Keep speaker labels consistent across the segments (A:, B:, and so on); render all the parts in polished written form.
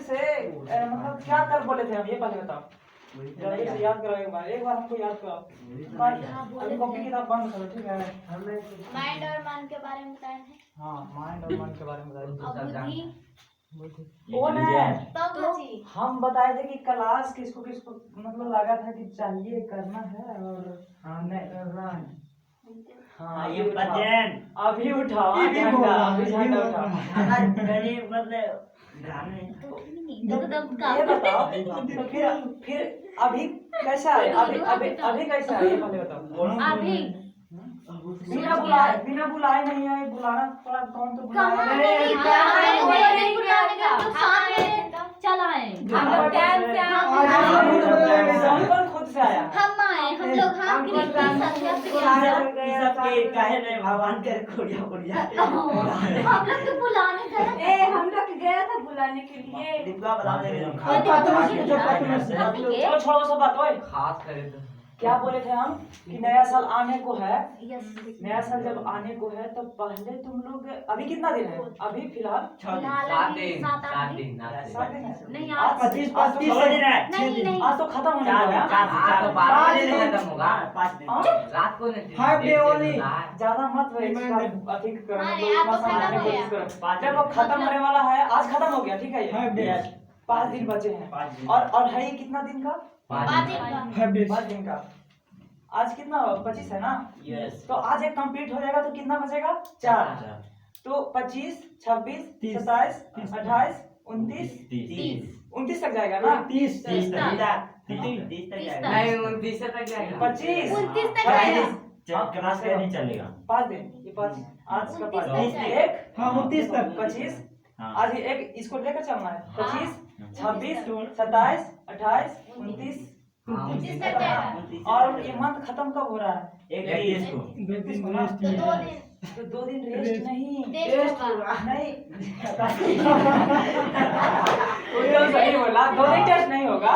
A: से मतलब क्या कर बोले थे हम, ये पहले बताओ। जरा से याद करो, एक बार हमको याद कराओ। अभी कॉपी किताब बंद करो, ठीक है।
B: माइंड और मन के बारे में बताए थे।
A: हाँ, माइंड और मन के बारे में बताइए।
B: बुद्धि
A: वो ना
B: तो
A: हम बताए थे कि क्लास किसको किसको मतलब लगा था कि चाहिए करना है और हाँ
C: ये बचन
A: अभी उठाओ, अभी झंडा उठाओ।
C: गरीब मतलब ध्यान नहीं।
A: ये बताओ तो फिर अभी कैसा है, अभी कैसा है ये पहले बताओ।
B: अभी
A: बिना बुलाए नहीं आए, बुलाना पड़ा, कौन तो बुलाया खुद से आया।
B: हम आए, हम लोग हम
C: सबके काहे नहीं भगवान कर खोड़िया खोड़िया
B: हम लोग तो बुलाने गए।
D: हम लोग गया था बुलाने के लिए।
C: डिब्बा बता दे
A: चलो छोड़ो सब बात। ओए
C: खास करे तो
A: क्या बोले थे हम कि नया साल आने को है। नया साल जब आने को है तो पहले तुम लोग अभी कितना दिन है, अभी फिलहाल
C: 7 दिन
B: नहीं
A: आज
C: 25
B: नहीं
A: आज तो खत्म होने वाला है।
C: 5 दिन खत्म होगा। 5 दिन रात को नहीं,
E: हाफ डे ओनली।
A: ज्यादा मत अधिक करो,
B: अरे, आज तो
A: समझने
B: खत्म
A: की
B: हो
A: कोशिश करो। जब वो खत्म होने वाला है, आज खत्म हो गया, ठीक है।
E: Half day.
A: ये 5 दिन बचे हैं और है ये कितना दिन का, 5 दिन का। आज कितना 25 है ना।
C: यस
A: तो आज एक कंप्लीट हो जाएगा तो कितना बचेगा 4। तो 25, 26, 27, 28, 29, 29 तक जाएगा ना।
E: 30
C: 30 तक नहीं 29 तक जाएगा।
A: 25,
B: 29 तक
A: 26,
C: क्लास का नहीं चलेगा।
A: 5 दिन, ये 5 आज का 5
B: 29 तक
A: एक
E: हाँ 29 तक
A: 25 आज एक इसको लेकर चलना है। 25, 26, 27, 28, 29
B: 29 तक जाएगा।
A: और ये मंथ खत्म कब हो रहा है,
C: 31 को
A: 31 को
E: दिन
A: ना।
E: रेस्ट
B: तो 2 दिन
A: तो 2 दिन रेस्ट नहीं,
B: टेस्ट होगा।
A: नहीं एकदम सही बोला। 2 दिन टेस्ट नहीं होगा,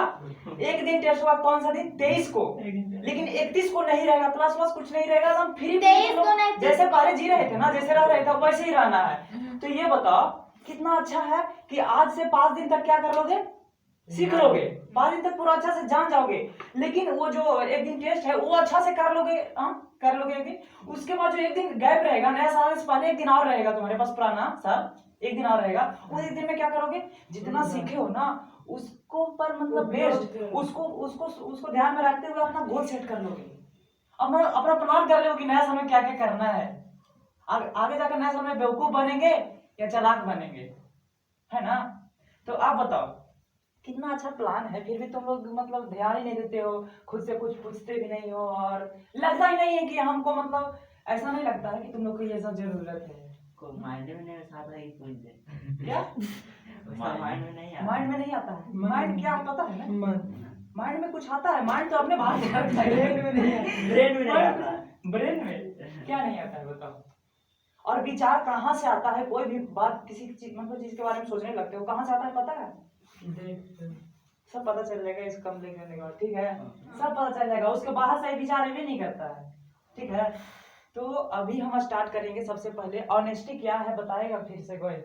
A: एक दिन टेस्ट होगा। कौन सा दिन, 23 को। लेकिन 31 को नहीं रहेगा, क्लास वास कुछ नहीं रहेगा, हम फ्री
B: 23 को नहीं,
A: जैसे पहले जी रहे थे ना, जैसे रह रहे थे वैसे ही रहना है। तो ये बताओ कितना अच्छा है कि आज से 5 दिन तक क्या कर लोगे, सीख लोगे। 5 दिन तक पूरा अच्छा से जान जाओगे। लेकिन वो जो एक दिन टेस्ट है वो अच्छा से कर लोगे, कर लोगे एक दिन। उसके बाद जो एक दिन गैप रहेगा, नया साल से पहले एक दिन और रहेगा तुम्हारे पास, पुराना साल एक दिन और रहेगा। उस एक दिन में क्या करोगे, जितना सीखे हो ना उसको पर मतलब बेस्ट उसको उसको उसको ध्यान में रखते हुए अपना गोल सेट कर लोगे। अपना प्लान कर लोगे कि नया साल में क्या क्या करना है। आगे जाकर नया साल में बेवकूफ बनेंगे या चालाक बनेंगे, है ना। तो आप बताओ कितना अच्छा प्लान है, फिर भी तुम लोग मतलब ध्यान ही नहीं देते हो, खुद से कुछ पूछते भी नहीं हो, और लगता ही नहीं है कि हमको मतलब ऐसा नहीं लगता है कि तुम लोग को ये सब जरूरत है।
C: को माइंड में नहीं आता है कोई दे
A: क्या
C: माइंड में नहीं आता।
A: माइंड में नहीं आता है, माइंड क्या पता है ना, माइंड में कुछ आता है, माइंड तो अपने बाहर
E: ब्रेन में नहीं है।
C: ब्रेन में नहीं आता।
A: ब्रेन में क्या नहीं आता है बताओ। और विचार कहाँ से आता है, कोई भी बात किसी चीज मतलब जिसके बारे में सोचने लगते हो कहाँ से आता है पता है, सब पता चल जाएगा इस कमरे करने के बाद, ठीक है। सब पता चल जाएगा, उसके बाहर से विचार भी नहीं करता है, ठीक है। तो अभी हम स्टार्ट करेंगे। सबसे पहले ऑनेस्टी क्या है बताएगा फिर से कोई,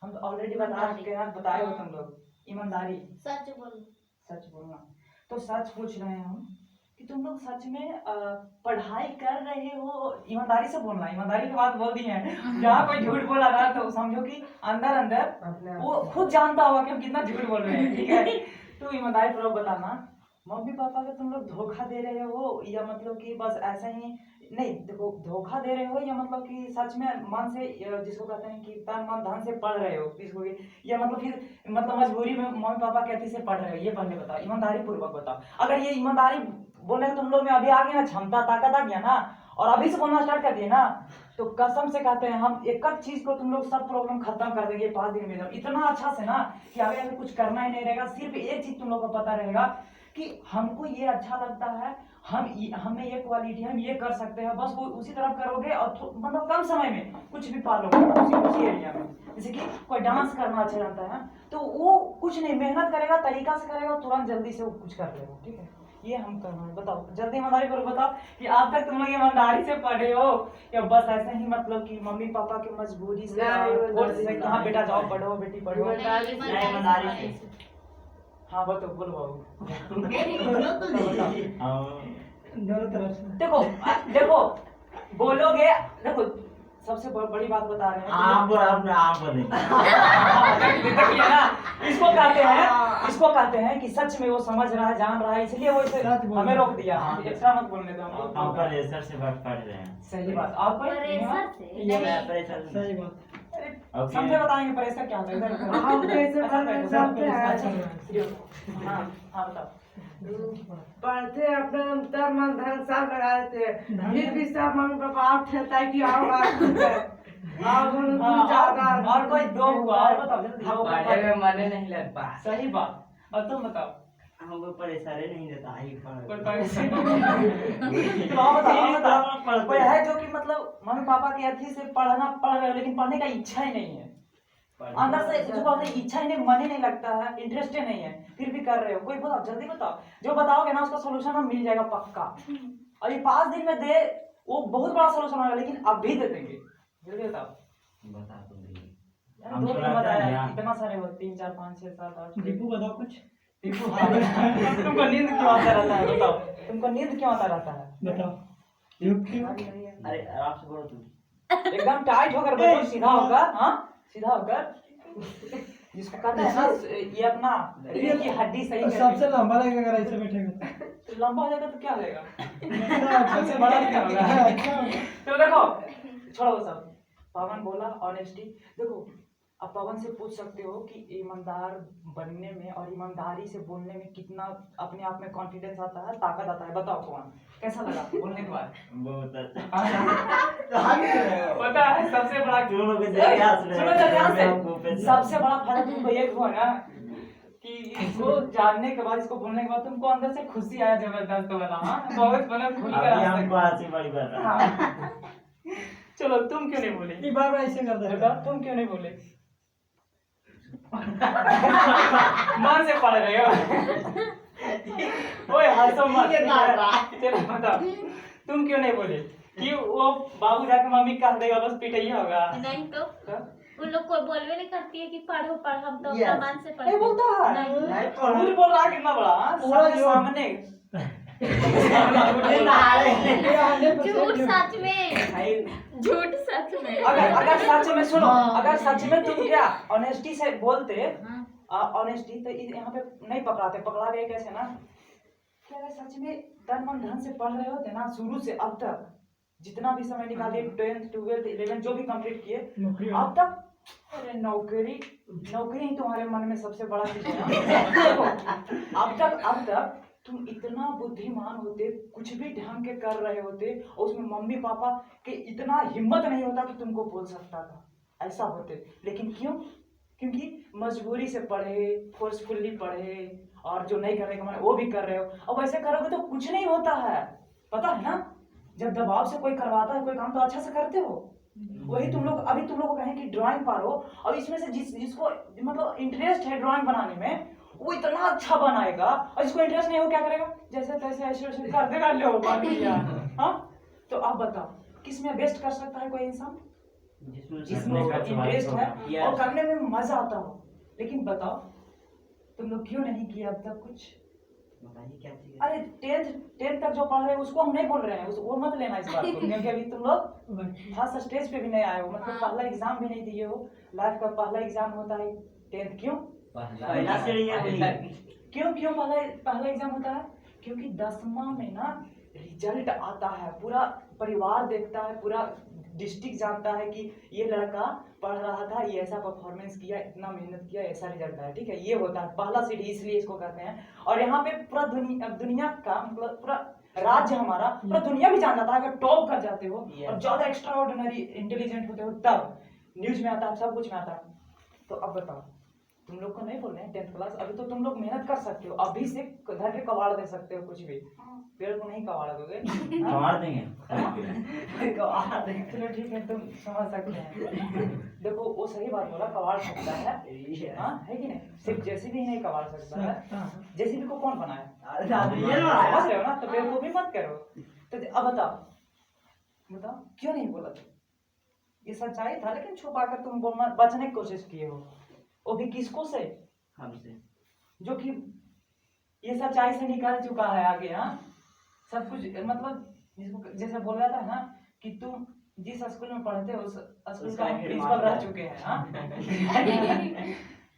A: हम ऑलरेडी बता चुके हैं, बताए हो तुम लोग। ईमानदारी,
B: सच बोलो।
A: सच बोलना। तो सच पूछ रहे हैं हम कि तुम लोग सच में पढ़ाई कर रहे हो, ईमानदारी से बोलना। ईमानदारी की बात बोल दी है, जहाँ कोई झूठ बोला रहा तो समझो कि अंदर अंदर वो खुद जानता होगा कि हम कितना झूठ बोल रहे हैं, ठीक है। तो ईमानदारी पूर्वक बताना, मम्मी पापा को तुम लोग धोखा दे रहे हो या मतलब कि बस ऐसा ही नहीं, देखो धोखा दे रहे हो या मतलब कि सच में मन से, जिसको कहते हैं कि तन मन धन से पढ़ रहे हो इसको, या मतलब फिर मतलब मजबूरी में मम्मी पापा कहते से पढ़ रहे हो, ये पहले बताओ। ईमानदारी पूर्वक बताओ। अगर ये ईमानदारी बोलने तुम लोग में अभी आ गया ना, क्षमता ताकत आ गया ना, और अभी से बोलना स्टार्ट कर दिए ना, तो कसम से कहते हैं हम एक एक चीज को तुम लोग सब प्रॉब्लम खत्म कर देंगे 5 दिन में। इतना अच्छा से ना कि आगे कुछ करना ही नहीं रहेगा। सिर्फ एक चीज तुम लोग को पता रहेगा कि हमको ये अच्छा लगता है, हमें ये क्वालिटी हम ये कर सकते हैं, बस वो उसी तरफ करोगे और मतलब कम समय में कुछ भी पा लोगे उसी एरिया में। जैसे कि कोई डांस करना अच्छा जानता है तो वो कुछ नहीं मेहनत करेगा, तरीका से करेगा, तुरंत जल्दी से वो कुछ कर लेगा, ठीक है। ये हम कर रहे हैं। बताओ जल्दी ईमानदारी करो, बताओ कि आज तक तुम लोग ईमानदारी से पढ़े हो या बस ऐसे ही मतलब कि मम्मी पापा की मजबूरी से
E: नहीं,
A: फोर्स से
E: नहीं,
A: कहाँ बेटा जाओ पढ़ो बेटी पढ़ो।
C: ईमानदारी से।
A: हाँ बताओ बोलो बाबू।
E: दोनों तरफ से।
A: देखो देखो बोलोगे, देखो सबसे बड़ी बात बता रहे हैं।
C: आप बोले
A: देखिए ना, इसको कहते हैं कि सच में वो समझ रहा है जान रहा है, इसलिए वो इसे
E: सच बोल
A: हमें
E: रहा
A: रोक दिया। एक्स्ट्रा मत बोलने दो हमको।
C: हम प्रेशर से बात पढ़ रहे हैं।
A: सही बात। आप कोई
B: प्रेशर से
E: ये
C: मैं प्रेशर
E: सही बात।
C: ओके।
A: समझे बताएंगे प्रेशर क्या होता है इधर।
E: हम प्रेशर
A: अच्छा, बैठो,
E: जानते हैं।
A: अच्छा, हाँ हाँ बताओ।
E: पढ़ते अपने तन मन धन सब लगा देते हैं, फिर भी सब मम्मी पापा आप ठेलता है कि आओ बात
A: हाँ, और कोई दो हुआ और बताओ जल्दी।
C: पढ़े में मन नहीं लगता।
A: सही बात। और तुम बताओ
C: हमको प्रेशर ही नहीं देता ही
A: कोई परेशानी तो आप बताओ कोई है जो कि मतलब मम्मी पापा की अर्थी से पढ़ रहे हो लेकिन पढ़ने का इच्छा ही नहीं है, अंदर से जो पढ़ने की इच्छा ही नहीं, मन ही नहीं लगता है, इंटरेस्ट ही नहीं है, फिर भी कर रहे हो। कोई बताओ जल्दी बताओ, जो बताओगे ना उसका सोल्यूशन हम मिल जाएगा पक्का। और ये 5 दिन में दे वो बहुत बड़ा सोल्यूशन होगा, लेकिन अब भी दे देंगे। जल्दी बताओ।
C: बता तो दीजिए।
A: यार,
C: हम
A: 2 दिन
C: थोड़ा
A: बताया
C: क्या-
A: इतना सारे हो, 3 4 5 6 7 8
E: दीपू बताओ कुछ।
A: दीपू हाँ तुमको नींद क्यों आता रहता है बताओ, तुमको नींद क्यों आता रहता है?
E: बताओ क्यों?
C: अरे आराम से बोलो तुम।
A: एकदम टाइट होकर बैठो, सीधा होकर। हाँ सीधा होकर, जिसको कहते हैं ना ये अपना रीढ़ की हड्डी सही करके।
E: सबसे लंबा लगेगा अगर ऐसे बैठेगा
A: तो लंबा हो जाएगा तो क्या होगा?
E: तो।
A: सबसे बड़ा क्या होगा?
E: अच्छा।
A: तो देखो छोड़ो वो सब। पवन बोला ऑनेस्टी। देखो अब पवन से पूछ सकते हो कि ईमानदार बनने में और ईमानदारी से बोलने में कितना अपने आप में कॉन्फिडेंस आता है, ताकत आता है। बताओ पवन कैसा लगा बोलने के बाद?
C: बहुत अच्छा।
A: पता है सबसे बड़ा
C: तुम लोग के जरिए हंस रहे हैं।
A: सुनो जरा ध्यान
C: हमको
A: से,
C: पैसा-
A: सबसे बड़ा फायदा तुमको ये हुआ ना कि इसको जानने के बाद, इसको बोलने के बाद तुमको अंदर से खुशी आया जबरदस्त वाला। हाँ बहुत मतलब खुल कर
C: अभी
A: आ
C: हमको
A: सकते।
C: हंसी बड़ी बात है।
A: हाँ। चलो तुम क्यों नहीं बोले?
E: ये बार बार ऐसे करता है।
A: बताओ तुम क्यों नहीं बोले? मन से पढ़ रहे हो। ओए हंसो मत। चलो बताओ तुम क्यों नहीं बोले? कि वो बाबू जाके मम्मी कह देगा बस पिटाइया होगा।
B: नहीं तो उन लोग को बोलवे नहीं करती है कि पढ़ो पढ़, हम तो
C: Yes.
B: अपना मन से पढ़ते
A: नहीं बोलता है।
B: नहीं।
C: नहीं
A: झूठ बोल रहा है कितना बड़ा? हाँ?
E: पूरा
A: सबके
E: झूठ।
A: सामने
C: ये नहा रहे हैं।
B: झूठ सच में,
C: भाई
B: झूठ सच में।
A: अगर सच में सुनो, अगर सच में तुम क्या ऑनेस्टी से बोलते,
B: हाँ।
A: ऑनेस्टी तो यहाँ पे नहीं पकड़ाते, पकड़ा गए कैसे ना कि अगर सच में तन मन धन से पढ़ रहे होते ना शुरू से अब तक, जितना भी समय निकाले 10th 12th 11th जो भी कंप्लीट किए
E: नौकरी
A: अब तक, अरे नौकरी ही तुम्हारे मन में सबसे बड़ा चीज है ना। देखो, अब तक तुम इतना बुद्धिमान होते, कुछ भी ढंग के कर रहे होते और उसमें मम्मी पापा के इतना हिम्मत नहीं होता कि तुमको बोल सकता था, ऐसा होते। लेकिन क्यों? क्योंकि मजबूरी से पढ़े, फोर्सफुली पढ़े, और जो नहीं करने का मन वो भी कर रहे हो। अब ऐसे करोगे तो कुछ नहीं होता है, पता है ना। जब दबाव से कोई करवाता है कोई काम तो अच्छा से करते हो। वही तुम लोग अभी तुम लोग को कहें कि ड्राइंग पारो, और इसमें से जिसको मतलब इंटरेस्ट है ड्राइंग बनाने में वो इतना अच्छा बनाएगा, और जिसको इंटरेस्ट नहीं हो क्या करेगा, जैसे तैसे ऐसे ऐसे कर देगा, लो बन गया। हाँ तो आप बताओ किस में बेस्ट कर सकता है कोई इंसान? जिसमें इंटरेस्ट है और करने में मजा आता हो। लेकिन बताओ तुम लोग क्यों नहीं किए अब तक कुछ?
C: बताइए क्या चीज है?
A: अरे 10th तक जो पढ़ रहे हैं उसको हम नहीं बोल रहे हैं, वो मत लेना इस बात को, क्योंकि अभी तुम लोग फर्स्ट स्टेज पे भी नहीं आए हो, मतलब पहला एग्जाम भी नहीं दिए हो। लाइफ का पहला एग्जाम होता है 10th। क्यों
C: पहला सीढ़ी है भाई।
A: क्यों क्यों पहला एग्जाम होता है? क्योंकि 10वां में ना रिजल्ट आता है, पूरा परिवार देखता है, पूरा डिस्ट्रिक्ट जानता है कि ये लड़का पढ़ रहा था, ये ऐसा परफॉर्मेंस किया, इतना मेहनत किया, ऐसा रिजल्ट आया। ठीक है, ये होता है पहला सीढ़ी, इसलिए इसको कहते हैं। और यहाँ पे पूरा दुनिया का मतलब पूरा राज्य हमारा, पूरा दुनिया भी जान जाता है। अगर टॉप कर जाते हो और ज्यादा एक्स्ट्रा ऑर्डिनरी इंटेलिजेंट होते हो तब न्यूज में आता है, सब कुछ में आता है। तो अब बताओ तुम लोग को नहीं बोल रहे हैं 10th क्लास, अभी तो तुम लोग मेहनत कर सकते हो, अभी से घर के कबाड़ दे सकते हो कुछ भी। पेड़ को नहीं कबाड़ दोगे?
C: कबाड़ देंगे।
A: कबाड़ देंगे, चलो ठीक है, तुम समझ सकते हैं। देखो वो सही बात बोला, कबाड़ सकता है, हाँ है कि नहीं? सिर्फ जेसीबी ही नहीं कबाड़ सकता है। जेसीबी को कौन बनाया? समझ रहे हो ना? तो पेड़ को भी मत करो। तो अब बताओ क्यों नहीं बोला तुम? ये सच्चाई था, लेकिन छुपा कर तुम बोलना बचने की कोशिश किए हो, वो भी किसको से?
C: हमसे।
A: जो कि ये सच्चाई से निकल चुका है आगे। हाँ, सब कुछ मतलब जिसको जैसे बोल रहा था ना कि तुम जिस स्कूल में पढ़ते हो उस स्कूल का प्रिंसिपल रह चुके हैं। हाँ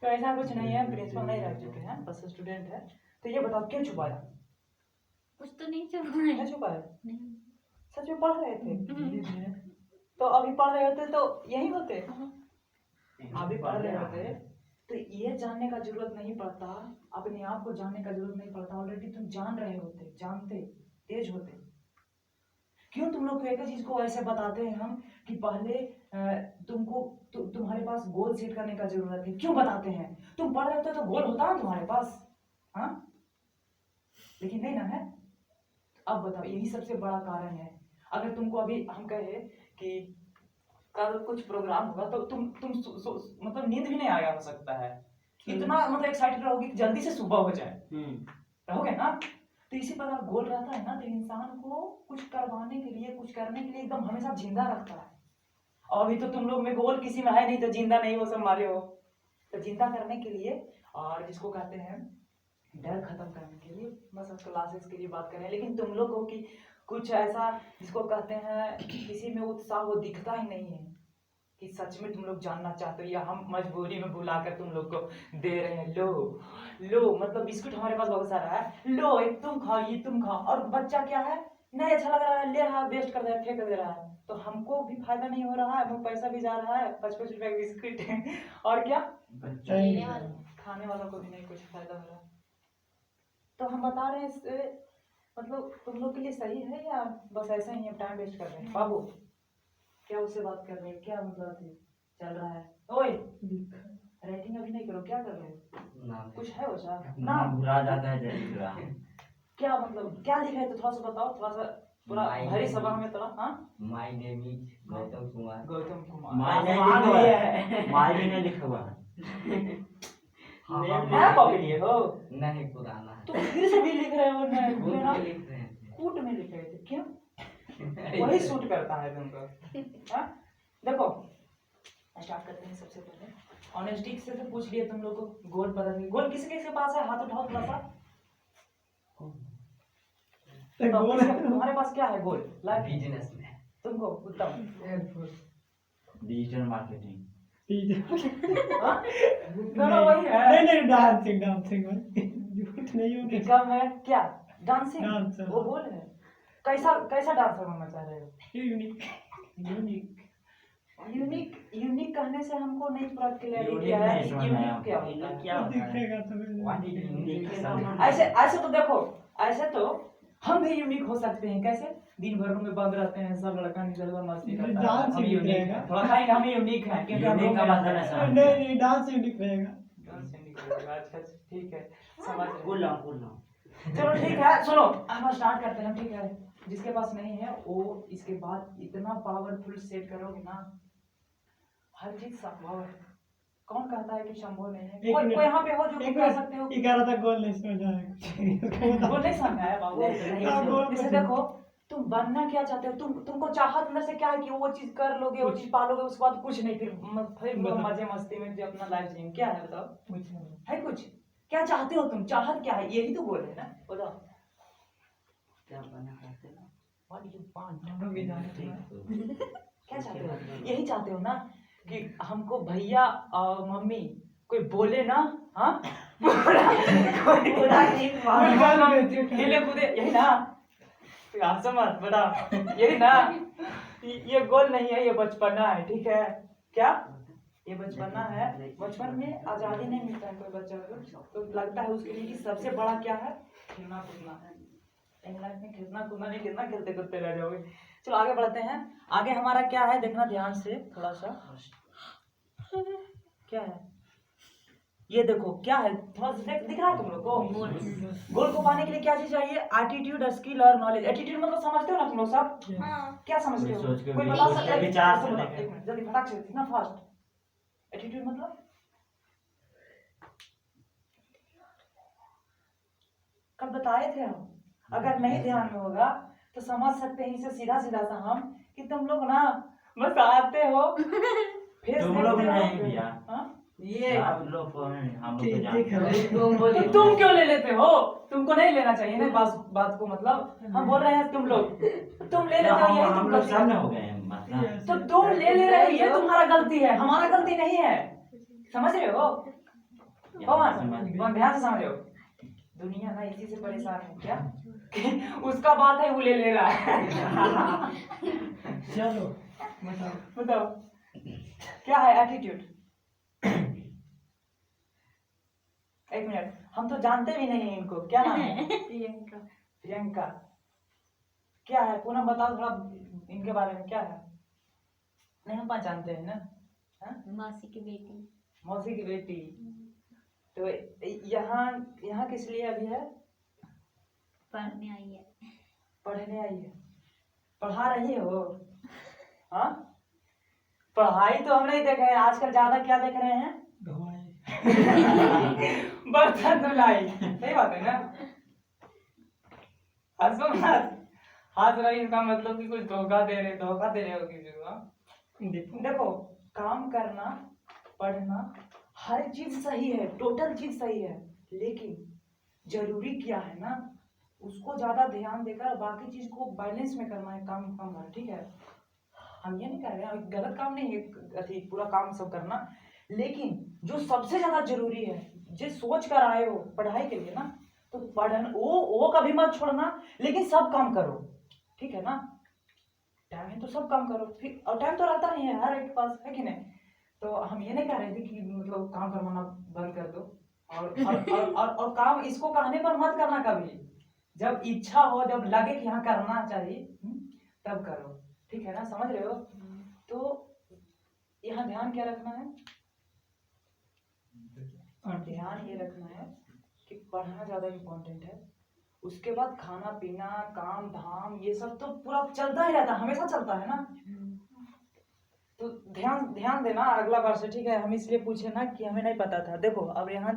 A: तो ऐसा कुछ नहीं है, प्रिंसिपल नहीं रह चुके हैं, बस स्टूडेंट है। तो ये बताओ क्यों छुपाया?
B: कुछ तो नहीं छुपाया।
A: क्या छुपाया?
B: नहीं।
A: सच में पढ़ रहे थे? तो अभी पढ़ रहे होते तो यही होते। अभी पढ़ रहे होते तो ये जानने का जरूरत नहीं पड़ता, अपने आप को जानने का जरूरत नहीं पड़ता, ऑलरेडी तुम जान रहे होते, जानते, तेज होते। क्यों तुम लोग को एक चीज को ऐसे बताते हैं हम कि पहले तुमको तुम्हारे पास गोल सेट करने का जरूरत है? क्यों बताते हैं? तुम पढ़ रहे होते तो गोल होता ना तुम्हारे पास, हाँ? लेकिन नहीं ना है। अब बताओ, यही सबसे बड़ा कारण है। अगर तुमको अभी हम कहे कि कल कुछ प्रोग्राम होगा तो तुम मतलब नींद भी नहीं आया हो सकता है, इतना मतलब एक्साइटेड रहोगे कि जल्दी से सुबह हो जाए, रहोगे ना? तो इसी प्रकार गोल रहता है ना, तो इंसान को कुछ करवाने के लिए, कुछ करने के लिए एकदम हमेशा जिंदा रखता है। और अभी तो तुम लोग में गोल किसी में है नहीं, तो जिंदा नहीं हो सब मारे हो। तो जिंदा करने के लिए, और जिसको कहते हैं डर खत्म करने के लिए, बस क्लासेस के लिए बात करें। लेकिन तुम लोग को कि कुछ ऐसा जिसको कहते हैं किसी में उत्साह वो दिखता ही नहीं है कि सच में तुम लोग जानना चाहते हो, या हम मजबूरी में बुलाकर तुम लोग को दे रहे हैं। लो मतलब बिस्कुट हमारे पास बहुत सारा है, लो एक तुम खाओ, ये तुम खाओ। और बच्चा क्या है, नहीं अच्छा लग रहा है, ले रहा है, वेस्ट कर दे रहा है, फेंक दे रहा है। तो हमको भी फायदा नहीं हो रहा है, वो पैसा भी जा रहा है, 5-5 रुपए का बिस्कुट और क्या
B: लेने वाला।
A: खाने वालों को भी नहीं कुछ फायदा हो रहा है। तो हम बता रहे हैं इससे मतलब तुम लोग के लिए सही है या बस ऐसा ही टाइम वेस्ट कर रहे हैं? बाबू क्या उससे बात कर रहे हैं, क्या मतलब चल रहा है? ओए राइटिंग अभी नहीं करो, क्या कर रहे हो? कुछ है वैसा
C: नाम भुला जाता है जल्दी।
A: क्या मतलब क्या लिखा है? तो थोड़ा सा बताओ, थोड़ा सा पूरा भरी सभा में थोड़ा। हाँ,
C: my name is Gautam Kumar.
A: Gautam Kumar.
C: My name नहीं लिखा हुआ है।
A: नया कॉपी लिए हो?
C: नहीं, पुराना है।
A: तो फिर से भी लिख रहे हो? नया
C: लिख रहे हैं।
A: कूट में लिख रहे थे क्यों? वही सूट करता है तुमको। हाँ देखो, स्टार्ट करते हैं। सबसे पहले ऑनेस्टी से पूछ लिए तुम लोग को, गोल बदलने, गोल किसी किसी के पास है? हाथ उठाओ थोड़ा सा। तुम्हारे पास क्या है गोल? लाइफ
C: बिजनेस में
A: तुमको उत्तम
C: डिजिटल मार्केटिंग।
A: दोनों वही है।
F: नहीं डांसिंग झूठ नहीं हो
A: कि कम है क्या? Dancing
F: dancer.
A: वो गोल है। कैसा डांसर बनना चाह रहे हो? यूनिक कहने से हमको नहीं पूरा क्लियर किया है। यूनिक क्या होता है?
F: दिखेगा तो
A: ऐसे तो देखो, ऐसे तो हम भी यूनिक हो सकते हैं। कैसे? दिन भर में बंद रहते हैं, सब लड़का निकल कर मस्ती करता है,
F: डांस
A: हम
F: यूनिक
A: यूनिक
F: रहेगा।
A: हैं। थोड़ा खाएंगे, हम यूनिक हैं क्योंकि हम
C: यूनिक का मतलब है सर।
F: नहीं डांस यूनिक रहेगा।
A: डांस यूनिक रहेगा। अच्छा ठीक है, समझ गए।
C: बोल रहा
A: चलो ठीक है, सुनो हम स्टार्ट करते हैं। ठीक है, जिसके पास नहीं है वो इसके बाद इतना पावरफुल सेट करोगे ना, हर चीज संभव है। कौन कहता है कि संभव नहीं है? कोई यहाँ पे हो जो तुम कह सकते हो?
F: 11 तक गोल नहीं समझ आया।
A: वो नहीं समझा है बाबू। जैसे देखो, तुम बनना क्या चाहते हो? तुमको चाहत अंदर से क्या है कि वो चीज कर लोगे, वो चीज पालोगे, उसके बाद कुछ नहीं, फिर मजे मस्ती में जो अपना लाइफ जियो। क्या है बताओ?
F: कुछ नहीं
A: है कुछ? क्या चाहते हो तुम? चाहत क्या है? यही तो गोल है ना, बताओ।
C: क्या बना करते हैं?
A: What do you want?
F: हम लोग भी जानते हैं।
A: क्या चाहते हो? यही चाहते हो ना कि हमको भैया और मम्मी कोई बोले ना, हाँ खेले कूदे, यही ना? हंसो मत, बताओ यही ना? ये गोल नहीं है, ये बचपना है। ठीक है क्या? ये बचपना है। बचपन में आजादी नहीं मिलता है कोई बच्चा को, तो लगता है उसके लिए कि सबसे बड़ा क्या है? खेलना कूदना है। लाइफ में खेलना कूदना नहीं, कितना खेलते कूदते रह जाओगे। चलो आगे बढ़ते हैं। आगे हमारा क्या है देखना ध्यान से थोड़ा सा। क्या है? ये देखो क्या है, थोड़ा सा दिख रहा है तुम लोग को? गोल को पाने के लिए क्या चीज चाहिए? एटीट्यूड, स्किल और नॉलेज। एटीट्यूड मतलब समझते हो ना तुम लोग सब?
B: हाँ
A: क्या समझते हो?
C: सोच के
A: कोई बता
C: सोच के
A: सकता है?
C: विचार से
A: एक
C: लेके।
A: मिनट जल्दी फटाक से इतना फास्ट। एटीट्यूड मतलब कल बताए थे हम, अगर नहीं ध्यान में होगा तो समझ सकते हैं इसे सीधा सीधा सा हम कि तुम लोग ना बस आते हो फेस
C: तुम लोग
A: देखते हो।
C: नहीं भैया।
A: हाँ?
E: ये
C: आप लोग को नहीं, हम लोग को
F: ठीक
C: जानते
F: है।
C: हैं।
E: तुम
A: तो
E: बोलिए
A: तुम क्यों ले लेते हो? तुमको नहीं लेना चाहिए ना बात को, मतलब हम बोल रहे हैं तुम लोग, तुम ले लेते हो, यही
C: हम
A: तुम
C: लोग
A: गलती
C: सामने
A: है।
C: हो गए हैं मतलब।
A: तो तुम ले रहे हो, ये तुम्हारा गलती है, हमारा गलती नहीं है। समझ रहे हो? कौन ध्यान से समझ रहे हो? दुनिया ना इसी से परेशान है क्या कि उसका बात है वो ले रहा है।
F: चलो बताओ।
A: बताओ क्या है एटीट्यूड? एक मिनट, हम तो जानते भी नहीं हैं इनको, क्या नाम है? प्रियंका। क्या है पूनम बताओ थोड़ा इनके बारे में, क्या है? नहीं हम पहचानते हैं ना? हाँ?
B: मासी की बेटी।
A: मौसी की बेटी। तो यहाँ किस लिए अभी है?
B: पढ़ने आई है।
A: पढ़ने आई है। पढ़ा रही हो? हाँ, पढ़ाई तो हम नहीं देख रहे हैं आजकल, ज्यादा क्या देख रहे हैं?
F: घुमाए।
A: बर्तन धुलाई। सही बात है ना? हंसो मत, हंस रही इसका मतलब कि कुछ धोखा दे रहे हो किसी को। हाँ? देखो काम करना, पढ़ना, हर चीज सही है, टोटल चीज सही है, लेकिन जरूरी क्या है ना, उसको ज्यादा ध्यान देकर बाकी चीज को बैलेंस में करना है, काम कम करना। ठीक है, हम ये नहीं कर रहे हैं, गलत काम नहीं है अथी पूरा काम सब करना, लेकिन जो सबसे ज्यादा जरूरी है, जिस सोच कर आए हो पढ़ाई के लिए ना, तो पढ़ना वो कभी मत छोड़ना, लेकिन सब काम करो। ठीक है ना? टाइम है तो सब काम करो, फिर और टाइम तो रहता नहीं है हर एक के पास, है कि नहीं? तो हम ये नहीं कह रहे थे कि मतलब काम करवाना बंद कर दो, और काम इसको कहने पर मत करना कभी, जब इच्छा हो, जब लगे कि हाँ करना चाहिए, तब करो। ठीक है ना? समझ रहे हो? तो यहाँ ध्यान क्या रखना है? ध्यान ये रखना है कि पढ़ना ज्यादा इम्पोर्टेंट है, उसके बाद खाना पीना, काम धाम, ये सब तो पूरा चलता ही रहता है, हमेशा चलता है ना। तो ध्यान देना अगला बार से, ठीक है? हम इसलिए पूछे ना कि हमें नहीं पता था। देखो अब यहाँ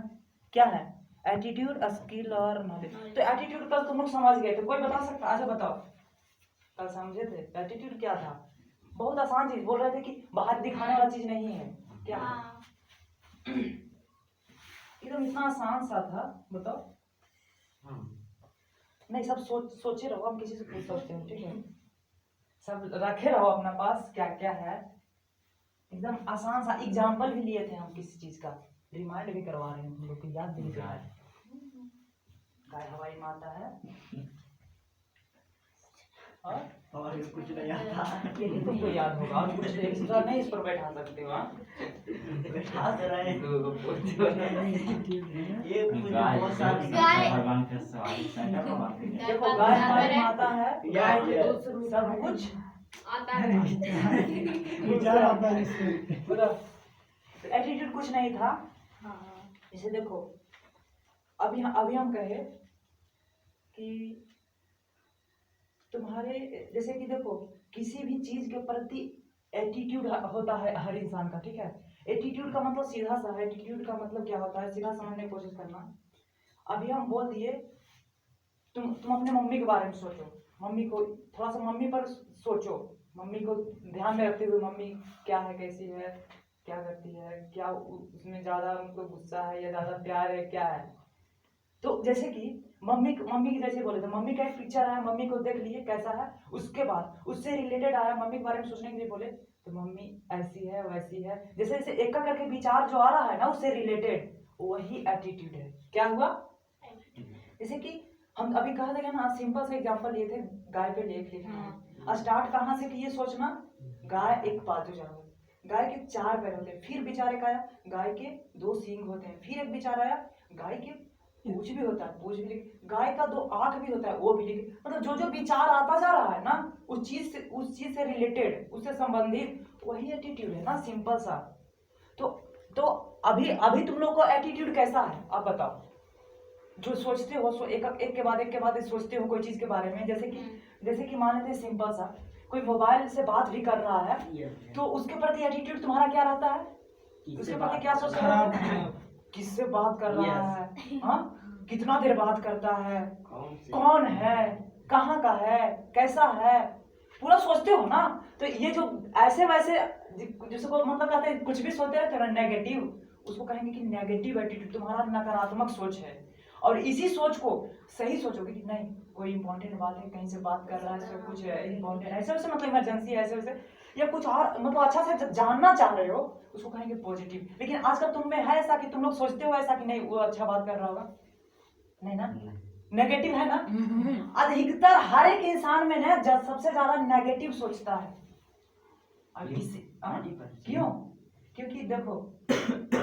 A: क्या है? एटीट्यूड, स्किल और नॉलेज। तो एटीट्यूड कल तुम लोग समझ गए थे, कोई बता सकता? अच्छा बताओ, कल समझे थे एटीट्यूड क्या था? बहुत आसान चीज बोल रहे थे कि बाहर दिखाने वाला चीज नहीं है, क्या है?
B: हाँ।
A: एकदम इतना आसान सा था, बताओ। नहीं सब सोचे रहो, हम किसी से पूछ सकते हैं, ठीक है? सब रखे रहो अपना पास क्या क्या है, एकदम आसान सा एग्जाम्पल भी लिए थे हम किसी चीज का, रिमाइंड भी करवा रहे हैं हम लोग को, याद भी दिला है। गाय हवाई माता है
C: और कुछ नहीं आता।
A: यही तुमको याद होगा, और कुछ एक्स्ट्रा नहीं इस पर बैठा सकते हो। हाँ?
C: बैठा दे रहे हैं। ये कुछ
B: गाय-
C: बहुत सारी भगवान का सवाल शंकर भगवान के।
A: देखो गाय हमारी माता है, गाय के दूध से सब कुछ
D: आता है।
F: विचार आता है इससे।
A: मतलब एटीट्यूड कुछ नहीं था। जैसे देखो अभी हम कहे कि तुम्हारे, जैसे कि देखो किसी भी चीज के प्रति एटीट्यूड होता है हर इंसान का, ठीक है? एटीट्यूड का मतलब सीधा सा, एटीट्यूड का मतलब क्या होता है सीधा समझने की कोशिश करना। अभी हम बोल दिए तुम अपने मम्मी के बारे में सोचो, मम्मी को थोड़ा सा मम्मी पर सोचो, मम्मी को ध्यान में रखते हुए, मम्मी क्या है, कैसी है, क्या करती है, क्या उसमें ज्यादा उनको गुस्सा है या ज्यादा प्यार है, क्या है? तो जैसे कि मम्मी की जैसे बोले तो मम्मी का एक पिक्चर आया, मम्मी को देख लिए कैसा है, उसके बाद उससे रिलेटेड आया, मम्मी के बारे में सोचने के लिए बोले तो मम्मी ऐसी है वैसी है, जैसे जैसे एक करके विचार जो आ रहा है ना उससे रिलेटेड, वही एटीट्यूड है। क्या हुआ? जैसे कि हम अभी कहा था ना, सिंपल से एग्जांपल लिए थे, गाय पे लेख लिखना। स्टार्ट कहाँ से कि ये सोचना, गाय एक पालतू जानवर, गाय के 4 पैर होते हैं, फिर विचार एक आया गाय के 2 सींग होते हैं, फिर एक विचार आया गाय के पूंछ भी होता है, पूंछ भी लिखे, गाय का 2 आंख भी होता है, वो भी लिखे। मतलब जो जो विचार आता जा रहा है ना उस चीज से रिलेटेड, उससे संबंधित, वही एटीट्यूड है ना, सिंपल सा। तो तो अभी अभी तुम लोग को एटीट्यूड कैसा है आप बताओ, जो सोचते हो एक के बाद एक सोचते हो कोई चीज के बारे में, जैसे कि मान लेते सिंपल सा कोई मोबाइल से बात भी कर रहा है तो उसके प्रति एटीट्यूड तुम्हारा क्या रहता है, उसके प्रति क्या सोच रहा है, किससे बात कर रहा है, हाँ कितना देर बात करता है, कौन है, कहाँ का है, कैसा है, पूरा सोचते हो ना। तो ये जो ऐसे वैसे जिसको मतलब कहते हैं कुछ भी सोचते रहते हो ना नेगेटिव, उसको कहेंगे कि नेगेटिव एटीट्यूड, तुम्हारा नकारात्मक सोच है। और इसी सोच को सही सोचोगे कि नहीं कोई इंपॉर्टेंट बात है, कहीं से बात कर रहा है, सब कुछ इंपॉर्टेंट ऐसे वैसे मतलब इमरजेंसी है ऐसे वैसे, या कुछ और मतलब अच्छा से जानना चाह रहे हो, उसको कहेंगे पॉजिटिव। लेकिन आजकल तुम में है ऐसा कि तुम लोग सोचते हो ऐसा कि नहीं वो अच्छा बात कर रहा होगा, नहीं ना, नेगेटिव है ना। अधिकतर हर एक इंसान में ना सबसे ज्यादा नेगेटिव सोचता है। अब क्यों? क्योंकि देखो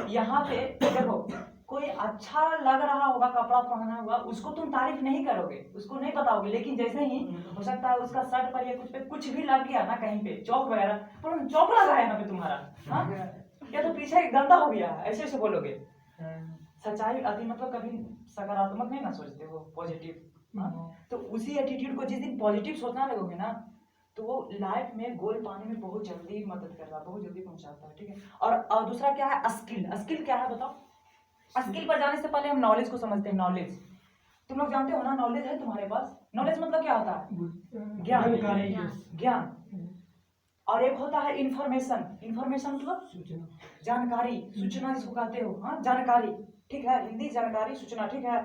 A: यहाँ पे देखो कोई अच्छा लग रहा होगा कपड़ा पहना हुआ, उसको तुम तारीफ नहीं करोगे, उसको नहीं बताओगे, लेकिन जैसे ही हो सकता है उसका शर्ट पर या कुछ पे कुछ भी लग गया ना, कहीं पे चौक वगैरह पर चौक लगा है ना पे तुम्हारा, हाँ या तो पीछे गंदा हो गया है, ऐसे बोलोगे। सच्चाई अभी मतलब कभी सकारात्मक नहीं ना सोचते हो, पॉजिटिव। तो उसी एटीट्यूड को जिस दिन पॉजिटिव सोचना लगोगे ना, तो वो लाइफ में गोल पाने में बहुत जल्दी मदद करता है, बहुत जल्दी पहुंचाता है, ठीक है। और दूसरा क्या है, स्किल। स्किल क्या है बताओ? स्किल पर जाने से पहले हम नॉलेज को समझते हैं। नॉलेज तुम लोग जानते हो ना, नॉलेज है तुम्हारे पास। नॉलेज मतलब क्या होता है? ज्ञान। और एक होता है इंफॉर्मेशन। इंफॉर्मेशन मतलब जानकारी, सूचना जिसको कहते हो, हाँ जानकारी, ठीक है, हिंदी जानकारी, सूचना, ठीक है।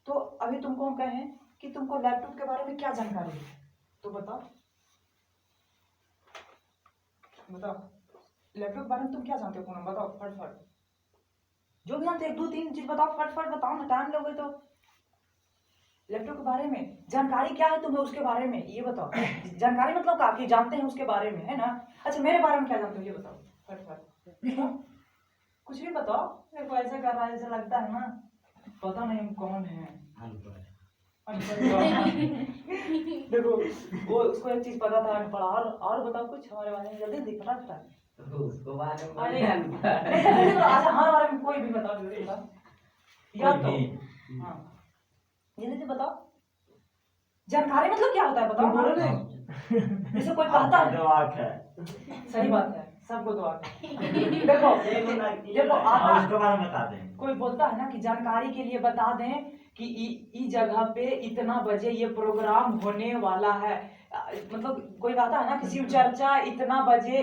A: तो अभी तुमको हम कहें कि तुमको लैपटॉप के बारे में क्या जानकारी है, तो बताओ लैपटॉप के बारे में तुम क्या जानते हो, कौन बताओ फटफट, जो भी जानते, 1-2-3 चीज बताओ, फटफट बताओ ना, टाइम लोगे तो। लैपटॉप के बारे में जानकारी क्या है तुम्हें, उसके बारे में ये बताओ। जानकारी मतलब काफी जानते हैं उसके बारे में, है ना। अच्छा मेरे बारे में क्या जानते हो ये बताओ फटफट, कुछ भी बताओ। मेरे को ऐसा कर रहा है, ऐसा लगता है ना पता नहीं हम कौन है। देखो वो उसको एक चीज पता था अनपढ़, और बताओ कुछ हमारे बारे में, जल्दी दिख रहा था
C: उसको बारे में
A: अच्छा हमारे बारे में कोई भी बताओ जल्दी बताओ, या तो हाँ जल्दी बताओ। जानकारी मतलब क्या होता है बताओ। जैसे कोई कहता है, सही बात है, सबको तो आता है। देखो आता
C: उसके बारे में बता दें।
A: कोई बोलता है ना कि जानकारी के लिए बता दें कि इस जगह पे इतना बजे ये प्रोग्राम होने वाला है, मतलब कोई कहता है ना कि शिव चर्चा इतना बजे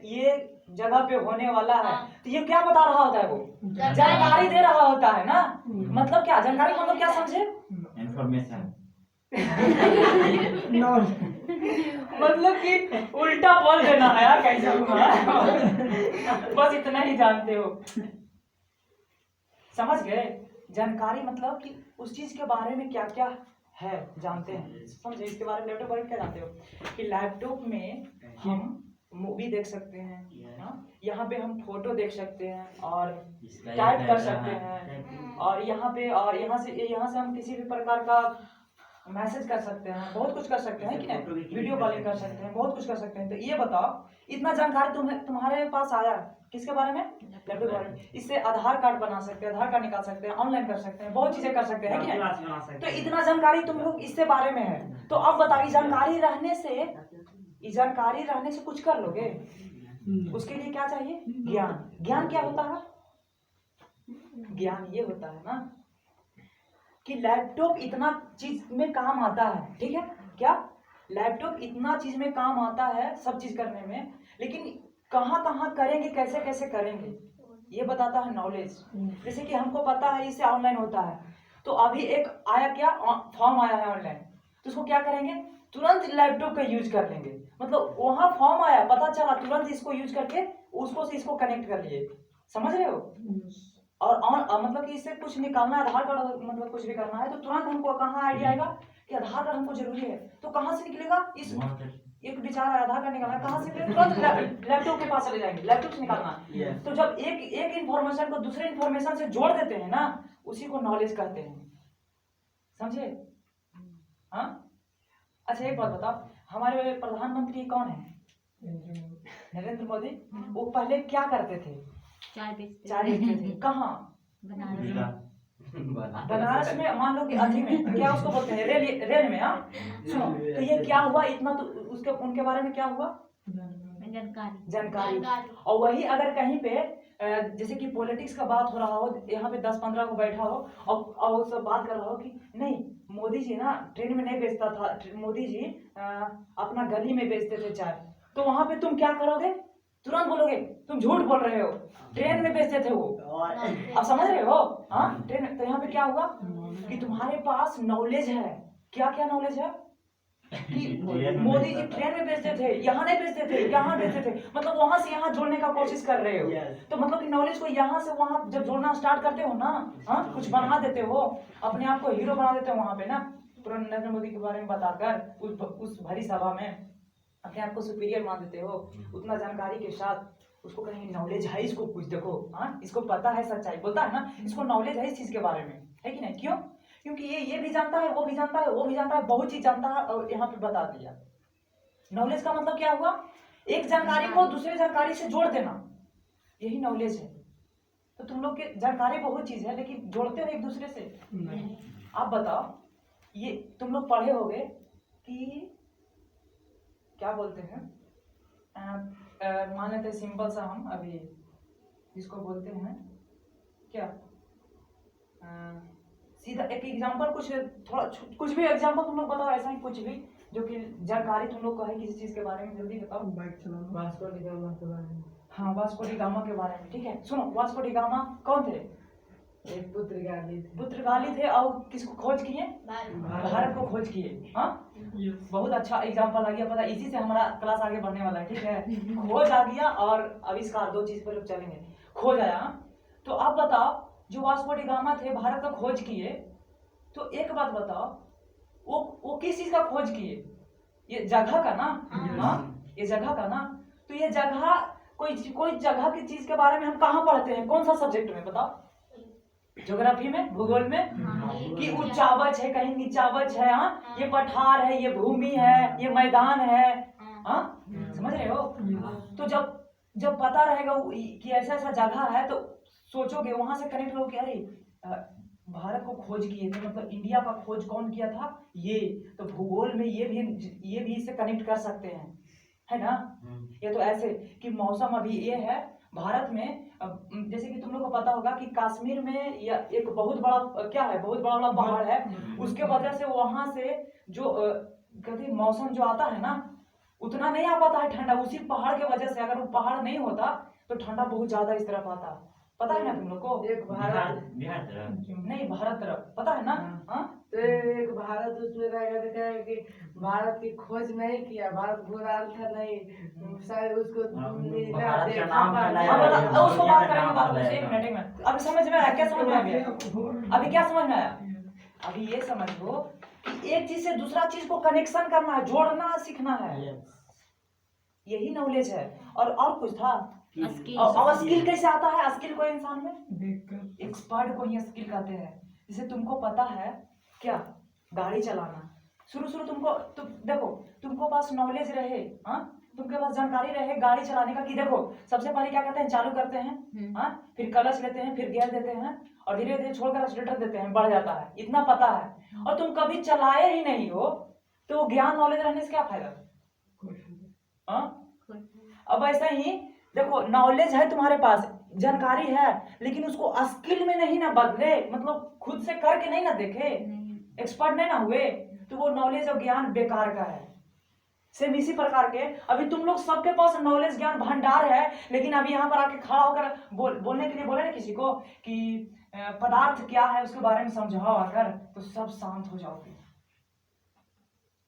A: ये जगह पे होने वाला है, तो ये क्या बता रहा होता है, वो जानकारी दे रहा होता है ना। मतलब क्या जानकारी मतलब क्या समझे,
C: इंफॉर्मेशन।
A: मतलब कि उल्टा बोल देना है यार, कैसा हुआ। बस इतना ही जानते हो, समझ गए। जानकारी मतलब कि उस चीज के बारे में क्या क्या है जानते हैं, समझे। इसके बारे में लैपटॉप बारे में क्या जानते हो कि लैपटॉप में हम मूवी देख सकते हैं, यहाँ पे हम फोटो देख सकते हैं और टाइप कर सकते हैं, और यहाँ से हम किसी भी प्रकार का मैसेज कर सकते हैं, बहुत कुछ कर सकते हैं कि नहीं, वीडियो कॉलिंग कर सकते हैं, बहुत कुछ कर सकते हैं। तो ये बताओ इतना जानकारी तुम्हारे पास आया किसके बारे में, लैपटॉप के बारे में। इससे आधार कार्ड बना सकते हैं, आधार कार्ड निकाल सकते हैं, ऑनलाइन कर सकते हैं, बहुत चीजें कर सकते हैं कि नहीं। तो इतना जानकारी तुम लोग इससे बारे में है। तो अब बताओ जानकारी रहने से कुछ कर लोगे, उसके लिए क्या चाहिए, ज्ञान। ज्ञान क्या होता है, ज्ञान ये होता है ना कि लैपटॉप इतना चीज में काम आता है, ठीक है, क्या लैपटॉप इतना चीज में काम आता है, सब चीज करने में, लेकिन कहाँ कहाँ करेंगे, कैसे कैसे करेंगे, ये बताता है नॉलेज। जैसे कि हमको पता है इससे ऑनलाइन होता है, तो अभी एक आया क्या, फॉर्म आया है ऑनलाइन, तो उसको क्या करेंगे, तुरंत लैपटॉप का यूज कर लेंगे। मतलब वहां फॉर्म आया, पता चला, तुरंत इसको यूज करके उसको से इसको कनेक्ट कर लिए, समझ रहे हो। और मतलब कि इससे कुछ निकालना है, आधार कार्ड मतलब कुछ भी करना है, तो तुरंत हमको कहाँ आइडिया आएगा कि आधार कार्ड हमको जरूरी है, तो कहाँ से निकलेगा, इस एक विचार है आधार कार्ड निकालना है, कहाँ से निकलेगा, तुरंत लैपटॉप के पास चले जाएंगे, लैपटॉप से निकालना। तो जब एक इन्फॉर्मेशन को दूसरे इन्फॉर्मेशन से जोड़ देते हैं ना, उसी को नॉलेज कहते हैं, समझे। हाँ अच्छा एक बात बताओ, हमारे प्रधानमंत्री कौन है, नरेंद्र मोदी। वो पहले क्या करते थे,
B: चाय बेचते
A: चाय बेचते थे कहाँ?
B: बनारस
A: बनारस में, मान लो कि अथी में, क्या उसको बोलते हैं, रेल में। हाँ सुनो, तो ये क्या हुआ इतना, तो उसके उनके बारे में क्या हुआ? जानकारी। और वही अगर कहीं पे जैसे कि पॉलिटिक्स का बात हो रहा हो, यहाँ पे 10-15 को बैठा हो और सब बात कर रहा हो कि नहीं मोदी जी ना ट्रेन में नहीं बेचता था, मोदी जी अपना गली में बेचते थे चाय, तो वहां पे तुम क्या करोगे? तुरंत बोलोगे तुम झूठ बोल रहे हो, ट्रेन में बेचते थे वो। आप समझ रहे हो? हाँ ट्रेन। तो यहाँ पे क्या हुआ कि तुम्हारे पास नॉलेज है। क्या क्या नॉलेज है? कि मोदी जी ट्रेन में बेचते थे, यहाँ नहीं बेचते थे, यहाँ बेचते थे, मतलब वहां से यहाँ जोड़ने का कोशिश कर रहे हो। तो मतलब कि नॉलेज को यहाँ से वहां जब जोड़ना स्टार्ट करते हो ना, हाँ कुछ बना देते हो, अपने आप को हीरो बना देते हो वहां पे ना, तुरंत नरेंद्र मोदी के बारे में बताकर उस भरी सभा में अपने आप को सुपीरियर मान देते हो, उतना जानकारी के साथ। उसको कहीं नॉलेज है, इसको कुछ देखो, हाँ इसको पता है सच्चाई, बोलता है ना इसको नॉलेज है इस चीज के बारे में, है कि नहीं? क्यों? क्योंकि ये भी जानता है, वो भी जानता है, वो भी जानता है, बहुत चीज जानता है और यहाँ पे बता दिया। नॉलेज का मतलब क्या हुआ? एक जानकारी को दूसरे जानकारी से जोड़ देना, यही नॉलेज है। तो तुम लोग के जानकारी बहुत चीज है, लेकिन जोड़ते हो एक दूसरे से? आप बताओ, ये तुम लोग पढ़े होगे कि क्या बोलते हैं, मान लेते सिंपल सा हम अभी जिसको बोलते हैं क्या, सीधा एक एग्जांपल, कुछ थोड़ा कुछ भी एग्जांपल तुम लोग बताओ, ऐसा ही कुछ भी जो कि जानकारी तुम लोग को है किसी चीज के बारे में, जल्दी बताओ।
F: बाइक चलाना।
E: वास्को डी गामा के बारे में।
A: हाँ वास्को डी गामा के बारे में, ठीक है। सुनो, वास्को डी गामा कौन थे?
E: एक पुर्तगाली थे।
A: पुर्तगाली थे, और किसको खोज किए? भारत को खोज किए। हाँ बहुत अच्छा एग्जांपल आ गया, पता है इसी से हमारा क्लास आगे बढ़ने वाला है, ठीक है। खोज आ गया और आविष्कार, दो चीज पर लोग चलेंगे। खोज आया, तो अब बताओ जो वास्को डी गामा थे भारत का खोज किए, तो एक बात बताओ वो किस चीज का खोज किए? ये जगह का ना, हाँ ये जगह का ना। तो ये जगह कोई जगह की चीज के बारे में हम कहाँ पढ़ते हैं, कौन सा सब्जेक्ट में बताओ? ज्योग्राफी में, भूगोल में, कि उच्चावच है कहीं नीचावच है, हाँ ये पठार है, ये भूमि है, ये मैदान है, हाँ समझ रहे हो? तो जब पता रहेगा कि ऐसा ऐसा जगह है, तो सोचोगे वहां से कनेक्ट हो, अरे भारत को खोज किए थे, मतलब इंडिया का खोज कौन किया था? ये। तो भूगोल में ये भी इससे कनेक्ट कर सकते हैं, है ना? या तो ऐसे कि मौसम अभी ये है भारत में, जैसे कि तुम लोग को पता होगा कि कश्मीर में या एक बहुत बड़ा क्या है, बहुत बड़ा पहाड़ है, उसके वजह से वहां से जो कहते मौसम जो आता है ना, उतना नहीं आ पाता है ठंडा, उसी पहाड़ के वजह से। अगर वो पहाड़ नहीं होता तो ठंडा बहुत ज्यादा इस तरफ आता, पता है ना तुम लोग को?
E: एक भारत,
C: बिहार तरफ
A: नहीं भारत तरफ, पता है ना? हाँ
E: तो एक भारत उसमें रहेगा, तो कहेगा कि भारत की खोज नहीं किया, भारत घुरान था नहीं, शायद उसको
C: भारत का नाम
A: अब उसको बात करेंगे, बात उसे एक मिनट। अभी समझ में आया? क्या समझ में आ गया? अभी क्या समझ में आया? अभी ये समझो कि एक चीज से दूसरा चीज को कनेक्शन करना है, जोड़ना सीखना है, यही नॉलेज है। और कुछ था? और स्किल कैसे आता है? स्किल को इंसान में
F: देखकर
A: एक्सपर्ट को ही स्किल कहते हैं। जैसे तुमको पता है क्या, गाड़ी चलाना, शुरू तुमको तो देखो, तुमको पास नॉलेज रहे, हाँ तुमके पास जानकारी रहे गाड़ी चलाने का, कि देखो सबसे पहले क्या करते हैं, चालू करते हैं, हाँ फिर क्लच लेते हैं, फिर गियर देते हैं, और धीरे धीरे छोड़कर एक्सीलरेटर देते हैं, बढ़ जाता है, इतना पता है। और तुम कभी चलाए ही नहीं हो, तो ज्ञान नॉलेज रहने से क्या फायदा? हाँ अब ऐसा ही देखो, नॉलेज है तुम्हारे पास, जानकारी है, लेकिन उसको स्किल में नहीं ना बदले, मतलब खुद से करके नहीं ना देखे, एक्सपर्ट नहीं ना हुए, तो वो नॉलेज और ज्ञान बेकार का है। सेम इसी प्रकार के अभी तुम लोग सबके पास नॉलेज ज्ञान भंडार है, लेकिन अभी यहाँ पर आके खड़ा होकर बोलने के लिए बोले ना किसी को कि पदार्थ क्या है उसके बारे में समझाओ आकर, तो सब शांत हो जाओगे,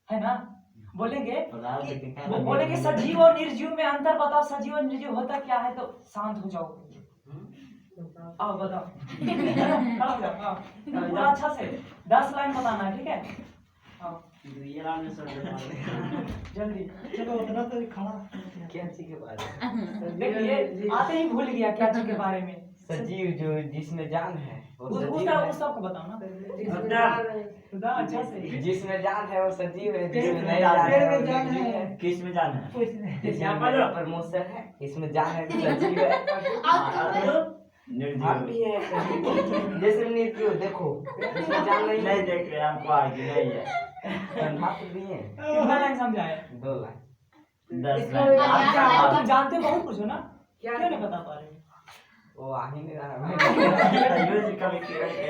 A: है ना? बोलेंगे सजीव और निर्जीव में अंतर बताओ, सजीव और निर्जीव होता क्या है, तो शांत हो जाओगे। आओ बताओ, खड़ा हो जाओ, पूरा अच्छा से 10 लाइन बताना है, ठीक है? जल्दी
F: चलो उतना तो खड़ा।
C: क्या चीज के बारे में?
A: देखिए आते ही भूल गया क्या चीज के बारे में।
C: सजीव जो जिसमें जान है वो सजीव है।
A: उस सबको बताओ ना।
E: जिसमें जान है,
A: खुदा अच्छा से।
C: जिसमें जान है वो सजीव है, जिसमें
F: पेड़
C: नहीं जान है
F: में
C: वो
F: जान
C: निर्जीव
F: है।
C: है।
G: किस में जाना है?
F: कुछ नहीं।
C: जैसे मेरा प्रमोशन है, इसमें जान है तो सजीव है।
G: निर्जीव
C: आप भी है सजीव। जैसे निर्जीव देखो, इसमें जान नहीं
G: नहीं
C: है।
G: देख रहे हमको आगे नहीं है।
C: हाथ भी है।
A: कितना लाइन समझाए?
C: 2 लाख
G: 10
E: इसको
G: लाख
E: आप
A: आप तुम जानते हो बहुत कुछ हो ना,
E: क्या
A: क्यों नहीं बता पा रहे?
C: वो आ ही नहीं रहा है।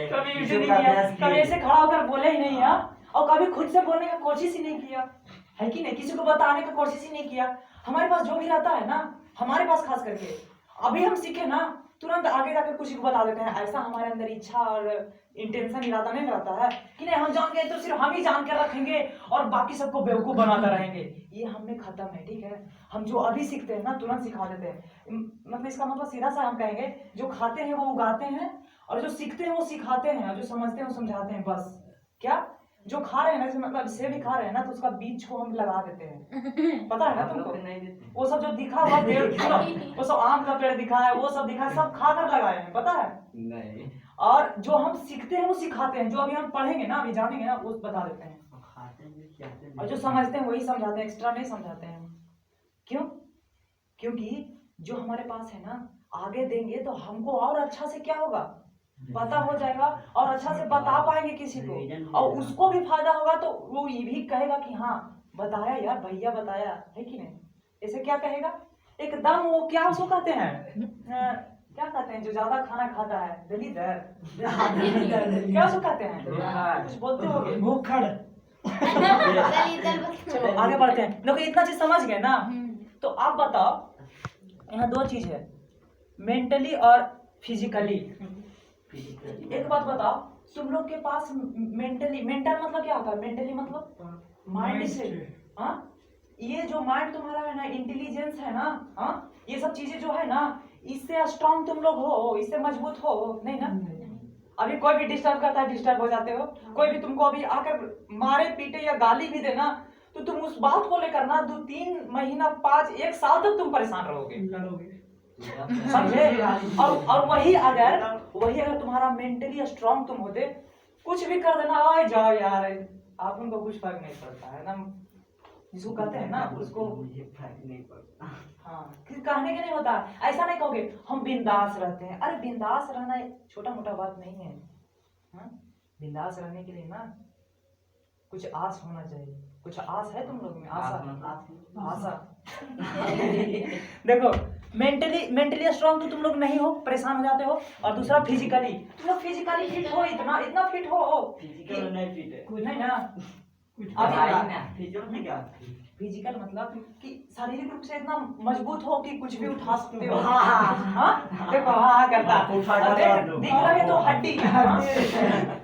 A: कभी यूज नहीं किया, कभी ऐसे खड़ा होकर बोले ही नहीं है, और कभी खुद से बोलने का कोशिश ही नहीं किया है कि नहीं, किसी को बताने का कोशिश ही नहीं किया। हमारे पास जो भी रहता है ना, हमारे पास खास करके अभी हम सीखे ना, तुरंत आगे जाकर किसी को बता देते हैं। ऐसा हमारे अंदर इच्छा और इंटेंशन इरादा नहीं रहता है कि नहीं हम जान गए तो सिर्फ हम ही जान कर रखेंगे और बाकी सबको बेवकूफ बनाते रहेंगे। ये हमने खत्म है, ठीक है। हम जो अभी सीखते हैं ना तुरंत सिखा देते हैं। मतलब इसका मतलब सीधा सा हम कहेंगे, जो खाते हैं वो उगाते हैं, और जो सीखते हैं वो सिखाते हैं, और जो समझते हैं वो समझाते हैं। बस क्या जो खा रहे हैं ना, जैसे मतलब सेब भी खा रहे हैं ना, तो उसका बीज को हम लगा देते हैं, पता है ना
C: हम लोग
A: तुमको।
C: को नहीं देते।
A: वो सब जो दिखा हुआ पेड़, सुनो, वो सब आम का पेड़ दिखा है, वो सब दिखा है, सब खाकर लगाए हैं, पता है।
C: नहीं
A: और जो हम सीखते हैं वो सिखाते हैं, जो अभी हम पढ़ेंगे ना, अभी जानेंगे ना, वो बता देते हैं।
C: खाते हैं क्या हैं?
A: और जो समझते हैं वही समझाते हैं, एक्स्ट्रा नहीं समझाते हैं। क्यों? क्योंकि जो हमारे पास है ना, आगे देंगे तो हमको और अच्छा से क्या होगा, पता हो जाएगा, और अच्छा से बता पाएंगे किसी को, और उसको भी फायदा होगा। तो वो ये भी कहेगा कि हाँ बताया यार, भैया बताया है कि नहीं। ऐसे क्या कहेगा, एकदम वो क्या उसको कहते हैं, क्या कहते हैं जो ज्यादा खाना खाता है, दलीदर, क्या उसको कहते हैं, कुछ बोलते होगे।
F: भूखड़।
A: चलो आगे बढ़ते हैं। देखो इतना चीज समझ गए ना, तो आप बताओ, यहाँ 2 चीज है, मेंटली और फिजिकली। एक बात बताओ, तुम लोग के पास मेंटली, मेंटल मतलब क्या होता है, मेंटली मतलब माइंड से, हाँ, ये जो माइंड तुम्हारा है ना, इंटेलिजेंस है ना, हाँ, ये सब चीजें जो है ना, इससे स्ट्रांग तुम लोग हो, इससे मजबूत हो नहीं ना। अभी कोई भी डिस्टर्ब करता है, डिस्टर्ब हो जाते हो। कोई भी तुमको अभी आकर मारे पीटे या गाली भी देना, तो तुम उस बात को लेकर ना 2-3 महीना 5-1 साल तक तुम परेशान रहोगे,
F: लड़ोगे।
A: समझे। और वही अगर तुम्हारा मेंटली स्ट्रांग तुम होते, कुछ भी कर देना, आ जाओ यार, आप उनको कुछ फर्क नहीं पड़ता है ना, जिसको कहते हैं ना उसको,
C: मुझे फर्क नहीं पड़ता।
A: हाँ, कहने के नहीं होता, ऐसा नहीं कहोगे हम बिंदास रहते हैं। अरे बिंदास रहना छोटा मोटा बात नहीं है, हाँ? बिंदास रहने के लिए ना कुछ आस होना चाहिए। कुछ आस है तुम लोग में, आशा। देखो मेंटली स्ट्रांग तो तुम लोग नहीं हो, परेशान हो जाते हो। और दूसरा फिजिकली, तुम लोग फिजिकली फिट हो, इतना फिट हो
G: फिजिकल नहीं फिट है।
A: कुछ नहीं ना। फिजिकल मतलब कि शारीरिक रूप से इतना मजबूत हो कि कुछ भी उठा सकते हो। हाँ देखो, हाँ करता, दिख रहे तो हड्डी,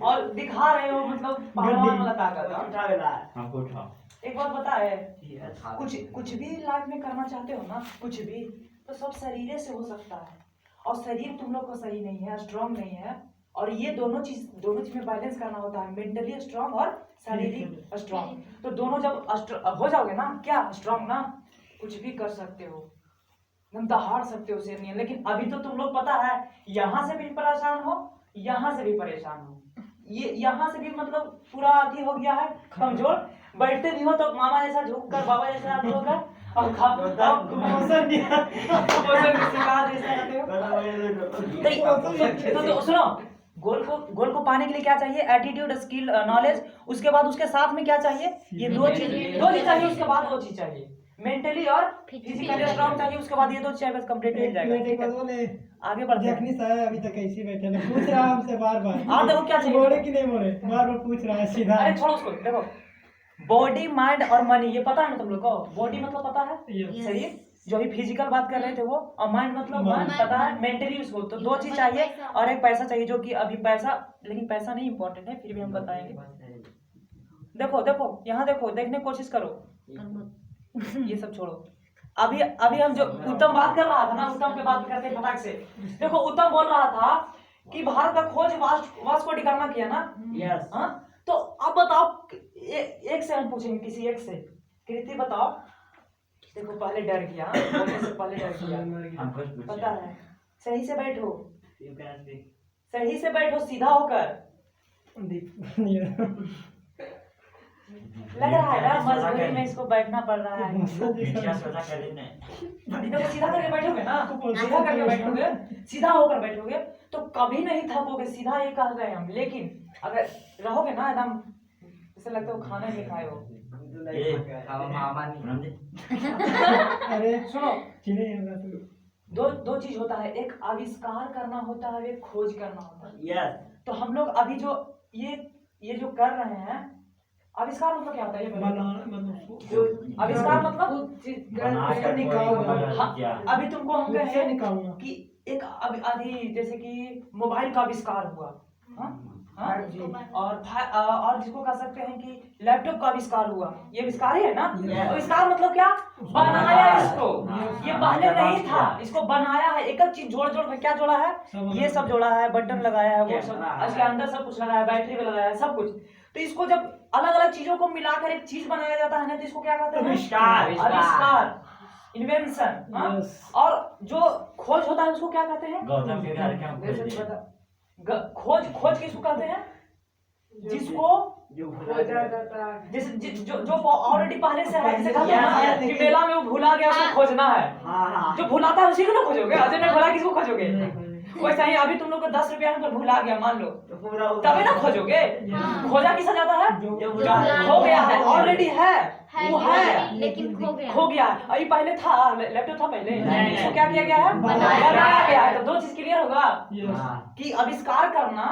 A: और दिखा रहे हो मतलब पहलवान वाला ताकत।
G: हमको उठाओ।
A: एक बात पता है, कुछ भी लाइफ में करना चाहते हो ना, कुछ भी, तो सब शरीर से हो सकता है। और शरीर तुम लोग को सही नहीं है, स्ट्रांग नहीं है, और ये दोनों चीज में बैलेंस करना होता है, मेंटली स्ट्रांग और शारीरिक स्ट्रांग। तो दोनों जब हो जाओगे ना, क्या स्ट्रांग ना, कुछ भी कर सकते हो, तुम दहाड़ सकते हो शेरनी। लेकिन अभी तो तुम लोग पता है, यहाँ से भी परेशान हो, यहाँ से भी परेशान हो, ये यहाँ से भी मतलब पूरा अथी हो गया है, कमजोर। बैठते भी हो तो मामा जैसा झुक कर, बाबा जैसा आदमी होकर, और तो सुनो, गोल को पाने के लिए क्या चाहिए, एटीट्यूड, स्किल, नॉलेज। उसके बाद उसके साथ में क्या चाहिए, ये 2 चीज चाहिए। उसके बाद 2 चीज चाहिए, मेंटली और फिजिकली स्ट्रांग चाहिए। उसके बाद ये 2 चीज बस कंप्लीट मिल जाएगा। आगे बढ़ते
F: देखनी सारा अभी तक ऐसे ही बैठे ना, पूछ रहा है हमसे बार-बार।
A: और देखो क्या चाहिए,
F: बोले कि नहीं बोले, बार-बार पूछ रहा है सीधा।
A: अरे छोड़ो उसको। देखो बॉडी, माइंड और मनी, ये पता है ना तुम लोग को। बॉडी मतलब पता है शरीर, जो अभी फिजिकल बात कर रहे थे वो, और माइंड मतलब मन, पता है मेंटली उसको। तो 2 चीज चाहिए, और एक पैसा चाहिए, जो कि अभी पैसा, लेकिन पैसा नहीं इंपॉर्टेंट है, फिर भी हम बताएंगे। देखो यहाँ देखो, देखने की कोशिश करो, ये सब छोड़ो। अभी हम जो उत्तम बात कर रहा था ना, उत्तम पे बात करते फटाक से। देखो उत्तम बोल रहा था कि भारत का खोज वास्को डी गामा किया ना।
G: यस।
A: हाँ, तो अब बताओ, एक से हम पूछेंगे, किसी एक से। कृति बताओ। देखो पहले डर गया, बोलने से पहले डर गया,
G: हम कुछ पूछे।
A: पता है। सही से बैठो,
C: You can speak.
A: सही से बैठो, सीधा होकर। लग रहा है ना मजबूरी में इसको बैठना पड़ रहा है।
G: मीडिया सोचा कर लेने
A: देखो सीधा करके बैठोगे ना, सीधा करके बैठोगे, सीधा होकर बैठोगे तो कभी नहीं थकोगे। सीधा ये कह रहे हैं हम। लेकिन अगर रहोगे ना एकदम ऐसा लगता है वो खाना नहीं खाए हो।
C: मामा नहीं।
F: अरे
A: सुनो,
F: चिने हमरा तो
A: दो चीज होता है, एक आविष्कार करना होता है, एक खोज करना होता है।
G: यस
A: तो हम लोग अभी जो ये जो कर रहे हैं, आविष्कार मतलब क्या होता है ये बताओ।
F: बनाना मतलब
A: जो आविष्कार मतलब
E: खुद चीज
G: बना कर कोई
A: हाँ,
G: क्या
A: अभी तुमको हम
F: से
A: कहे
F: निकालना।
A: कि एक अभी जैसे कि मोबाइल का आविष्कार हुआ, हाँ? हाँ? और जिसको कह सकते हैं कि लैपटॉप का आविष्कार हुआ, ये आविष्कार ही है ना।
G: Yes.
A: आविष्कार मतलब क्या, बनाया इसको।
G: हाँ।
A: ये पहले नहीं था, इसको बनाया है। एक एक चीज जोड़ जोड़ के क्या जोड़ा है, ये सब जोड़ा है, बटन लगाया है, वो सब इसके अंदर सब कुछ लगाया है, बैटरी भी लगाया है, सब कुछ। तो इसको जब अलग अलग चीजों को मिलाकर एक चीज बनाया जाता है ना, तो इसको क्या कहते हैं,
G: आविष्कार।
A: आविष्कार, इन्वेंशन।
F: Yes.
A: और जो खोज होता है उसको क्या कहते हैं,
G: गौतम के घर क्या
A: खोज किसको कहते हैं, जिसको
E: खोजा जाता है।
A: जैसे जो ऑलरेडी पहले से है। जैसे कहते हैं ना कि मेला में वो भूला गया उसको खोजना है। जो भुलाता है उसी को ना खोजोगे, अजय ने भुला किसको खोजोगे। वैसा ही अभी तुम लोग को 10 रुपया है तो भुला गया मान लो, तभी ना खोजोगे। खोजा किसा जाता है, जो खो गया है, ऑलरेडी है वो है
B: लेकिन
A: खो गया है। अभी पहले था, लैपटॉप था पहले,
G: नहीं।
A: इसको क्या किया गया है,
B: बनाया
A: गया है। तो दो चीज क्लियर होगा कि आविष्कार करना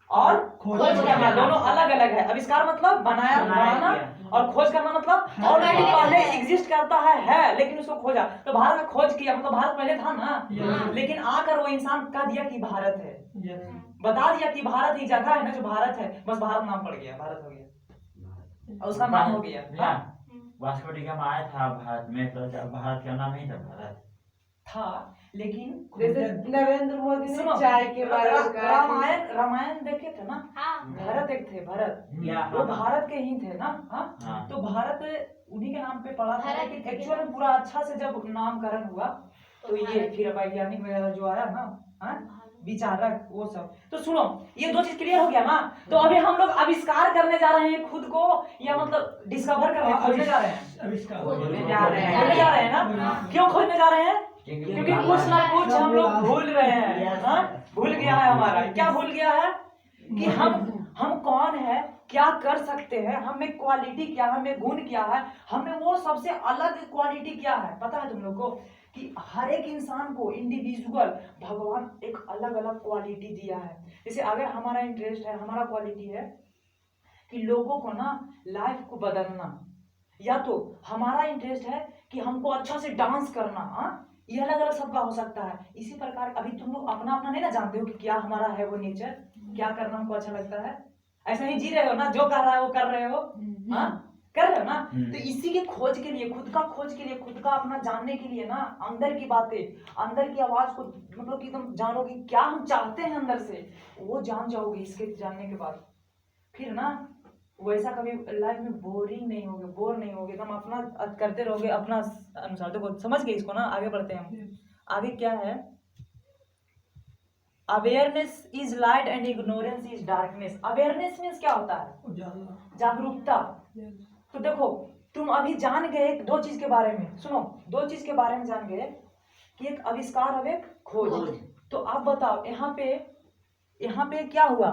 A: और खोज करना दोनों अलग अलग है। आविष्कार मतलब बनाना और खोज करना मतलब ऑलरेडी पहले एग्जिस्ट करता है लेकिन उसको खोजा। तो भारत में खोज किया मतलब भारत पहले था ना, लेकिन आकर वो इंसान कह दिया कि भारत है, बता दिया कि भारत ही जगह है ना जो भारत है, बस भारत नाम पड़ गया, भारत हो गया और उसका नाम हो गया।
G: वास्को डी गामा आया था भारत में, तो भारत का नाम ही था भारत
A: था। लेकिन
E: जैसे नरेंद्र मोदी ने
A: सुनो,
E: चाय के बारे में कहा कि-
A: रामायण देखे थे ना, भरत एक थे, भरत वो भारत के ही थे ना। हाँ, तो भारत उन्हीं के नाम पे पड़ा था। लेकिन एक्चुअल में पूरा अच्छा से जब नामकरण हुआ तो ये फिर वैज्ञानिक वगैरह जो आया ना, विचारक वो सब। तो सुनो, ये दो चीज क्लियर हो गया ना। तो अभी हम लोग आविष्कार करने जा रहे हैं खुद को, या मतलब डिस्कवर करने खोजने जा रहे हैं, खोजने जा रहे हैं ना। क्यों खोजने जा रहे हैं, क्योंकि कुछ ना कुछ हम लोग भूल रहे हैं। भूल गया है हमारा, क्या भूल गया है कि हम कौन है, क्या कर सकते हैं, हमें क्वालिटी क्या है, हमें गुण क्या है, हमें वो सबसे अलग क्वालिटी क्या है। पता है तुम लोग को कि हर एक इंसान को इंडिविजुअल भगवान एक अलग अलग क्वालिटी दिया है। जैसे अगर हमारा इंटरेस्ट है, हमारा क्वालिटी है कि लोगों को ना लाइफ को बदलना, या तो हमारा इंटरेस्ट है कि हमको अच्छा से डांस करना, ये अलग अलग सबका हो सकता है। इसी प्रकार अभी तुम लोग अपना अपना नहीं ना जानते हो कि क्या हमारा है वो नेचर, क्या करना हमको अच्छा लगता है। ऐसा ही जी रहे हो ना, जो कर रहा है वो कर रहे हो, कर रहे हो ना। तो इसी के खोज के लिए, खुद का खोज के लिए, खुद का अपना जानने के लिए ना, अंदर की बातें, अंदर की आवाज को मतलब कि तुम जानोगे क्या हम चाहते हैं अंदर से, वो जान जाओगे। इसके जानने के बाद फिर ना वैसा कभी लाइफ में बोरिंग नहीं होगे, बोर नहीं होगे, तुम अपना करते रहोगे अपना अनुसार। देखो समझ गए इसको ना, आगे बढ़ते हैं हम। आगे क्या है, awareness is light and ignorance is darkness. Awareness means क्या होता है, जागरूकता। तो देखो तुम अभी जान गए दो चीज के बारे में, सुनो, दो चीज के बारे में जान गए कि एक आविष्कार और एक खोज। तो आप बताओ यहाँ पे क्या हुआ,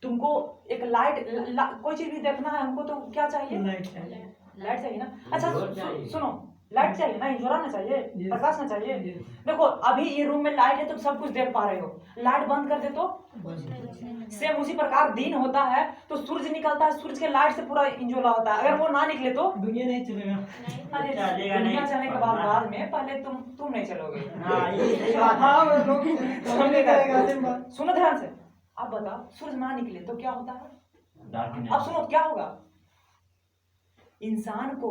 A: तुमको एक लाइट कोई चीज भी देखना है हमको तो क्या चाहिए, लाइट चाहिए ना। अच्छा सुनो, लाइट चाहिए ना, इंजोरा ना चाहिए, प्रकाश ना चाहिए। देखो अभी ये रूम में लाइट है तो सब कुछ देख पा रहे हो, लाइट बंद कर दे तो सेम उसी प्रकार दिन होता है तो सूरज निकलता है, सूरज के लाइट से पूरा इंजोला होता है। अगर वो ना निकले तो
F: दुनिया नहीं चलेगा।
A: अरे
G: चलेगा नहीं।
A: दुनिया चलने के बाद में पहले तुम नहीं चलोगे। सुनो ध्यान से, अब बताओ सूरज ना निकले तो क्या होता है। अब सुनो क्या होगा, इंसान को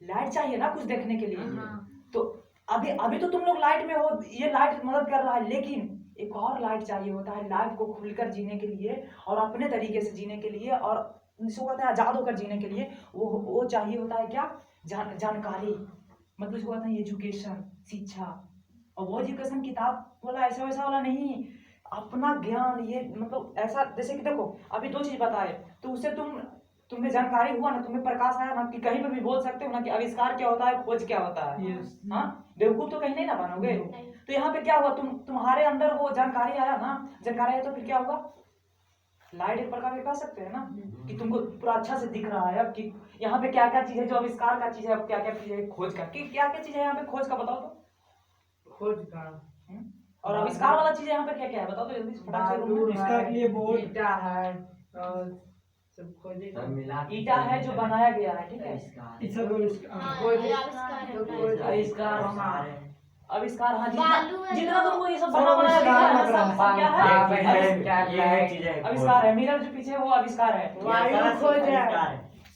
A: लाइट चाहिए ना कुछ देखने के लिए। तो अभी तो तुम लोग लाइट में हो, ये लाइट मदद कर रहा है, लेकिन एक और लाइट चाहिए होता है लाइफ को खुलकर जीने के लिए और अपने तरीके से जीने के लिए और जिसको कहते हैं आजाद होकर जीने के लिए। वो चाहिए होता है क्या, जानकारी, मतलब इसको कहते हैं एजुकेशन, शिक्षा। और वो एजुकेशन किताब बोला ऐसा वैसा वाला नहीं, अपना ज्ञान ये मतलब ऐसा जैसे कि देखो अभी 2 चीज बताए तो उससे तुम्हें जानकारी हुआ ना, तुम्हें प्रकाश आया ना कि कहीं पे भी बोल सकते हो ना कि आविष्कार क्या होता है, खोज क्या होता है। हाँ, बेवकूफ तो कहीं नहीं ना बनोगे। तो यहाँ पे क्या हुआ, तुम्हारे अंदर वो जानकारी आया ना, जानकारी आया तो फिर क्या होगा, लाइट एक प्रकार के कह सकते हैं ना कि तुमको पूरा अच्छा से दिख रहा है अब कि यहाँ पे क्या क्या चीज है जो आविष्कार का चीज है, अब क्या क्या चीज है खोज का, कि क्या क्या चीज है यहाँ पे खोज का, बताओ तो।
E: खोज का
A: और आविष्कार वाला चीज यहाँ पे क्या क्या है बताओ तो जल्दी से फटाक से।
E: बालू
F: इसका
E: है,
F: लिए बोर्ड
E: ईटा है और सब खोजे
C: सब मिला के
A: ईटा है जो बनाया गया है, ठीक है।
F: इस सब को
B: हाँ, ये आविष्कार है उनका।
A: आविष्कार हाँ, आविष्कार हाँ,
B: बालू है
A: जितना
B: जो-
A: तुमको ये सब
F: सब
A: बना बनाया दिख रहा है ना,
F: आविष्कार
A: सब क्या है,
G: ये चीज है
A: आविष्कार है। मिरर जो पीछे है वो आविष्कार है।
E: वायु खोज है,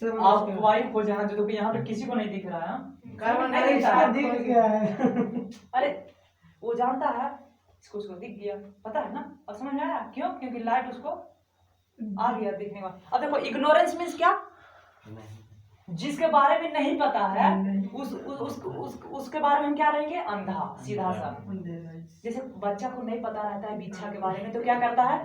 F: सब
A: आप वायु खोजे हैं जो कि यहाँ पे किसी को नहीं दिख रहा है।
E: कार्बन
A: नहीं दिख रहा
F: इसका
A: है।
F: दिख गया है।
A: अरे वो जानता है, उसको दिख गया, पता है ना। अब समझ में आया क्यों, क्योंकि लाइट उसको आ गया दिखने का। अब देखो इग्नोरेंस मीन्स क्या, जिसके बारे में नहीं पता है उसके बारे में हम क्या रहेंगे, अंधा, सीधा सा। जैसे बच्चा को नहीं पता रहता है बिच्छा के बारे में तो क्या करता है,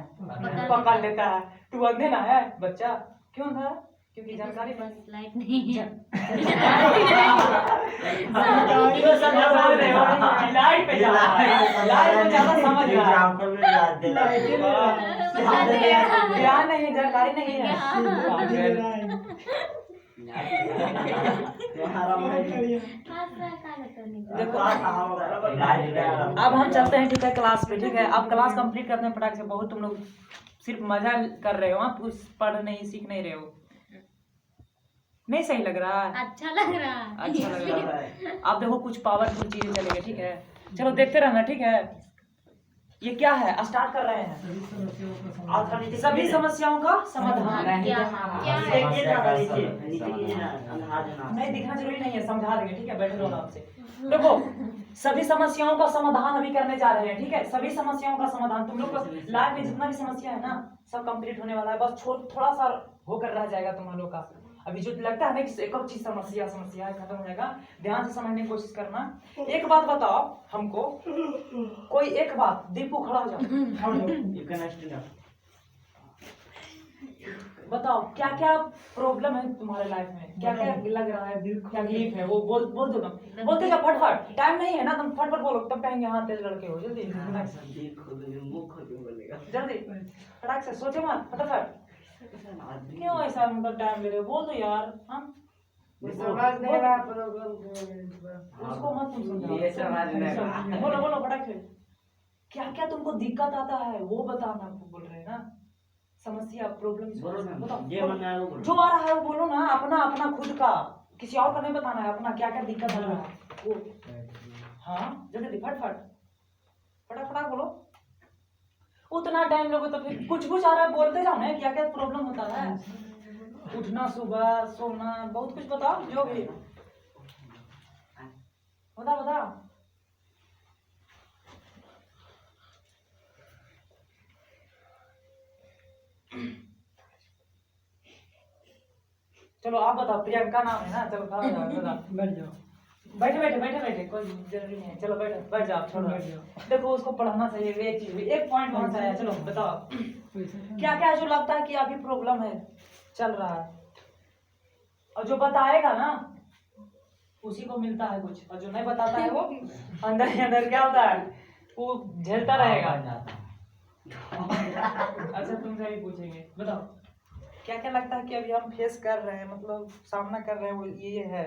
A: पकड़ लेता है। तू अंधे ना है बच्चा, क्यों अंधा है, क्योंकि जानकारी
B: बस लाइट नहीं है।
A: लाइट पे ज्यादा समझ रहा है, ज्ञान नहीं, जानकारी नहीं है। देखो अब हम चलते हैं ठीक है क्लास पे, ठीक है। अब क्लास कंप्लीट करते हैं फटाक से। बहुत तुम लोग सिर्फ मजा कर रहे हो, आप कुछ पढ़ नहीं सीख नहीं रहे हो। नहीं सही लग रहा है,
B: अच्छा लग रहा है।
A: अच्छा लग रहा है। आप देखो कुछ पावरफुल चीजें चलेंगे, ठीक है। चलो देखते रहना, ठीक है। ये क्या है, स्टार्ट कर रहे हैं। सभी समस्याओं का समाधान।
B: क्या है?
A: नहीं दिखना जरूरी नहीं है, समझा देंगे, ठीक है। बैठे रहो आराम से। देखो सभी समस्याओं का समाधान अभी करने जा रहे हैं, ठीक है। सभी समस्याओं का समाधान, तुम लोग को लाइफ में जितना भी समस्या है ना सब कंप्लीट होने वाला है। बस थोड़ा सा होकर रह जाएगा तुम लोग का। अभी जो लगता है ना कि एक और चीज समस्या है, खत्म हो जाएगा। ध्यान से समझने की कोशिश करना। एक बात बताओ हमको, कोई एक बात, दीपू खड़ा हो जाओ। बताओ क्या क्या प्रॉब्लम है तुम्हारे लाइफ में, क्या क्या लग रहा है, क्या तकलीफ है, वो बोल दो तुम। बोलते जाओ फटफट, टाइम नहीं है ना, तुम फटफट बोलो तब कहेंगे हाँ तेज लड़के हो। जल्दी जल्दी फटाक से, सोचो मत, फटाफट। क्यों ऐसा मतलब टाइम ले रहे हो, बोल दो यार। हम
E: समझ नहीं रहा प्रॉब्लम
A: उसको मत तुम समझाओ,
C: ये समझ नहीं रहा।
A: बोलो फटाक से। क्या क्या तुमको दिक्कत आता है वो बताना, बोल रहे हैं ना। समस्या प्रॉब्लम बताओ, जो आ रहा है वो बोलो ना। अपना खुद का, किसी और का नहीं बताना है। अपना क्या क्या दिक्कत आ रहा है वो, हाँ जल्दी फटाफट बोलो। उतना टाइम लोगे तो फिर कुछ आ रहा है बोलते जाओ ना, क्या क्या प्रॉब्लम होता है। उठना, सुबह सोना, बहुत कुछ बताओ जो भी बताओ। चलो आप बताओ, प्रियंका नाम है ना। चलो खड़ा हो जाओ,
F: बैठ जाओ,
A: बैठे कोई जरूरी नहीं है। चलो बैठ जाओ, छोड़ो।
F: बैठ जाओ।
A: देखो उसको पढ़ाना चाहिए, एक चीज भी, एक पॉइंट वहां से आया। चलो बताओ क्या क्या जो लगता है कि अभी प्रॉब्लम है, चल रहा है, और जो बताएगा ना उसी को मिलता है कुछ, और जो नहीं बताता है वो अंदर ही अंदर क्या होता है, वो झेलता रहेगा। अच्छा तुमसे भी पूछेंगे, बताओ क्या क्या लगता है कि अभी हम फेस कर रहे हैं, मतलब सामना कर रहे हैं, वो ये है,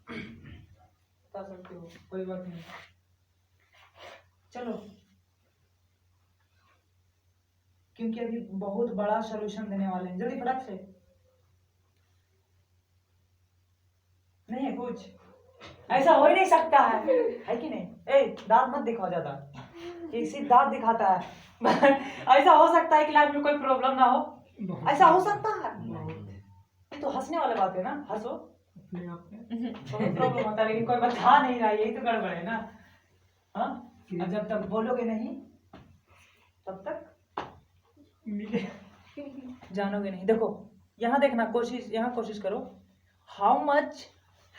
A: बता सकते हो? कोई बात नहीं, चलो क्योंकि अभी बहुत बड़ा सॉल्यूशन देने वाले हैं। जल्दी फटाक से। नहीं है कुछ, ऐसा हो ही नहीं सकता है कि नहीं। ए दांत मत दिखाओ ज्यादा, किसी दांत दिखाता है। ऐसा हो सकता है कि लाइफ में कोई प्रॉब्लम ना हो, ऐसा हो सकता है। ये तो हंसने वाली बात है ना, हंसो।
F: अपने आप में
A: कोई प्रॉब्लम होता है लेकिन कोई बता नहीं रहा, यही तो गड़बड़ है ना। हाँ, और जब तक बोलोगे नहीं तब तक
F: मिले
A: जानोगे नहीं। देखो यहाँ देखना, यहाँ कोशिश करो। How much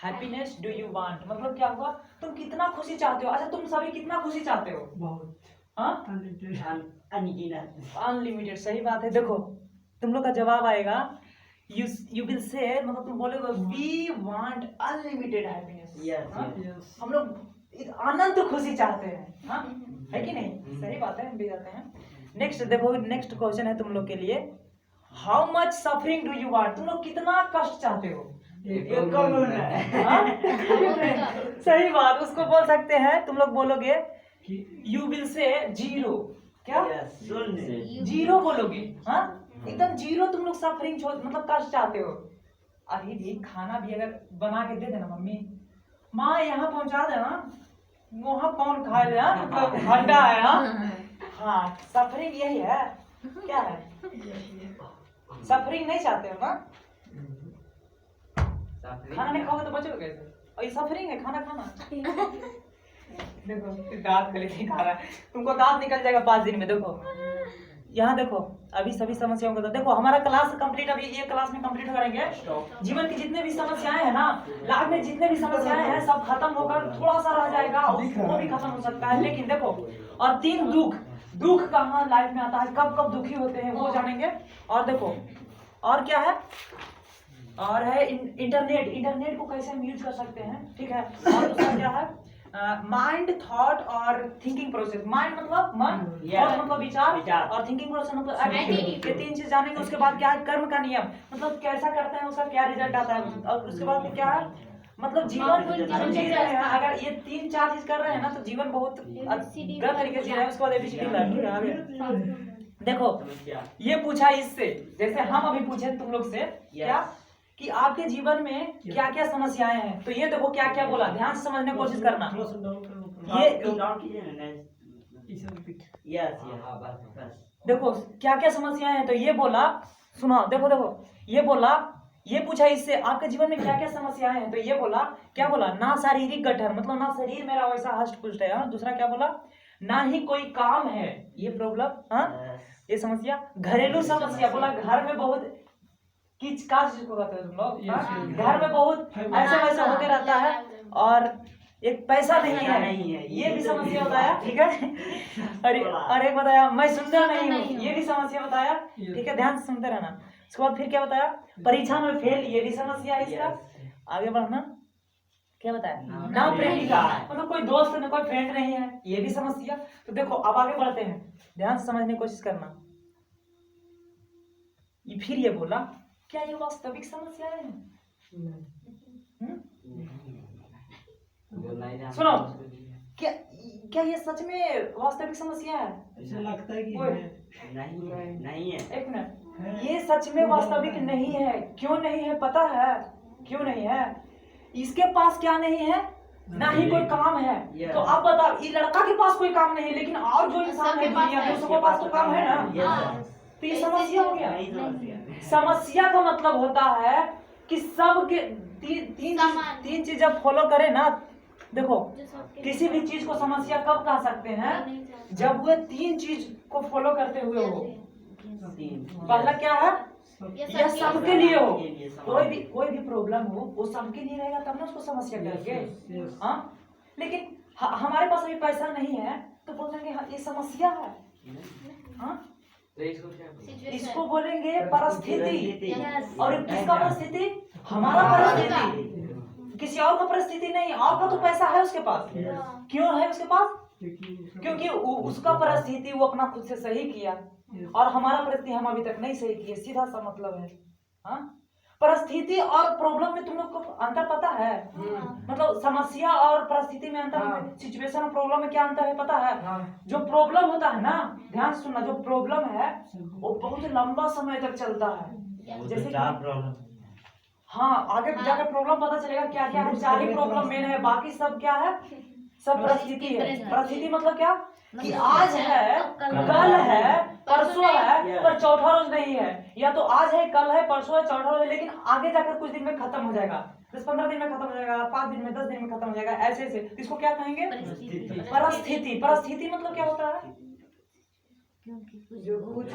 A: happiness do you want मतलब क्या हुआ, तुम कितना खुशी चाहते हो। अच्छा तुम सभी कितना खुशी चाहते हो?
F: बहुत
A: हाँ
C: अनगिनत।
A: अनलिमिटेड, सही बात है। देखो तुम लोग का जवाब आएगा यू विल से, मतलब तुम बोलोगे we want unlimited happiness.
C: Yes
A: हम लोग अनंत खुशी चाहते हैं, हाँ है कि नहीं? सही बात है, हम भी जाते हैं। नेक्स्ट देखो, नेक्स्ट क्वेश्चन है तुम लोग के लिए, how much suffering do you want, तुम लोग कितना कष्ट चाहते हो? हाँ? सही बात, उसको बोल सकते हैं, तुम लोग बोलोगे यू विल से जीरो, क्या
C: शून्य।
A: जीरो बोलोगे, हाँ एकदम जीरो तुम लोग सफरिंग मतलब कष्ट चाहते हो। अभी भी खाना भी अगर बना के दे देना मम्मी, माँ यहाँ पहुँचा देना, वहाँ कौन खाएगा, मतलब ठंडा है। हाँ सफरिंग यही है, क्या है? सफरिंग नहीं चाहते हो ना? खाना नहीं खाओगे तो बचोगे कैसे? और ये सफरिंग है खाना खाना। देखो दांत गले नहीं खा रहा है, तुमको दांत निकल जाएगा 5 दिन में। देखो यहाँ देखो, अभी सभी समस्याओं को तो देखो, हमारा क्लास कंप्लीट, अभी ये क्लास में कंप्लीट करेंगे। जीवन की जितने भी समस्याएं हैं ना, लाइफ में जितने भी समस्याएं हैं सब खत्म होकर थोड़ा सा रह जाएगा, वो भी खत्म हो सकता है। लेकिन देखो, और 3 दुख कहाँ लाइफ में आता है, कब कब दुखी होते हैं वो जानेंगे। और देखो और क्या है, और है इंटरनेट को कैसे हम यूज कर सकते हैं, ठीक है। और दूसरा क्या है, माइंड, थॉट और थिंकिंग प्रोसेस। माइंड मतलब मन, थॉट मतलब विचार, और थिंकिंग प्रोसेस मतलब एटीट्यूड। ये 3 चीज जानेंगे। उसके बाद क्या है, कर्म का नियम, मतलब कैसा करते हैं उसका क्या रिजल्ट आता है। और उसके बाद फिर क्या है, मतलब जीवन हम जी रहे हैं, अगर ये 3-4 चीज कर रहे हैं ना तो जीवन बहुत गलत तरीके से जी रहे हैं। उसके बाद ABCD देखो, ये पूछा इससे, जैसे हम अभी पूछे तुम लोग से क्या कि आपके जीवन में क्या क्या समस्याएं हैं, तो ये देखो क्या क्या बोला, ध्यान से समझने की कोशिश करना। ये देखो क्या क्या समस्याएं हैं, तो ये बोला, सुनो देखो ये बोला, ये पूछा इससे आपके जीवन में क्या क्या समस्याएं हैं, तो ये बोला क्या बोला, ना शारीरिक गठन, मतलब ना शरीर मेरा वैसा हष्ट पुष्ट है। दूसरा क्या बोला, ना ही कोई काम है, ये प्रॉब्लम, हाँ ये समस्या। घरेलू समस्या बोला, घर में बहुत किच काच जिसको कहते हैं तुम लोग, घर में बहुत ऐसा वैसा होते रहता है, और एक पैसा नहीं है, ये भी समस्या बताया, ठीक है। और एक बताया मैं सुंदर नहीं हूँ, ये भी समस्या बताया, ठीक है, ध्यान से सुनते रहना। उसके बाद फिर क्या बताया, परीक्षा में फेल, ये भी समस्या है इसका। आगे बढ़ना, क्या बताया, ना प्रेमिका, मतलब कोई दोस्त ना कोई फ्रेंड नहीं है, ये भी समस्या। तो देखो अब आगे बढ़ते हैं, ध्यान से समझने की कोशिश करना। ये फिर ये बोला, क्या ये वास्तविक समस्याएं हैं? सुनो, क्या ये सच में वास्तविक समस्या है?
F: ऐसा लगता है कि
C: नहीं है।
A: एक मिनट, ये सच में वास्तविक नहीं है। क्यों नहीं है पता है? क्यों नहीं है? इसके पास क्या नहीं है, ना ही कोई काम है। तो आप बताओ, ये लड़का के पास कोई काम नहीं है, लेकिन और जो इंसान है दुनिया में उसके पास तो काम है ना, तो ये समस्या हो गया। समस्या का मतलब होता है कि सबके तीन चीज जब फॉलो करे ना, देखो किसी भी चीज को समस्या कब कह सकते हैं, जब वो 3 चीज को फॉलो करते हुए हो। पहला क्या है, यह सबके लिए हो, कोई भी प्रॉब्लम हो वो सबके लिए रहेगा तब ना उसको समस्या कहेंगे। हाँ लेकिन हमारे पास अभी पैसा नहीं है तो बोलेंगे ये समस्या है। हाँ इसको बोलेंगे परिस्थिति। और किसका परिस्थिति? हमारा परिस्थिति, किसी और का परिस्थिति नहीं। आपका तो पैसा है उसके पास, क्यों है उसके पास? क्योंकि उसका परिस्थिति वो अपना खुद से सही किया, और हमारा परिस्थिति हम अभी तक नहीं सही किए, सीधा सा मतलब है। हाँ परिस्थिति और प्रॉब्लम में तुम लोग को अंतर पता है? मतलब समस्या और परिस्थिति में अंतर, सिचुएशन और प्रॉब्लम में क्या अंतर है पता है? जो प्रॉब्लम होता है ना, ध्यान से सुनना, जो प्रॉब्लम है वो बहुत लंबा समय तक चलता है। जैसे
G: प्रॉब्लम,
A: हाँ आगे जाकर प्रॉब्लम पता चलेगा क्या क्या है। 4 ही प्रॉब्लम मेन है, बाकी सब क्या है, सब परिस्थिति है। परिस्थिति मतलब क्या कि आज है, कल है, परसों है, पर चौथा रोज नहीं है। या तो आज है, कल है, परसों है, चौथा रोज है, लेकिन आगे जाकर कुछ दिन में खत्म हो जाएगा, 10-15 दिन में खत्म हो जाएगा, 5 दिन में, 10 दिन में खत्म हो जाएगा, ऐसे ऐसे। इसको क्या कहेंगे? परिस्थिति। परिस्थिति मतलब क्या होता है?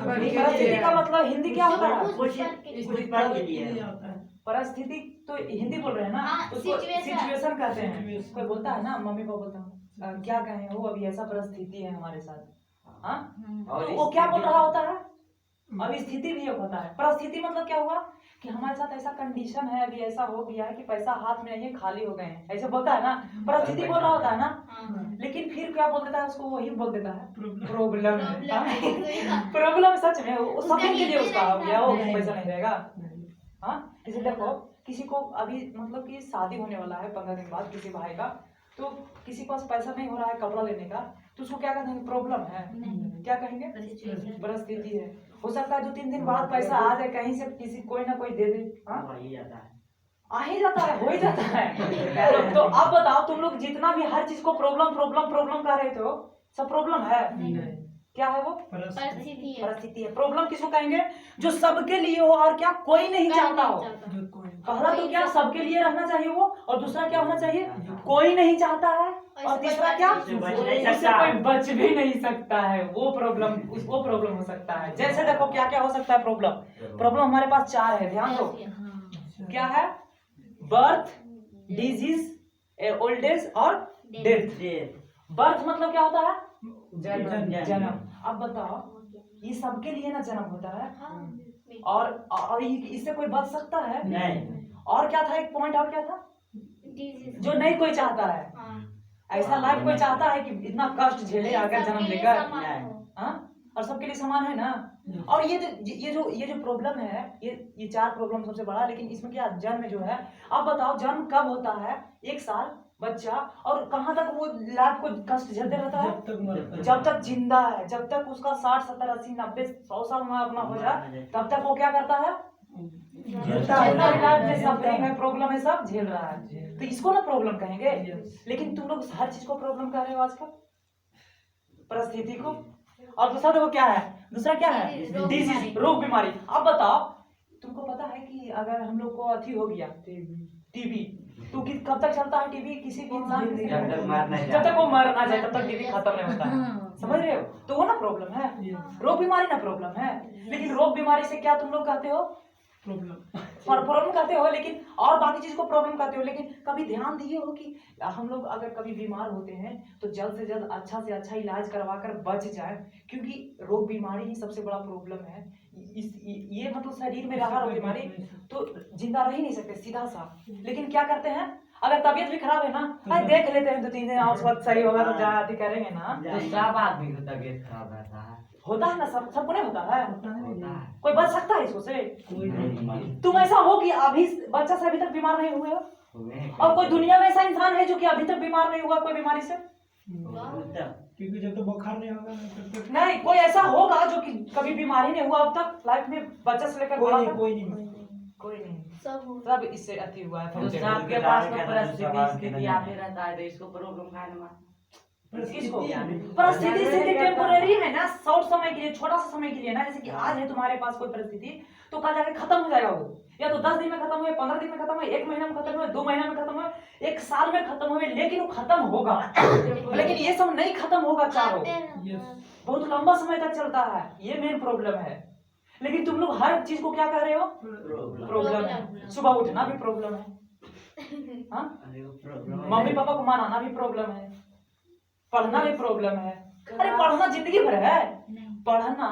A: परिस्थिति का मतलब हिंदी क्या होता है?
C: कुछ पल के लिए
F: आता है।
A: परिस्थिति तो हिंदी बोल रहे हैं ना,
B: हाँ,
A: उसको
B: situation।
A: सिचुएशन कहते हैं।
F: Situation।
A: कोई बोलता है ना, मम्मी पापा बोलता हूँ क्या कहें वो अभी ऐसा परिस्थिति है हमारे साथ, हाँ
C: और
A: तो वो क्या बोल रहा होता है, अभी स्थिति भी एक होता है। परिस्थिति मतलब क्या हुआ कि हमारे साथ ऐसा कंडीशन है, अभी ऐसा हो गया है कि पैसा हाथ में नहीं है, खाली हो गए हैं, ऐसे बोलता है ना, परिस्थिति बोल रहा होता है ना। लेकिन फिर क्या बोल देता है उसको, वही बोल देता है प्रॉब्लम प्रॉब्लम। सच में वो सब दिन के लिए उसका हो गया, वो पैसा नहीं रहेगा। हाँ जैसे देखो किसी को अभी मतलब कि शादी होने वाला है 15 दिन बाद किसी भाई का, तो किसी के पास पैसा नहीं हो रहा है कपड़ा लेने का, तो उसको क्या कहते हैं, प्रॉब्लम है। क्या कहेंगे, परिस्थिति है। हो सकता है 2-3 दिन बाद पैसा आ जाए कहीं से, किसी कोई ना कोई दे दे, हाँ
C: वही जाता है।
A: आ ही जाता है, हो ही जाता है। तो अब बताओ तुम लोग जितना भी हर चीज को प्रॉब्लम प्रॉब्लम प्रॉब्लम कर रहे थे हो, सब प्रॉब्लम है। क्या है वो,
B: परिस्थिति है।
A: परिस्थिति है। प्रॉब्लम किसको कहेंगे, जो सबके लिए हो और क्या कोई नहीं चाहता हो। पहला तो क्या सबके लिए रहना चाहिए वो, और दूसरा क्या होना चाहिए, कोई नहीं चाहता है, और तीसरा क्या,
C: उससे बच नहीं
A: उससे
C: सकता।
A: कोई बच भी नहीं सकता है। वो प्रॉब्लम, वो प्रॉब्लम हो सकता है। जैसे देखो क्या क्या हो सकता है प्रॉब्लम हमारे पास 4 है, ध्यान दो। क्या है, बर्थ, डिजीज, ओल्ड एज और डेथ। बर्थ मतलब क्या होता है, जन्म। अब बताओ ये सबके लिए ना जन्म होता है, और इससे कोई बच सकता है
C: नहीं।
A: और क्या था, एक पॉइंट और क्या था, जो नहीं कोई चाहता है। ऐसा लाइफ कोई चाहता है कि इतना कष्ट झेले अगर जन्म लेकर, हाँ, और सबके लिए समान है ना। और ये जो प्रॉब्लम है, ये 4 प्रॉब्लम सबसे बड़ा है। लेकिन इसमें क्या, जन्म जो है, अब बताओ जन्म कब होता है, 1 साल बच्चा, और कहाँ तक वो लाइफ को कष्ट झेलते रहता है, जब तक जिंदा है, जब तक उसका 60, 70, 80, 90, 100 साल में अपना हो जाए, तब तक वो क्या करता है, जितना भी लाइफ में सफरिंग है, प्रॉब्लम है, सब झेल रहा है। तो इसको ना प्रॉब्लम कहेंगे। लेकिन तुम लोग हर चीज को प्रॉब्लम कह रहे हो आजकल, परिस्थिति को। और दूसरा देखो क्या है, दूसरा क्या है, डिजीज, रोग बीमारी। अब बताओ तुमको पता है कि अगर हम लोग को अथी हो गया टीबी, तो कब तक चलता है टीबी, किसी भी इंसान के, जब तक वो मर ना जाए तब तक टीबी खत्म नहीं होता है। समझ रहे हो, तो वो ना प्रॉब्लम है, रोग बीमारी ना प्रॉब्लम है। लेकिन रोग बीमारी से क्या तुम लोग कहते हो, प्रॉब्लम कहते हो, लेकिन और बाकी चीज को प्रॉब्लम कहते हो। लेकिन कभी ध्यान दिए हो कि हम लोग अगर कभी बीमार होते हैं तो जल्द से जल्द अच्छा से अच्छा इलाज करवा कर बच जाए, क्योंकि रोग बीमारी ही सबसे बड़ा प्रॉब्लम है। ये मतलब शरीर में रहा रोग बीमारी तो जिंदा रह ही नहीं सकते, सीधा सा। लेकिन क्या करते हैं, अगर तबीयत भी खराब है ना, अरे देख लेते हैं 2-3 दिन, उस वक्त सही होगा तो जाती करेंगे ना।
C: तो सब आदमी को तबीयत खराब रहता है।
A: होता है ना, सबको नहीं होता है,
C: होता है।
A: कोई बच सकता है इसको से।
C: नहीं।
A: तुम ऐसा हो कि अभी बच्चा से अभी तक बीमार नहीं हुए हो,
C: हुए।
A: और कोई दुनिया में ऐसा इंसान है जो कि अभी तक बीमार नहीं हुआ कोई बीमारी से,
F: क्योंकि जब तक बुखार नहीं होगा तब तक
A: नहीं कोई ऐसा होगा जो कि कभी बीमारी नहीं हुआ अब तक लाइफ में, बच्चा से लेकर बड़ा तक?
F: कोई नहीं।
A: कोई नहीं,
B: सब
A: सब इससे अति हुआ है।
C: तो सबके पास तो परिस्थिति स्थिति आते रहता है, तो इसको प्रॉब्लम का है।
A: इसको परिस्थिति स्थिति टेम्पोररी है ना, शॉर्ट समय के लिए, छोटा सा समय के लिए ना। जैसे कि आज है तुम्हारे पास कोई परिस्थिति, तो कल जाके खत्म हो जाएगा वो, या तो 10 दिन में खत्म हुए, 15 दिन में खत्म हुए, 1 महीना में खत्म हुए, 2 महीना में खत्म हुए, 1 साल में खत्म हुए, लेकिन वो खत्म होगा। लेकिन ये सब नहीं खत्म होगा चारों, बहुत लंबा समय तक चलता है, ये मेन प्रॉब्लम है। लेकिन तुम लोग हर चीज को क्या कह रहे हो, प्रॉब्लम है। सुबह उठना भी प्रॉब्लम है, हाँ, मम्मी पापा को मनाना भी प्रॉब्लम है, पढ़ना भी प्रॉब्लम है। अरे पढ़ना जिंदगी भर है, पढ़ना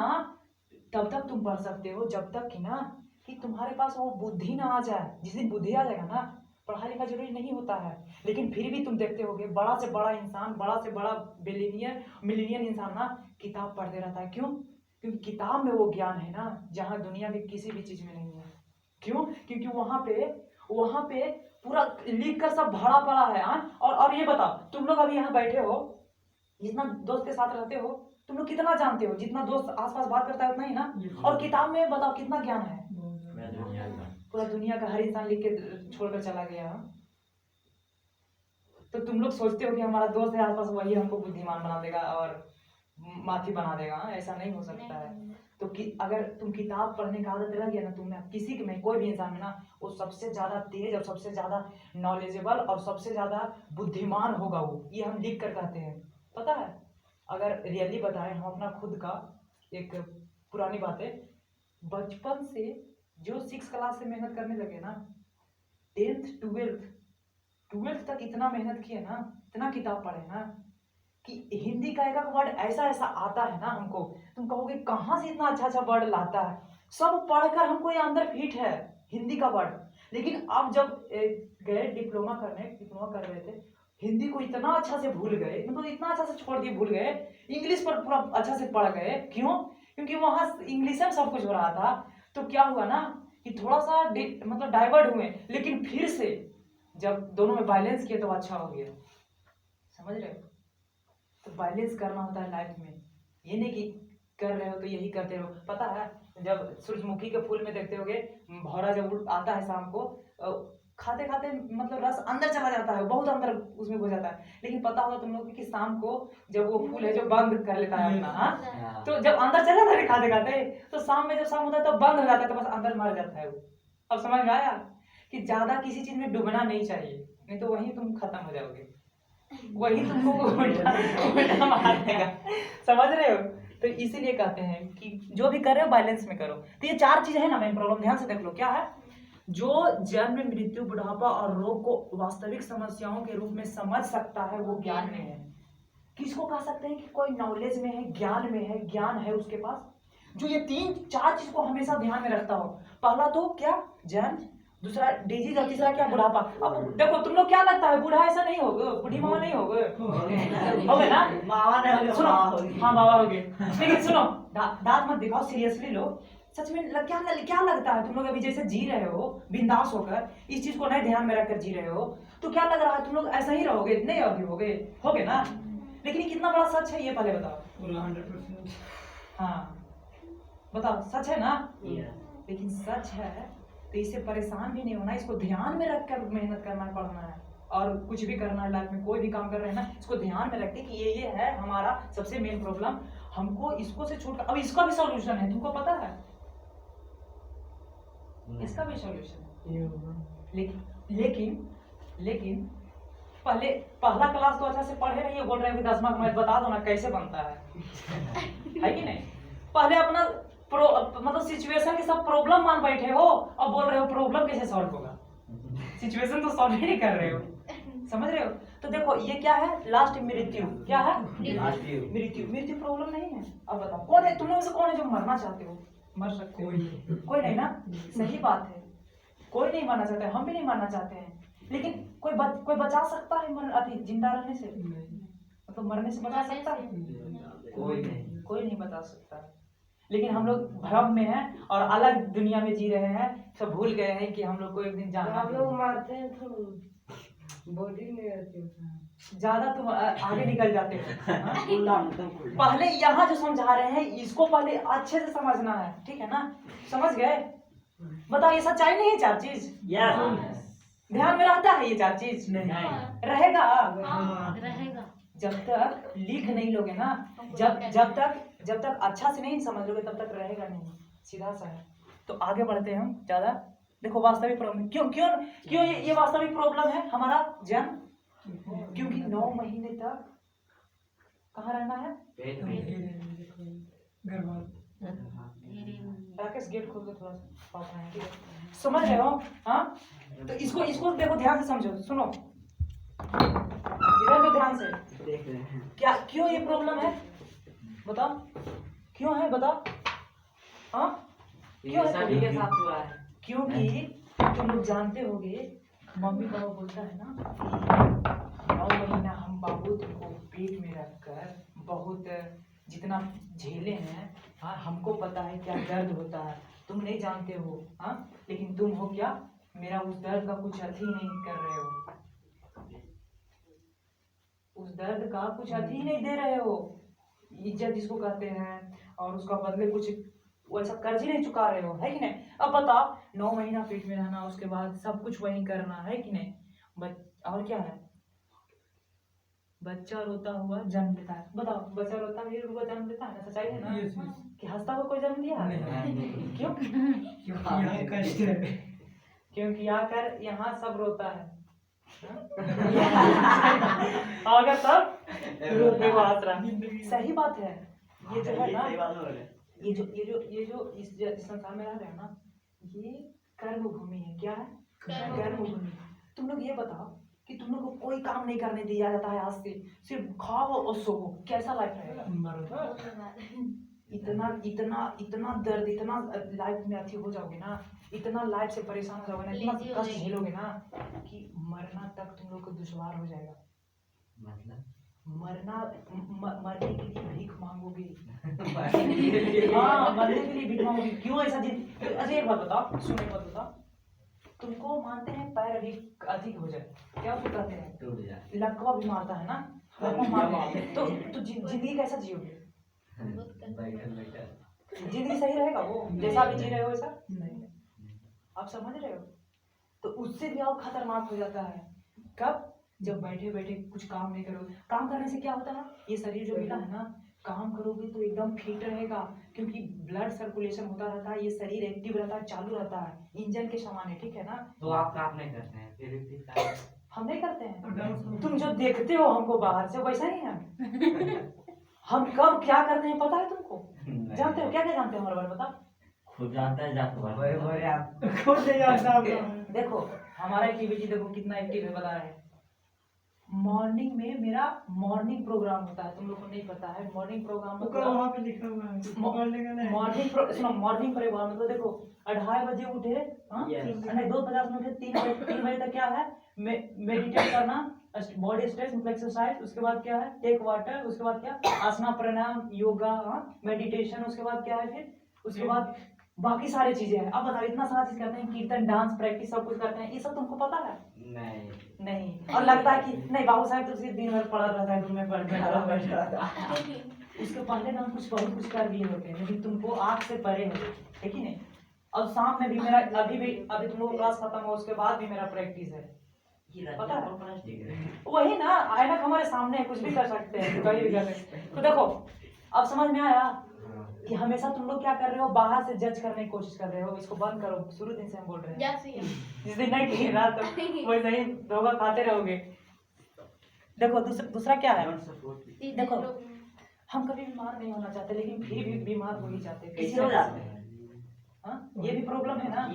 A: तब तक तुम पढ़ सकते हो जब तक कि ना कि तुम्हारे पास वो बुद्धि ना आ जाए। जिस दिन बुद्धि आ जाएगा ना, पढ़ाई लिखा जरूरी नहीं होता है। लेकिन फिर भी तुम देखते होगे बड़ा से बड़ा इंसान, बड़ा से बड़ा मिलीनियर इंसान ना किताब पढ़ते रहता है। क्यों? क्योंकि किताब में वो ज्ञान है ना जहाँ दुनिया के किसी भी चीज में नहीं है। क्यों? क्योंकि वहां पे पूरा लिख कर सब भरा पड़ा है। और ये बताओ तुम लोग अभी यहाँ बैठे हो, जितना दोस्त के साथ रहते हो, तुम लोग कितना जानते हो? जितना दोस्त आसपास बात करता है उतना ही ना। और किताब में बताओ कितना ज्ञान है, पूरा दुनिया का हर इंसान लिख के छोड़कर चला गया। तो तुम लोग सोचते हो कि हमारा दोस्त है आसपास, वही हमको बुद्धिमान बना देगा और माथी बना देगा। ऐसा नहीं हो सकता है। तो अगर तुम किताब पढ़ने का आदत रह गया ना तुम में, किसी के में, कोई भी इंसान में ना, वो सबसे ज्यादा तेज और सबसे ज्यादा नॉलेजेबल और सबसे ज्यादा बुद्धिमान होगा वो। ये हम लिख कर कहते हैं, पता है। अगर रियली बताएं हम अपना खुद का, एक पुरानी बात है, बचपन से जो 6 क्लास से मेहनत करने लगे ना, 10th 12th तक इतना मेहनत किए ना, इतना किताब पढ़े ना, कि हिंदी का एक वर्ड ऐसा ऐसा आता है ना हमको, तुम कहोगे कहाँ से इतना अच्छा अच्छा वर्ड लाता है। सब पढ़कर हमको ये अंदर फिट है हिंदी का वर्ड। लेकिन अब जब गए डिप्लोमा कर रहे थे, हिंदी को इतना अच्छा से भूल गए, मतलब इतना अच्छा से छोड़ दिए, भूल गए। इंग्लिश पर पूरा अच्छा से पढ़ गए। क्यों? क्योंकि वहाँ इंग्लिश में सब कुछ हो रहा था। तो क्या हुआ ना कि थोड़ा सा मतलब डाइवर्ट हुए, लेकिन फिर से जब दोनों में बैलेंस किए तो अच्छा हो गया। समझ रहे हो? तो बैलेंस करना होता है लाइफ में। ये नहीं कि कर रहे हो तो यही करते रहो। पता है जब सूरजमुखी के फूल में देखते होगे, भौरा जब आता है शाम को, खाते खाते मतलब रस अंदर चला जाता है, बहुत अंदर उसमें हो जाता है। लेकिन पता होगा तुम लोग कि शाम को जब वो फूल है जो बंद कर लेता है अपना, हाँ, तो जब अंदर चला जाता है खाते खाते, तो शाम में जब शाम होता है तो बंद हो जाता है, तो बस अंदर मर जाता है वो। अब समझ में आया कि ज्यादा किसी चीज में डूबना नहीं चाहिए, नहीं तो वहीं तुम खत्म हो जाओगे, वही तुमको उल्टा मार देगा। समझ रहे हो? तो इसीलिए कहते हैं कि जो भी कर रहे हो बैलेंस में करो। तो ये 4 चीजें है ना मेन प्रॉब्लम, ध्यान से देख लो। क्या है? जो जन्म, मृत्यु, बुढ़ापा और रोग को वास्तविक समस्याओं के रूप में समझ सकता है वो ज्ञान में है। किसको कह सकते हैं कि कोई नॉलेज में है, ज्ञान में है, ज्ञान है उसके पास, जो ये 3-4 चीज को हमेशा ध्यान में रखता हो। पहला तो क्या? जन्म, दूसरा डिजीज, और तीसरा क्या? बुढ़ापा। अब देखो तुम लोग क्या लगता है, बूढ़ा ऐसा नहीं होगा, बूढ़ी मामा नहीं होगा, हो गए ना?
C: मामा ने हो गया,
A: सुनो,
C: मामा हो गई।
A: हाँ बाबा हो गए। लेकिन सुनो, दांत मत दिखाओ, सीरियसली लो। सच में क्या लगता है तुम लोग अभी जैसे जी रहे हो बिंदास होकर, इस चीज को नहीं ध्यान में रखकर जी रहे हो, तो क्या लग रहा है तुम लोग ऐसा ही रहोगे? नहीं अभी हो गए ना? लेकिन ये कितना बड़ा सच है ये पहले बताओ।
F: पूरा 100%।
A: हाँ बताओ, सच है ना? लेकिन सच है तो इससे परेशान भी नहीं होना, इसको ध्यान में रखकर मेहनत करना, पढ़ना है। और कुछ भी करना है लाइफ में, कोई भी काम कर रहे हैं ना, इसको ध्यान में रखते कि ये है हमारा सबसे मेन प्रॉब्लम, हमको इसको से छूट। अब इसका भी सॉल्यूशन है, तुमको पता है? इसका भी सॉल्यूशन है। लेकिन पहला क्लास तो अच्छा से पढ़े नहीं है, बोल रहे हैं कि 10वां का मैथ बता दो ना कैसे बनता है है कि नहीं? पहले अपना मतलब सिचुएशन के सब प्रॉब्लम मान बैठे हो और बोल रहे हो प्रॉब्लम कैसे सॉल्व होगा। सिचुएशन तो सॉल्व ही नहीं कर रहे हो। समझ रहे हो? तो देखो ये क्या है? लास्ट मृत्यु। क्या है? मृत्यु प्रॉब्लम नहीं है। अब बताओ कौन है तुम लोगों से, कौन है जो मरना चाहते हो? मर सकते हो? कोई नहीं ना? सही बात है, कोई नहीं मरना चाहता है, हम भी नहीं मरना चाहते हैं। लेकिन कोई बचा सकता है जिंदा रहने से? मतलब मरने से बचा सकता है? कोई नहीं बचा सकता। लेकिन हम लोग भ्रम में हैं और अलग दुनिया में जी रहे हैं, सब भूल गए हैं कि हम लोग को एक दिन जाना
E: हम लोग मारते हैं तो बॉडी नहीं रहती,
A: ज्यादा तुम आगे निकल जाते हो। हाँ? पहले यहाँ जो समझा रहे हैं इसको पहले अच्छे से समझना है, ठीक है ना? समझ गए? बताओ ये सच्चाई नहीं है 4 चीज? ध्यान में रहता है ये 4 चीज?
G: नहीं।
A: रहेगा?
B: रहेगा।
A: जब तक लिख नहीं लोगे ना, जब तक अच्छा से नहीं समझ लोगे तब तक रहेगा नहीं, सीधा सा है। तो आगे बढ़ते हैं हम ज्यादा। देखो वास्तविक प्रॉब्लम क्यों ये वास्तविक प्रॉब्लम है हमारा जन्म, क्योंकि 9 महीने तक कहाँ रहना है? राकेश गेट खोल के थोड़ा सा बात है, ठीक है? समझ रहे हो? हाँ तो इसको देखो ध्यान से समझो, सुनो इधर तो ध्यान से
C: देख रहे हैं।
A: क्या क्यों ये प्रॉब्लम है बताओ? क्यों है बताओ? हाँ क्यों है?
C: सभी के साथ हुआ है।
A: क्योंकि तुम लोग जानते होगे मम्मी पापा बोलता है ना कि 9 महीना हम बाबू तुमको पेट में रखकर बहुत जितना झेले हैं, हाँ हमको पता है क्या दर्द होता है, तुम नहीं जानते हो। हाँ लेकिन तुम हो क्या मेरा उस दर्द का कुछ अर्थ ही नहीं कर रहे हो, उस दर्द का कुछ अर्थ ही नहीं दे रहे हो। इज्जत जिसको कहते हैं और उसका बदले कुछ वैसा कर्ज ही नहीं चुका रहे हो, है कि नहीं? अब बताओ 9 महीना पेट में रहना, उसके बाद सब कुछ वही करना, है कि नहीं? और क्या है? बच्चा रोता हुआ जन्म लेता है। बताओ बच्चा रोता हुआ जन्म लेता है ना? सच्चाई है ना? कि हंसता हुआ कोई जन्म लिया है? क्यों? क्योंकि आकर यहाँ सब रोता है अगर सब रोते हुए हंस रहा। सही बात है। ये जो है ना, ये जो इस संसार में रह रहे हैं ना, ये कर्म भूमि है। क्या है? गैर मुमकिन। तुम लोग ये बताओ कि तुम लोग को कोई काम नहीं करने दिया जाता है आज से, सिर्फ खाओ और सो, कैसा लाइफ रहेगा? इतना इतना इतना दर्द, इतना लाइफ में अथी हो जाओगे ना, इतना लाइफ से परेशान हो जाओगे ना, इतना
B: लेजी हो
A: कष्ट
B: जाएंगे।
A: झेलोगे ना कि मरना तक तुम लोग को दुश्वार हो जाएगा।
C: मतलब
A: मरने के लिए भीख मांगोगे। हाँ, मरने के लिए भीख मांगोगे। क्यों ऐसा अच्छा एक बात बताओ, सुनो एक बात बताओ, तुमको मानते हैं पैर अभी अधिक हो जाए, क्या तो कहते हैं,
C: टूट जाए।
A: लकवा भी मारता है ना, लकवा मारते हैं तो जिंदगी कैसा जियोगे?
C: बैठल बैठल
A: जिंदगी सही रहेगा वो जैसा भी जी रहे हो वैसा? नहीं। आप समझ रहे हो? तो उससे भी और खतरनाक हो जाता है। कब? जब बैठे बैठे कुछ काम नहीं करोगे। काम करने से क्या होता है, ये शरीर जो मिला है ना, काम करोगे तो एकदम फिट रहेगा, क्योंकि ब्लड सर्कुलेशन होता रहता है, ये शरीर एक्टिव रहता है, चालू रहता है, इंजन के समान है, ठीक है ना?
C: तो आप काम नहीं करते हैं फिर भी
A: हम नहीं करते हैं।
F: तो डांस
A: तुम जो देखते हो हमको बाहर से वैसा ही है। हम कब क्या करते हैं पता है तुमको? जानते हो क्या क्या जानते हो हमारे बारे में बताओ?
G: खुद जानता है जाके बात
C: बड़े बड़े आप
F: खुद नहीं जानता आप।
A: देखो हमारा एक्टिविटी देखो कितना एक्टिव है, बता रहे हैं। मॉर्निंग में मेरा मॉर्निंग प्रोग्राम होता है, तुम लोग को नहीं पता है। मॉर्निंग प्रोग्राम
F: तो कल वहाँ पे लिखा हुआ है, पकड़ लेगा नहीं।
A: सुनो मॉर्निंग प्रोग्राम मतलब देखो 2:30 बजे उठे, हाँ
C: Yes.
A: नहीं 2:50 में उठे, 3 बजे तक क्या है, मेडिटेट करना, बॉडी स्ट्रेच मतलब एक्सरसाइज, उसके बाद क्या है टेक वाटर, उसके बाद क्या आसना प्राणायाम योगा, हाँ मेडिटेशन, उसके बाद क्या है फिर उसके बाद बाकी सारी चीजें हैं। अब बताओ इतना सारा चीज करते हैं, कीर्तन डांस प्रैक्टिस सब कुछ करते हैं, ये सब तुमको पता है?
C: नहीं
A: नहीं। और लगता है कि नहीं बाबू साहब तो सिर्फ दिन भर पड़ा रहता है रूम में बैठा रहता है। उसके पहले ना हम कुछ बहुत कुछ कर लिए होते हैं, लेकिन तुमको आँख से परे है, है कि नहीं? अब शाम में भी मेरा अभी तुम लोग का क्लास खत्म हो उसके बाद भी मेरा प्रैक्टिस है, पता है?
C: प्लास्टिक है।
A: वही ना, ऐनक हमारे सामने है, कुछ भी कर सकते हैं, कहीं भी कर सकते हैं। तो देखो अब समझ में आया कि हमेशा तुम लोग क्या कर रहे हो, बाहर से जज करने की कोशिश कर रहे हो। इसको बंद करो, शुरू दिन से हम बोल रहे हैं, जिस दिन नहीं किए ना तो वैसे ही धोखा खाते रहोगे। देखो दूसरा क्या है, देखो हम कभी बीमार नहीं होना चाहते, लेकिन फिर भी बीमार हो ही जाते हैं,
C: कैसे हो जाते हैं?
A: हाँ ये भी प्रॉब्लम है ना,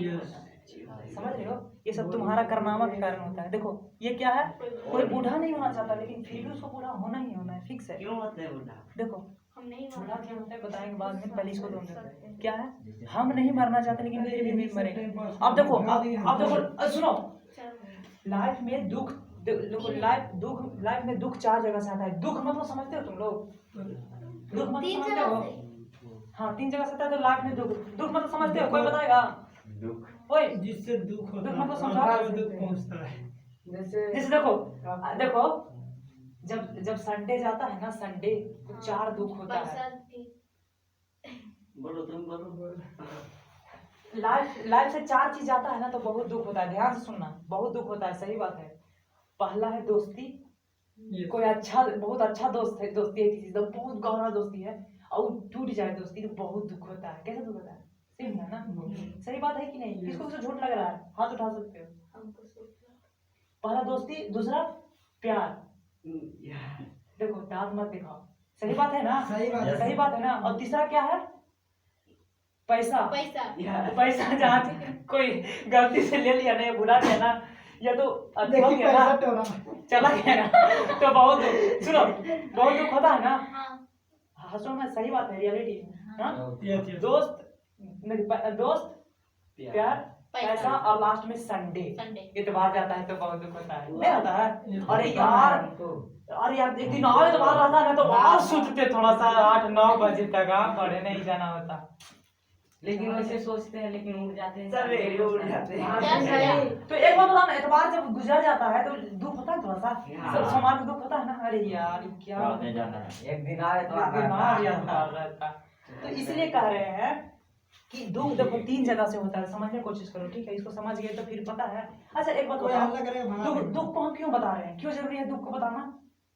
A: समझ रहे हो? ये सब तुम्हारा करनामा के कारण होता है। देखो ये क्या है, कोई बूढ़ा नहीं होना चाहता, लेकिन फिर भी उसको बूढ़ा होना ही होना है, फिक्स है।
C: क्यों होते हैं बूढ़ा?
A: देखो
B: हम नहीं
A: बूढ़ा क्या होता है बताएंगे बाद में, पहले इसको दो क्या है, हम नहीं मरना चाहते लेकिन फिर भी मरेंगे। अब देखो अब देखो सुनो, लाइफ में दुख देखो, लाइफ में दुख 4 जगह से आता है। दुख मतलब समझते हो तुम लोग? दुख मतलब
B: तीन
A: समझते
B: जगह
A: हो?
B: से
A: हाँ 3 जगह से आता है। तो लाइफ में दुख मतलब समझते हो? कोई बताएगा?
C: दुख
A: ओए
F: जिससे दुख होता
A: दुख
F: है,
A: मतलब समझा
F: आत्मा
A: सकते
F: में दुख
A: हैं।
F: पहुंचता है।
A: जैसे देखो जब संडे जाता है ना, संडे तो 4 दुख होता है।
B: बरसात थी।
C: बोलो तुम बोलो।
A: लाइफ से 4 चीज आता है ना तो बहुत दुख होता है। ध्यान से सुनना, बहुत दुख होता है, सही बात है। पहला है दोस्ती, कोई अच्छा बहुत अच्छा दोस्त है, दोस्ती है किसी से बहुत गहरा दोस्ती है और वो टूट जाए दोस्ती तो बहुत दुख होता है। कैसा दुख होता है? सही है ना? सही बात है कि नहीं? किसको किसको झूठ लग रहा है? हाथ उठा सकते हो।
B: हमको सूखा।
A: पहला दोस्ती, दूसरा प्यार। देखो दांत मत दिखाओ, सही बात है ना?
F: सही बात है।
A: सही बात है ना? और तीसरा क्या है? पैसा।
B: पैसा।
A: पैसा जहाँ कोई गलती से ले लिया नहीं, भुला दिया ना, या तो अति हो
F: देखिए
A: गया
F: पैसा
A: ना,
F: टोरा।
A: चला गया ना, तो बहुत दुख, सुनो बहुत दुख होता है ना।
B: हाँ
A: हंसो में, सही बात है, रियलिटी हाँ।
F: Yes.
A: दोस्त दोस्त प्यार पैसा और लास्ट में संडे
B: संडे।
A: इतवार जाता है तो बहुत दुख होता है, नहीं होता है? अरे यार एक दिन और इतवार रहता है ना तो और सोचते थोड़ा सा 8-9 बजे तक पढ़े नहीं जाना होता।
C: लेकिन वैसे सोचते हैं लेकिन उड़ जाते हैं,
A: सवेरे उड़ जाते हैं।
C: हाँ,
B: क्या
C: सही।
A: तो एक बार बताओ ना, एतवार जब गुजर जाता है तो दुख होता है थोड़ा सा,
C: हाँ।
A: समाज में दुख होता है ना। अरे यार ये क्या
G: बात नहीं जाना है।
C: एक दिन आए तो
A: बीमार या एतवार रहता है। तो इसलिए कह रहे हैं कि दुख देखो 3 जगह से होता है, समझने की कोशिश करो, ठीक है? इसको समझ गए तो फिर पता है। अच्छा एक बात
F: कोई
A: बताओ,
F: हल्ला करेगा भागा
A: दुख
F: देगा।
A: दुख को हम क्यों बता रहे हैं? क्यों जरूरी है दुख को बताना?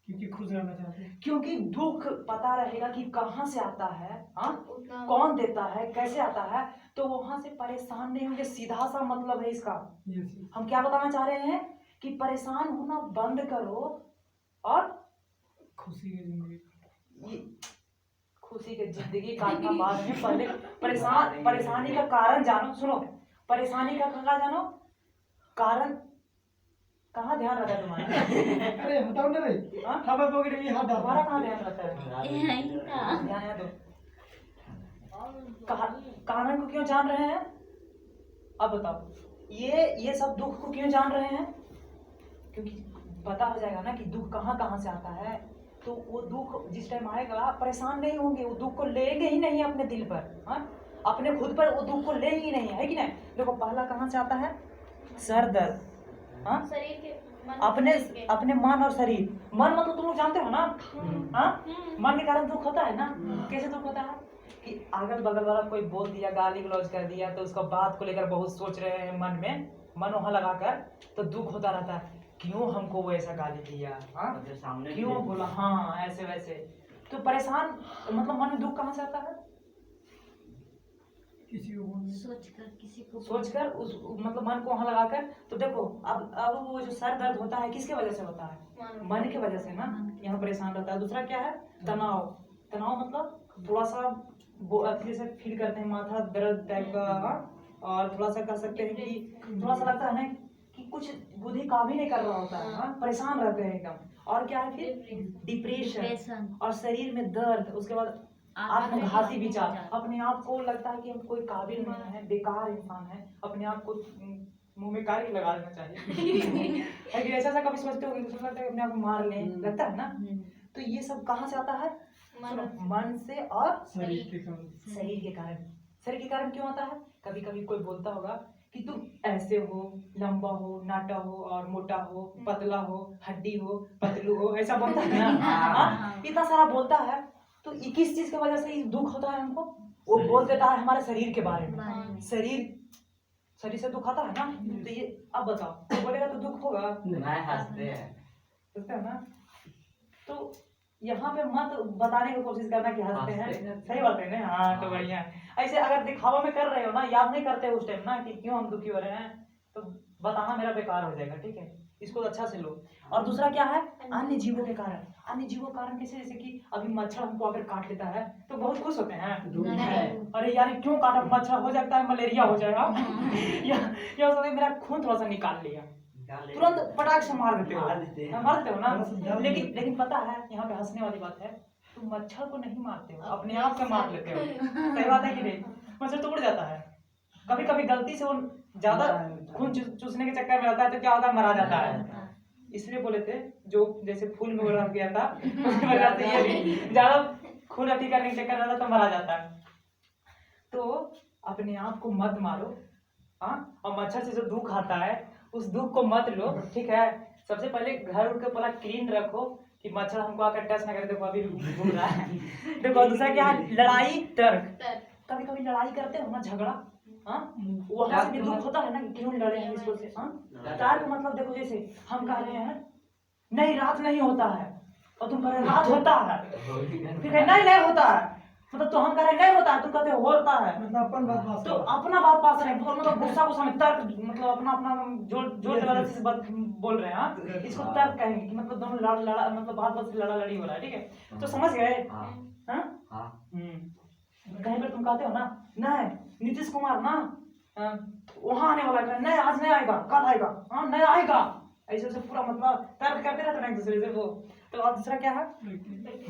F: क्योंकि खुश रहना चाहते हैं।
A: क्योंकि दुख पता रहेगा कि कहाँ से आता है, हाँ
B: उतना
A: कौन देता है, कैसे आता है, तो वहां से परेशान नहीं होंगे। सीधा सा मतलब है इसका।
F: Yes.
A: हम क्या बताना चाह रहे हैं कि परेशान होना बंद करो और
F: खुशी की जिंदगी।
A: ये खुशी की जिंदगी काटना बाद में, पहले परेशानी का कारण जानो। सुनो, परेशानी का कारण जानो, कारण कहाँ ध्यान रहता है तुम्हारा?
F: अरे हटाओ ना रे।
A: हाँ?
F: हमारे पॉकेट में हाथ डाल।
A: तुम्हारा कहाँ ध्यान रहता है?
B: यहीं था।
A: ध्यान है तो कारण को क्यों जान रहे हैं? अब बताओ, ये सब दुख को क्यों जान रहे हैं? क्योंकि पता हो जाएगा ना कि दुख कहाँ कहाँ से आता है, तो वो दुख जिस टाइम आएगा परेशान नहीं होंगे, वो दुख को लेंगे ही नहीं अपने दिल पर। हाँ, अपने खुद पर वो दुख को ले ही नहीं, है कि नहीं? देखो पहला कहाँ से आता है? सर दर्द। हाँ,
B: शरीर के मन
A: अपने
B: के।
A: अपने मन और शरीर। मन मतलब तुम लोग जानते हो ना? हाँ, मन के कारण दुख होता है ना? कैसे दुख होता है कि अगल बगल वाला कोई बोल दिया, गाली गलौज कर दिया, तो उसका बात को लेकर बहुत सोच रहे हैं मन में, मन वहां लगाकर, तो दुख होता रहता है, क्यों हमको वो ऐसा गाली दिया, हाँ?
C: जो सामने
A: क्यों बोला, हाँ ऐसे वैसे। तो परेशान मतलब मन में दुख कहाँ से आता है?
F: किसी को बोलने।
B: सोचकर किसी को
A: सोचकर उस मतलब मन को वहां लगाकर। तो देखो अब वो जो सर दर्द होता है किसके वजह से होता है? मन की वजह से ना, यहाँ परेशान रहता है। दूसरा क्या है? तनाव। तनाव मतलब थोड़ा सा अच्छे से फील करते हैं, माथा दर्द टाइप का, हाँ? और थोड़ा सा कह सकते हैं कि थोड़ा सा लगता है ना कि कुछ बुद्धि काम ही नहीं कर रहा होता है, हाँ? परेशान रहते हैं एकदम। और क्या है फिर? डिप्रेशन। और शरीर में दर्द। उसके बाद आत्मघाती विचार, अपने आप को लगता है कि हम कोई काबिल नहीं है, बेकार इंसान है, अपने आप को मुंह में कारी लगा लेना चाहिए। है कि ऐसा कभी सोचते हो कि लगता है कि अपने आप को मार लें, लगता है ना? तो ये सब कहाँ से आता है? सुनो, मन से और
F: शरीर के कारण।
A: शरीर के कारण। शरीर के कारण क्यों आता है? कभी कभी कोई बोलता होगा कि तुम ऐसे हो, लंबा हो, नाटा हो और मोटा हो, पतला हो, हड्डी हो, पतलू हो, ऐसा बोलता है ना? हाँ? इतना सारा बोलता है, तो ये किस चीज की वजह से ये दुख होता है हमको? वो बोल देता है हमारे शरीर के बारे में। शरीर से दुख आता है ना? तो ये अब बताओ, तो बोलेगा तो दुख होगा,
C: नहीं हंसते हैं।
A: समझते हो ना? तो यहाँ पे मत बताने की कोशिश करना कि हंसते हैं, सही बात है ना? हाँ, तो बढ़िया है। ऐसे अगर दिखावा में कर रहे हो ना, याद नहीं करते उस टाइम ना कि क्यों हम दुखी हो रहे हैं, तो बताना मेरा बेकार हो जाएगा, ठीक है? इसको अच्छा से लो। और दूसरा क्या है? अन्य जीवों के कारण। अन्य जीवों के कारण कैसे? जैसे कि अभी मच्छर हमको अगर काट लेता है तो बहुत खुश होते हैं, अरे यार क्यों काटा, मच्छर हो जाता है मलेरिया हो जाएगा, या मेरा खून थोड़ा सा निकाल लिया, तुरंत पटाख से मार देते हो, मार देते हो ना? लेकिन पता है यहाँ पे हंसने वाली बात है, तुम मच्छर को नहीं मारते हो, अपने आप से मार लेते हो। सही बात है कि नहीं? मच्छर तो उड़ जाता है, कभी कभी गलती से वो ज्यादा खून चूसने के चक्कर में रहता है तो क्या होता है, मरा जाता है। इसलिए बोले थे जो जैसे फूल में रह गया था, ये भी ज्यादा खून अति करने के चक्कर रहता तो मरा जाता है। तो अपने आप को मत मारो, हाँ? और मच्छर से जो दुख आता है उस दुख को मत लो, ठीक है? सबसे पहले घर उठ के पूरा क्लीन रखो कि मच्छर हमको आकर टच ना करे। देखो अभी घूम रहा है। देखो दूसरा क्या है? लड़ाई तर्क। कभी कभी लड़ाई करते हो ना, झगड़ा, हाँ? वहां से भी दुख होता है ना कि क्यों लड़े हैं इसको से, हाँ? तर्क मतलब देखो जैसे हम कह रहे हैं नहीं रात नहीं होता है, और तुम कह रहे रात होता है, फिर नहीं होता है, मतलब तो हम कह रहे नहीं होता है, तुम कहते होता है,
F: मतलब अपन बात पास
A: तो अपना बात पास रहे, मतलब गुस्सा में तर्क, मतलब अपना जोर जबरदस्ती से बात बोल रहे हैं, हाँ? इसको तर्क कहेंगे कि मतलब दोनों लड़ा मतलब बात लड़ा लड़ी हो रहा है, ठीक है? तो समझ गए? हाँ? कहीं पर तुम कहते हो ना नहीं नीतीश कुमार ना वहां आने वाला है, नहीं आज नहीं आएगा, कल आएगा, हाँ नहीं आएगा, ऐसे से पूरा मतलब तर्क करते रहते हैं एक दूसरे से वो। तो और दूसरा क्या है?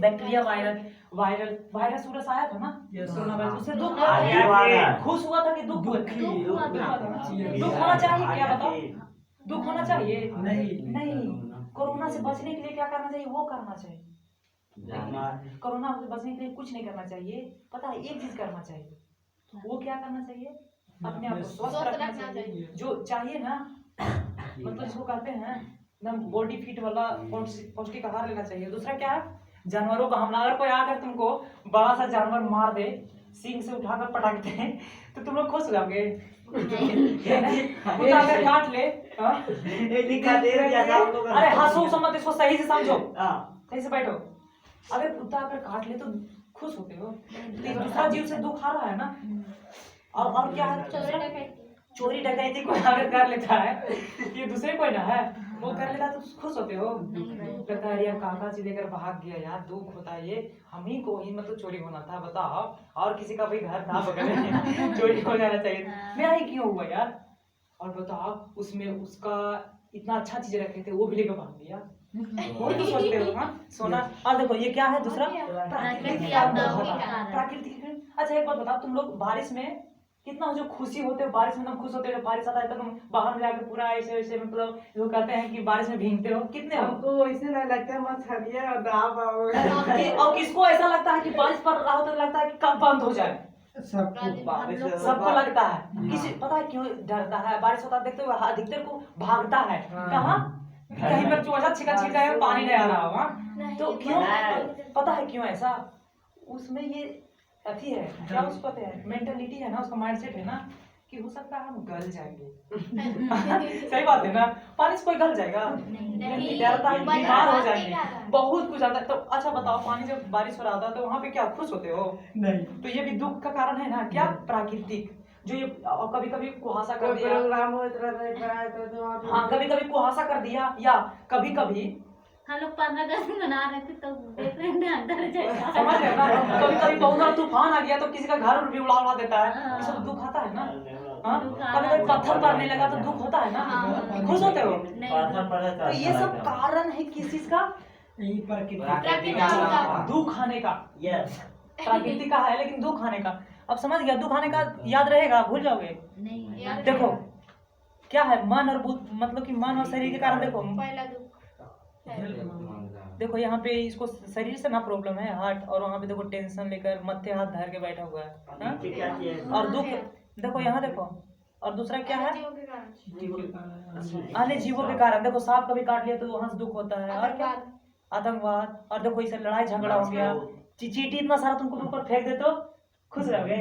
A: बैक्टीरिया वायरस उरस आया था ना, कोरोना वायरस, उससे दुख हुआ था, खुश हुआ था कि दुख हुआ? दुख होना चाहिए, क्या बताओ? दुख होना चाहिए? नहीं। कोरोना से बचने के लिए क्या करना चाहिए? वो करना चाहिए। कोरोना से बचने के लिए कुछ नहीं करना चाहिए, पता है? एक चीज करना चाहिए, वो क्या करना चाहिए? अपने आप को स्वस्थ रखना चाहिए, जो चाहिए ना, मतलब इसको कहते हैं एकदम बॉडी फिट वाला पौष्टिक आहार लेना चाहिए। दूसरा क्या है? जानवरों का हमला। अगर कोई आकर तुमको बड़ा सा जानवर मार दे, सींग से उठाकर पटक दे, तो तुम लोग खुश हो जाओगे? कुत्ता अगर काट ले, अरे हंसो समझ, इसको सही से समझो, सही से बैठो। अगर कुत्ता अगर काट ले तो खुश होते हो? दूसरा जीव से दुख आ रहा है ना। और क्या है? चोरी डकैती कोई अगर कर लेता है, ये दूसरे कोई ना है, वो कर लेता है तो खुश होते हो? कहता है यार काका जी लेकर भाग गया यार, दुख होता है, ये हम ही को ही मतलब चोरी होना था, बताओ? और किसी का भाई घर था बगल में, चोरी हो जाना चाहिए, मेरा ही क्यों हुआ यार? और बताओ उसमें उसका इतना अच्छा चीज रखे थे वो भी लेकर भाग गया। वही तो सोचते हो हाँ सोना। और देखो ये क्या है दूसरा प्राकृतिक आपदा होता है। प्राकृतिक अच्छा एक बात बताओ तुम लोग बारिश में कितना जो खुशी होते हो बारिश में, तुम खुश होते हो जब बारिश आता है तो तुम बाहर में जाकर पूरा ऐसे ऐसे मतलब लोग कहते हैं कि बारिश में भीगते हो, कितने हो?
E: हमको ऐसे नहीं लगता है मच्छरिया और दाब
A: और किसको ऐसा लगता है कि बारिश पड़ रहा हो तो लगता है कि कब बंद हो जाए?
F: सबको
A: सबको लगता है। किसी पता है क्यों डरता है? बारिश होता है देखते हुए अधिकतर को भागता है कहाँ, कहीं पर चूहा छिका छिका है पानी नहीं आ रहा होगा तो क्यों? पता है क्यों ऐसा? उसमें ये अथी है क्या उसको कहते हैं मेंटालिटी है ना, उसका माइंडसेट है ना कि हो सकता है हम गल जाएंगे। सही बात है ना, पानी से कोई गल जाएगा?
B: नहीं,
A: डरता है बीमार हो जाएंगे,
B: नहीं।
A: बहुत कुछ आता है। तो अच्छा बताओ पानी जब बारिश हो रहा था तो वहाँ पे क्या खुश होते हो?
F: नहीं।
A: तो ये भी दुख का कारण है ना क्या? प्राकृतिक जो ये कभी कभी कुहासा कर दिया,
E: प्रोग्राम होता रहता है तो वहाँ पे
A: हाँ कभी कभी कुहासा कर दिया, या कभी कभी
B: हम लोग 15 अगस्त मना रहे थे तो देख रहे हैं अंदर जाएगा।
A: समझ रहे हो ना, कभी कभी बहुत बड़ा तूफान आ गया तो किसी का घर भी उड़ा देता है, ये सब दुख आता है ना। हाँ कभी कभी पत्थर पड़ने लगा तो दुख होता है ना, खुश होते हो?
G: पत्थर पड़े
A: तो ये सब कारण है किस चीज का?
F: यही प्राकृतिक
C: प्राकृतिक आपदा।
A: दुख आने का।
G: यस
A: प्राकृतिक का है लेकिन दुख आने का। अब समझ गया, दुख आने का याद रहेगा, भूल जाओगे?
B: नहीं
A: देखो क्या है मन और बुद्ध, मतलब कि मन और शरीर के कारण। देखो
B: पहला दुख
A: देखो यहाँ पे इसको शरीर से ना प्रॉब्लम है हार्ट, और वहाँ पे देखो टेंशन लेकर मत्थे हाथ धर के बैठा हुआ है हाँ?
G: नीचे क्या चीज
A: और दुख देखो यहाँ देखो। और दूसरा क्या है? अन्य जीवों के कारण। देखो सांप कभी काट लिया तो वहां से दुख होता है, और क्या? आतंकवाद। और देखो इसे लड़ाई झगड़ा हो गया, चींटी इतना सारा तुमको ऊपर फेंक दे तो खुश रहोगे?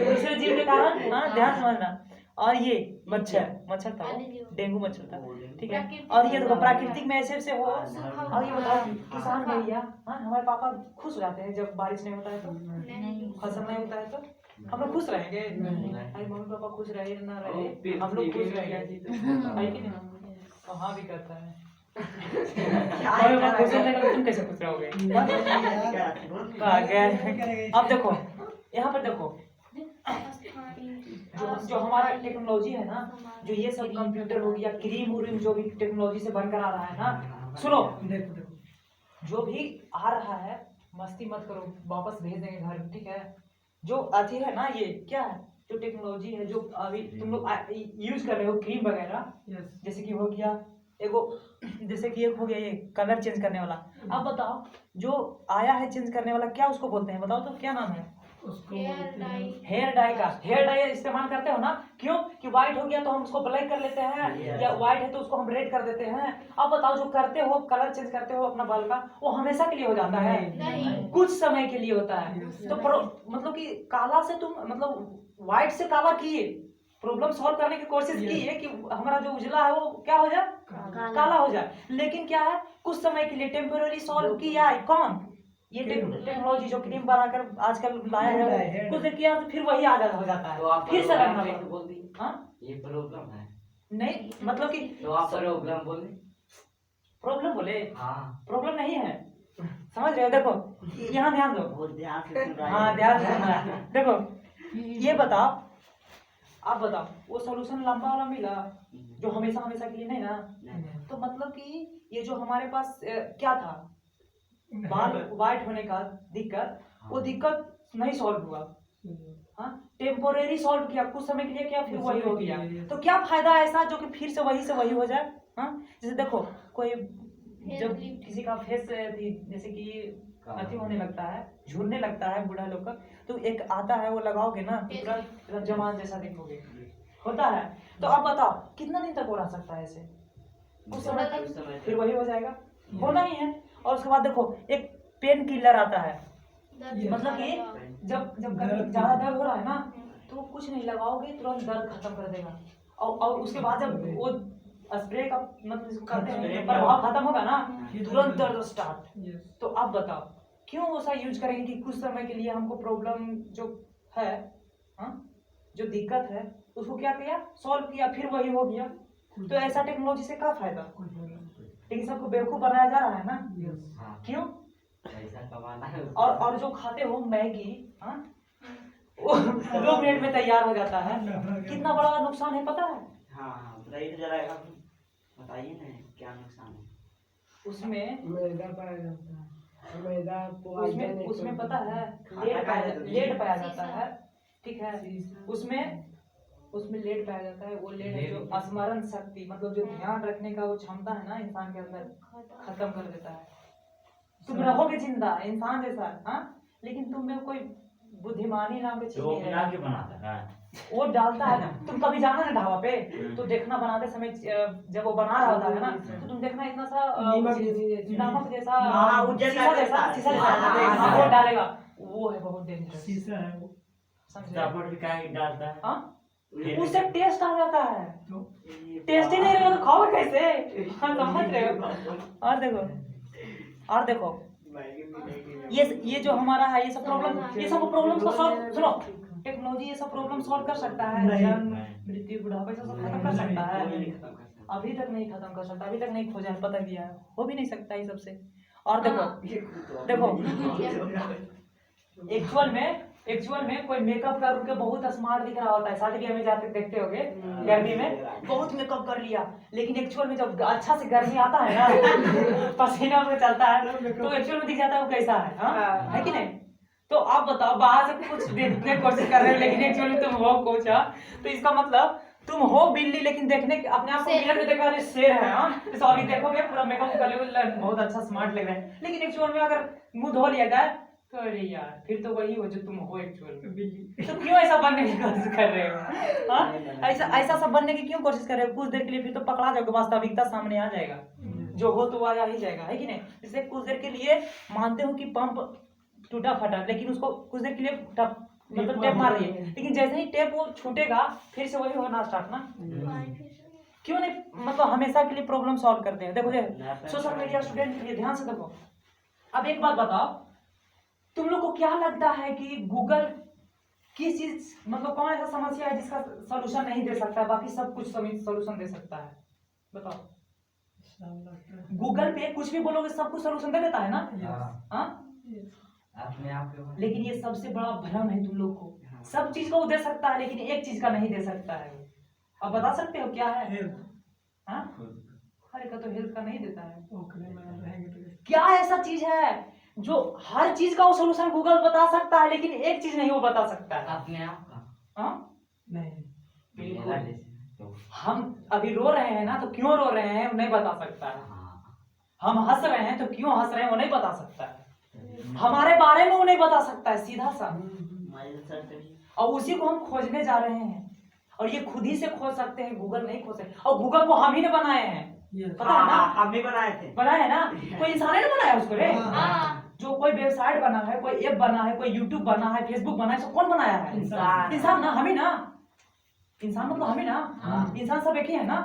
A: दूसरे जीव के कारण हाँ ध्यान समझना। और ये मच्छर था वो, डेंगू मच्छर था, ठीक है। और ये देखो प्राकृतिक में ऐसे ऐसे हो। और ये बताओ किसान भैया हाँ हमारे पापा खुश हो जाते हैं जब बारिश नहीं होता है तो, फसल नहीं होता है तो हम लोग खुश रहेंगे? अरे मम्मी पापा खुश रहे ना रहे हम लोग खुश रहेंगे है कि नहीं? कहाँ भी करता है मम्मी पापा खुश रहने का तुम कैसे खुश रहोगे? अब देखो यहाँ पर देखो जो हमारा टेक्नोलॉजी है ना, जो ये सब कंप्यूटर हो गया, क्रीम उरीम जो भी टेक्नोलॉजी से बनकर आ रहा है ना, सुनो
F: देखो देखो
A: जो भी आ रहा है मस्ती मत करो, वापस भेज देंगे घर, ठीक है। जो अथी है ना ये क्या है, जो टेक्नोलॉजी है जो अभी तुम लोग यूज कर रहे हो क्रीम वगैरह, जैसे कि हो गया एगो, जैसे कि एक हो गया ये कलर चेंज करने वाला। अब बताओ जो आया है चेंज करने वाला क्या उसको बोलते हैं? बताओ तो क्या नाम है?
F: उसको
A: हेयर डाई का। हेयर डाई इस्तेमाल करते हो ना, क्यों कि व्हाइट हो गया तो हम उसको ब्लैक कर लेते हैं, या व्हाइट है तो उसको हम रेड कर देते हैं। अब बताओ जो करते हो कलर चेंज करते हो अपना बाल का, वो हमेशा के लिए हो जाता है?
B: नहीं।
A: कुछ समय के लिए होता है। तो मतलब कि काला से तुम मतलब व्हाइट से काला किए, प्रॉब्लम सॉल्व करने की कोशिश की है कि हमारा जो उजला है वो क्या हो जाए, काला हो जाए। लेकिन क्या है कुछ समय के लिए टेम्पोररी सॉल्व किया है कौन? ये टेक्नोलॉजी जो क्रीम बनाकर आजकल लाया है, कुछ देर किया तो फिर वही आ जाता हो जाता
C: तो आप
A: है, फिर से लगना
C: प्रॉब्लम बोल दी।
A: हाँ
C: ये प्रॉब्लम है
A: नहीं मतलब कि
C: तो आप प्रॉब्लम बोले।
A: प्रॉब्लम बोले,
C: हाँ
A: प्रॉब्लम नहीं है, समझ रहे हो? देखो यहाँ ध्यान दो,
G: बहुत ध्यान से सुन रहा है।
A: हाँ ध्यान से सुनना है। देखो ये बताओ, आप बताओ वो सोल्यूशन लंबा वाला मिला जो हमेशा हमेशा के लिए नहीं ना? तो मतलब कि ये जो हमारे पास क्या था बाल व्हाइट होने का दिक्कत, वो दिक्कत नहीं सॉल्व हुआ हाँ, टेम्पोरेरी सॉल्व किया, कुछ समय के लिए किया, फिर वही हो गया। तो क्या फायदा ऐसा जो कि फिर से वही हो जाए हाँ? जैसे देखो कोई जब किसी का फेस जैसे कि अति होने लगता है, झूरने लगता है बूढ़ा लोग का, तो एक आता है वो लगाओगे ना तो तुरंत जवान जैसा दिखोगे, होता है। तो अब बताओ कितना दिन तक वो रह सकता है ऐसे? कुछ समय तक फिर वही हो जाएगा, होना ही है। और उसके बाद देखो एक पेन किलर आता है, मतलब कि जब ज्यादा दर्द हो रहा है ना तो कुछ नहीं लगाओगे तुरंत दर्द खत्म कर देगा। और उसके बाद जब वो स्प्रे का मतलब जिसको कहते हैं प्रभाव खत्म होगा ना तुरंत दर्द स्टार्ट। तो आप बताओ क्यों ऐसा यूज करेंगे कि कुछ समय के लिए हमको प्रॉब्लम जो है हाँ, जो दिक्कत है उसको क्या किया, सॉल्व किया, फिर वही हो गया। तो ऐसा टेक्नोलॉजी से क्या फायदा? लेकिन सबको बेवकूफ बनाया जा रहा है ना, क्यों?
C: पैसा कमाना है।
A: और जो खाते हो मैगी हाँ, 2 मिनट में तैयार हो जाता है। कितना बड़ा नुकसान है पता है
C: हाँ बताइए तो जरा बताइए ना क्या नुकसान है
A: उसमें?
E: मैदा पाया जाता है, मैदा को
A: उसमें पता है लेड पाया जाता है, ठीक है। उसमें लेड पाया जाता है। वो लेड है जो स्मरण शक्ति, मतलब जो ध्यान रखने का वो क्षमता है ना इंसान के अंदर, खत्म कर देता है। तुम रहोगे जिंदा इंसान जैसा, हाँ, लेकिन तुम में कोई बुद्धिमानी नाम की चीज
G: तो वो
A: नहीं
G: मिला
A: है।
G: के बनाता है।
A: वो डालता है। तुम कभी जाना ना ढाबा पे तो देखना बनाते समय जब वो बना रहा होता है ना तो तुम देखना इतना सा नमक जैसा
C: हाँ, वो जैसा
A: शीशा जैसा वो डालेगा। वो है बहुत डेंजरस
F: शीशा है वो।
A: समझे?
G: साबुन भी काहे डालता है?
A: हाँ? उससे टेस्ट आ जाता है। टेस्ट ही नहीं रहेगा तो खाओगे कैसे? हाँ, समझ रहे हो? और देखो ये जो हमारा है ये सब प्रॉब्लम को सॉल्व, सुनो, टेक्नोलॉजी ये सब प्रॉब्लम सॉल्व कर सकता है। जन्म मृत्यु बुढ़ापा सब खत्म कर सकता है। अभी तक नहीं खत्म कर सकता, अभी तक नहीं खोजा है, पता किया है, हो भी नहीं सकता ये सबसे। और देखो एक्चुअल में कोई मेकअप करके बहुत स्मार्ट दिख रहा होता है, शादी ब्याह में जाते देखते होगे गर्मी में बहुत मेकअप कर लिया, लेकिन एक्चुअल में जब अच्छा से गर्मी आता है ना पसीना में चलता है तो एक्चुअल में दिख जाता है वो कैसा है, हाँ? है कि नहीं? तो आप बताओ, बाहर से कुछ देखने की कोशिश कर रहे हो लेकिन एक्चुअल में तुम हो कुछ, तो इसका मतलब तुम हो बिल्ली लेकिन देखने अपने आप को मिरर में देखा शेर है, हाँ? तो अभी देखोगे पूरा मेकअप कर लिया, बहुत अच्छा स्मार्ट लग रहा है, लेकिन एक्चुअल में अगर मुंह धो लिया जाए तो अरे यार फिर तो वही हो जो तुम हो एक्चुअल में। तो क्यों ऐसा बनने की कोशिश कर रहे हो, हाँ? ऐसा सब बनने की क्यों कोशिश कर रहे हो? कुछ देर के लिए फिर तो पकड़ा जाओगे, वास्तविकता सामने आ जाएगा, जो हो तो आ ही जाएगा, है कि नहीं? इसलिए कुछ देर के लिए मानते हो कि पंप टूटा फटा, लेकिन उसको कुछ देर के लिए मतलब टेप मार दिए, लेकिन जैसे ही टेप वो छूटेगा फिर से वही होना स्टार्ट ना। क्यों नहीं, मतलब हमेशा के लिए प्रॉब्लम सॉल्व करते हैं। देखो सोशल मीडिया स्टूडेंट के लिए ध्यान से देखो। अब एक बात बताओ, तुम लोग को क्या लगता है कि गूगल किस चीज, मतलब कौन ऐसा समस्या है जिसका सॉल्यूशन नहीं दे सकता, बाकी सब कुछ सॉल्यूशन दे सकता है? बताओ। गूगल पे कुछ भी बोलोगे सब कुछ सॉल्यूशन दे देता है ना, हाँ?
C: अपने आप के
A: लेकिन ये सबसे बड़ा भ्रम है तुम लोग को। सब चीज को वो दे सकता है लेकिन एक चीज का नहीं दे सकता है। अब बता सकते हो क्या है? हाँ? हर का तो हेल्थ का नहीं देता है। क्या ऐसा चीज है जो हर चीज का वो सॉल्यूशन गूगल बता सकता है लेकिन एक चीज नहीं वो बता सकता है?
C: अपने आप का
A: हाँ?
F: नहीं,
A: बिल्कुल। हम अभी रो रहे हैं ना तो क्यों रो रहे हैं वो नहीं बता सकता है। हम हंस रहे हैं तो क्यों हंस रहे हैं वो नहीं बता सकता है। हमारे बारे में वो नहीं बता सकता है, सीधा सा। और उसी को हम खोजने जा रहे हैं, और ये खुद ही से खोज सकते हैं, गूगल नहीं खोज सकते। और गूगल को हम ही ने बनाए हैं, पता है ना?
C: हम भी बनाए थे,
A: बनाए ना, कोई इंसान ने बनाया उसको रे। जो कोई वेबसाइट बना है, कोई ऐप बना है, कोई यूट्यूब बना है, फेसबुक बना है, सब कौन बनाया है? इंसान ना, हम ही ना। इंसान मतलब हम ही ना, इंसान सब एक ही है ना।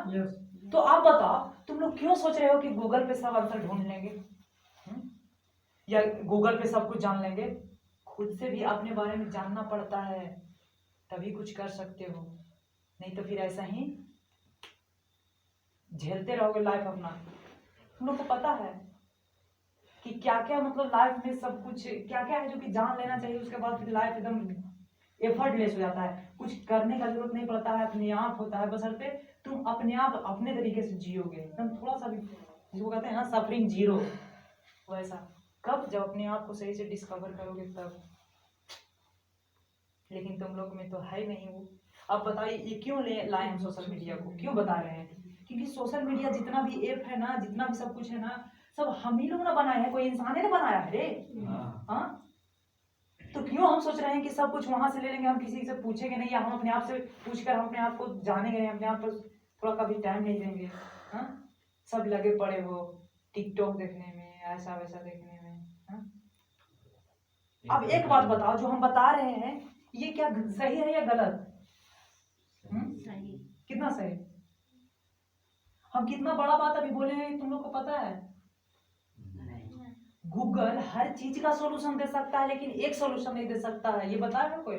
A: तो आप बताओ, तुम लोग क्यों सोच रहे हो कि गूगल पे सब आंसर ढूंढ लेंगे या गूगल पे सब कुछ जान लेंगे? खुद से भी अपने बारे में जानना पड़ता है, तभी कुछ कर सकते हो, नहीं तो फिर ऐसा ही झेलते रहोगे लाइफ अपना। तुम लोग को पता है कि क्या क्या, मतलब लाइफ में सब कुछ क्या क्या है जो कि जान लेना चाहिए, उसके बाद फिर लाइफ एकदम एफर्टलेस हो जाता है, कुछ करने का जरूरत नहीं पड़ता है, अपने आप होता है, बशर्ते तुम अपने आप अपने तरीके से जियोगे, एकदम थोड़ा सा भी, जिसको कहते हैं ना सफरिंग जीरो, वैसा। कब? जब अपने आप को सही से डिस्कवर करोगे तब। लेकिन तुम लोग में तो है नहीं वो। अब बताइए ये क्यों लाए हम सोशल मीडिया को, क्यों बता रहे हैं? क्योंकि सोशल मीडिया जितना भी ऐप है ना, जितना भी सब कुछ है ना, सब हम ही लोग ना बनाए हैं, कोई इंसान ने बनाया है रे। हाँ, तो क्यों हम सोच रहे हैं कि सब कुछ वहां से ले लेंगे, हम किसी से पूछेंगे नहीं, या हम अपने आप से पूछकर हम अपने आप को जानेंगे नहीं, अपने आप पर थोड़ा कभी टाइम नहीं देंगे। हाँ, सब लगे पड़े हो टिकटॉक देखने में, ऐसा वैसा देखने में। हाँ? अब एक बात बताओ, जो हम बता रहे हैं ये क्या सही है या गलत?
B: सही।
A: कितना सही? हम कितना बड़ा बात अभी बोले हैं, तुम लोग को पता है? गूगल हर चीज का सॉल्यूशन दे सकता है लेकिन एक सॉल्यूशन नहीं दे सकता है, ये बताया कोई?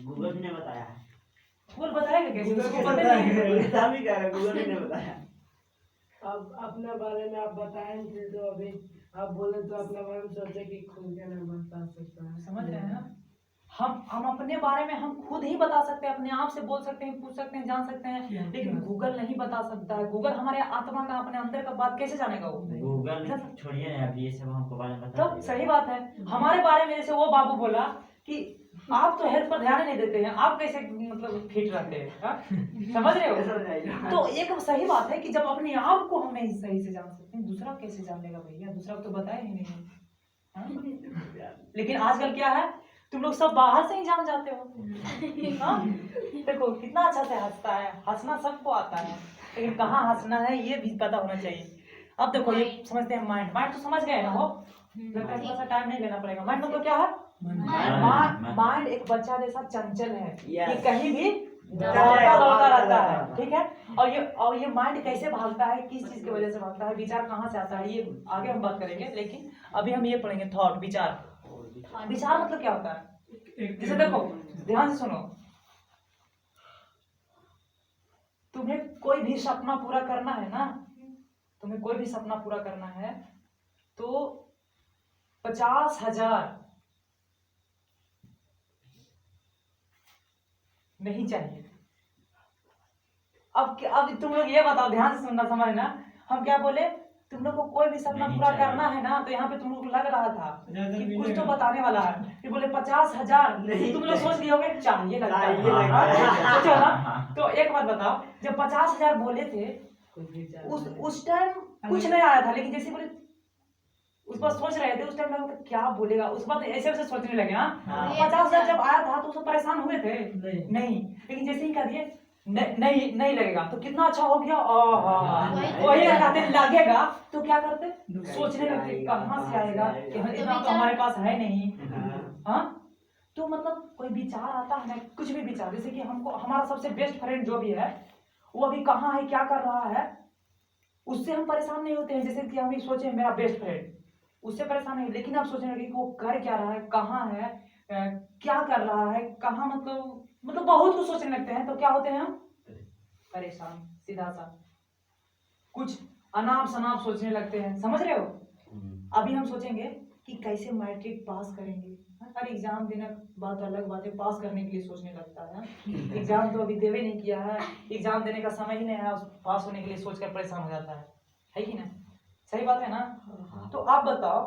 C: गूगल ने बताया है।
A: गूगल बताएगा कैसे? उसको पता नहीं है।
C: गूगल ने बताया।
E: अब अपने बारे में आप बताएंगे तो अभी आप बोले तो अपने बारे में सोचे कि खुल के नहीं बता सकता है।
A: समझ रहे हैं ना? हम अपने बारे में हम खुद ही बता सकते हैं, अपने आप से बोल सकते हैं, पूछ सकते हैं, जान सकते हैं, लेकिन गूगल नहीं बता सकता है। गूगल हमारे आत्मा का, अपने अंदर का बात कैसे जानेगा वो?
G: गूगल छोड़िए ना, अभी ये सब हमको बारे में बता
A: तो
G: देगा।
A: सही बात है। हमारे बारे में जैसे वो बाबू बोला कि आप तो हेल्थ पर ध्यान ही नहीं देते हैं, आप कैसे मतलब फिट रहते हैं, हाँ? समझ रहे हो? तो एक सही बात है कि जब अपने आप को हम नहीं सही से जान सकते हैं, दूसरा कैसे जान लेगा भैया? दूसरा को तो बताया ही नहीं, हाँ? लेकिन आजकल क्या है, तुम लोग सब बाहर से ही जान जाते हो, हाँ? देखो कितना अच्छा से हंसता है, हंसना सबको आता है, लेकिन कहाँ हंसना है ये भी पता होना चाहिए। अब देखो ये समझते हैं माइंड, माइंड तो समझ गए ना वो, लगता है थोड़ा सा टाइम नहीं लेना पड़ेगा। माइंड मतलब क्या है? माइंड एक बच्चा जैसा चंचल है, ये कहीं भी दौड़ता रहता है, ठीक है। और ये माइंड कैसे भागता है, किस चीज की वजह से भागता है, विचार कहाँ से आता है, ये आगे हम बात करेंगे। लेकिन अभी हम ये पढ़ेंगे थॉट, विचार। विचार मतलब क्या होता है? जैसे देखो ध्यान से सुनो, तुम्हें कोई भी सपना पूरा करना है ना, तुम्हें कोई भी सपना पूरा करना है तो 50,000 नहीं चाहिए। अब तुम लोग ये बताओ, ध्यान से सुनना, समझना। हम क्या बोले, तुम लोग को कोई भी सपना
G: नहीं
A: पूरा
G: चाहिए।
A: करना है ना, तो यहाँ पे तुम लोग को लग रहा था
F: ज़्यादा
A: कि
F: भी
A: कुछ
F: नहीं
A: तो
F: है।
A: बताने वाला है, कि बोले 50,000,
C: नहीं
A: तुम लोग सोच लिए होगे चाहिए लगता है,
C: चाहिए लगता है।
A: हाँ? सोचो ना। तो एक बात बताओ, जब 50,000 बोले थे
E: कुछ विचार
A: उस टाइम कुछ नहीं आया था, लेकिन जैसे बोले उस पर सोच रहे थे, उस टाइम लगा क्या बोलेगा, उस बात ऐसे वैसे सोचने लगे। हाँ, 50,000 जब आया था तो उसको परेशान हुए थे नहीं, लेकिन जैसे ही कह दिए नहीं लगेगा, तो कितना अच्छा हो गया। वही कहते लगेगा, तो क्या करते, सोचने लगते कहाँ से आएगा, कि इतना तो हमारे पास है नहीं, हाँ। तो मतलब कोई विचार आता है ना, कुछ भी विचार, जैसे कि हमको हमारा सबसे बेस्ट फ्रेंड जो भी है वो अभी कहाँ है, क्या कर रहा है, उससे हम परेशान नहीं होते हैं। जैसे कि हम सोचे मेरा बेस्ट फ्रेंड, उससे परेशान नहीं, लेकिन आप सोचने लगे कि वो कर क्या रहा है, कहाँ है, क्या कर रहा है, कहाँ, मतलब बहुत कुछ सोचने लगते हैं। तो क्या होते हैं हम परेशान, सीधा सा कुछ अनाप शनाप सोचने लगते हैं, समझ रहे हो। अभी हम सोचेंगे कि कैसे मैट्रिक पास करेंगे, हर एग्जाम देने बात अलग बात है, पास करने के लिए सोचने लगता है। एग्जाम तो अभी देवे नहीं किया है, एग्जाम देने का समय ही नहीं है, पास होने के लिए सोचकर परेशान हो जाता है कि ना? सही बात है ना? तो आप बताओ,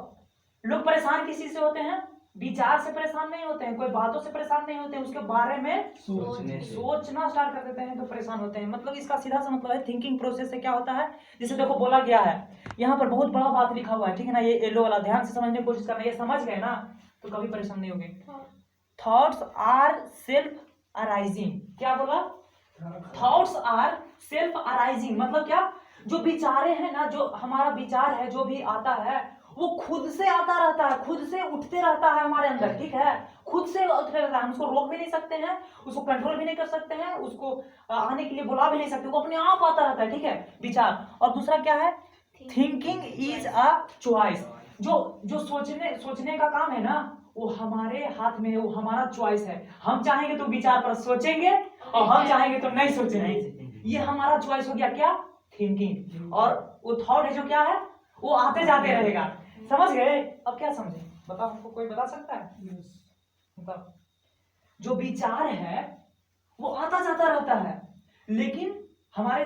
A: लोग परेशान किस चीज से होते हैं? विचार से परेशान नहीं होते हैं, कोई बातों से परेशान नहीं होते हैं, उसके बारे में सोचना स्टार्ट कर देते हैं तो परेशान होते हैं। मतलब इसका सीधा सा मतलब है थिंकिंग प्रोसेस से क्या होता है, जैसे देखो बोला गया है यहाँ पर बहुत बड़ा बात लिखा हुआ है, ठीक है ना, ये येलो वाला, ध्यान से समझने की कोशिश करना, ये समझ गए ना तो कभी परेशान नहीं होंगे। थॉट्स आर सेल्फ अराइजिंग, क्या बोला? थॉट्स आर सेल्फ अराइजिंग, मतलब क्या, जो विचारे हैं ना, जो हमारा विचार है, जो भी आता है वो खुद से आता रहता है, खुद से उठते रहता है हमारे अंदर, ठीक है, खुद से उठते रहता है। हम उसको रोक भी नहीं सकते हैं, उसको कंट्रोल भी नहीं कर सकते हैं, उसको आने के लिए बुला भी नहीं सकते, वो अपने आप आता रहता है, ठीक है, विचार। और दूसरा क्या है, थिंकिंग इज अ चॉइस, जो सोचने का काम है ना, वो हमारे हाथ में है, वो हमारा चॉइस है। हम चाहेंगे तो विचार पर सोचेंगे और हम चाहेंगे तो नहीं सोचेंगे, ये हमारा चॉइस हो गया, क्या, थिंकिंग। और वो थॉट है जो क्या है, वो आते जाते रहेगा, समझ गए। अब क्या समझे, बताओ, हमको कोई बता सकता है? बताओ, जो विचार है वो आता जाता रहता है, लेकिन हमारे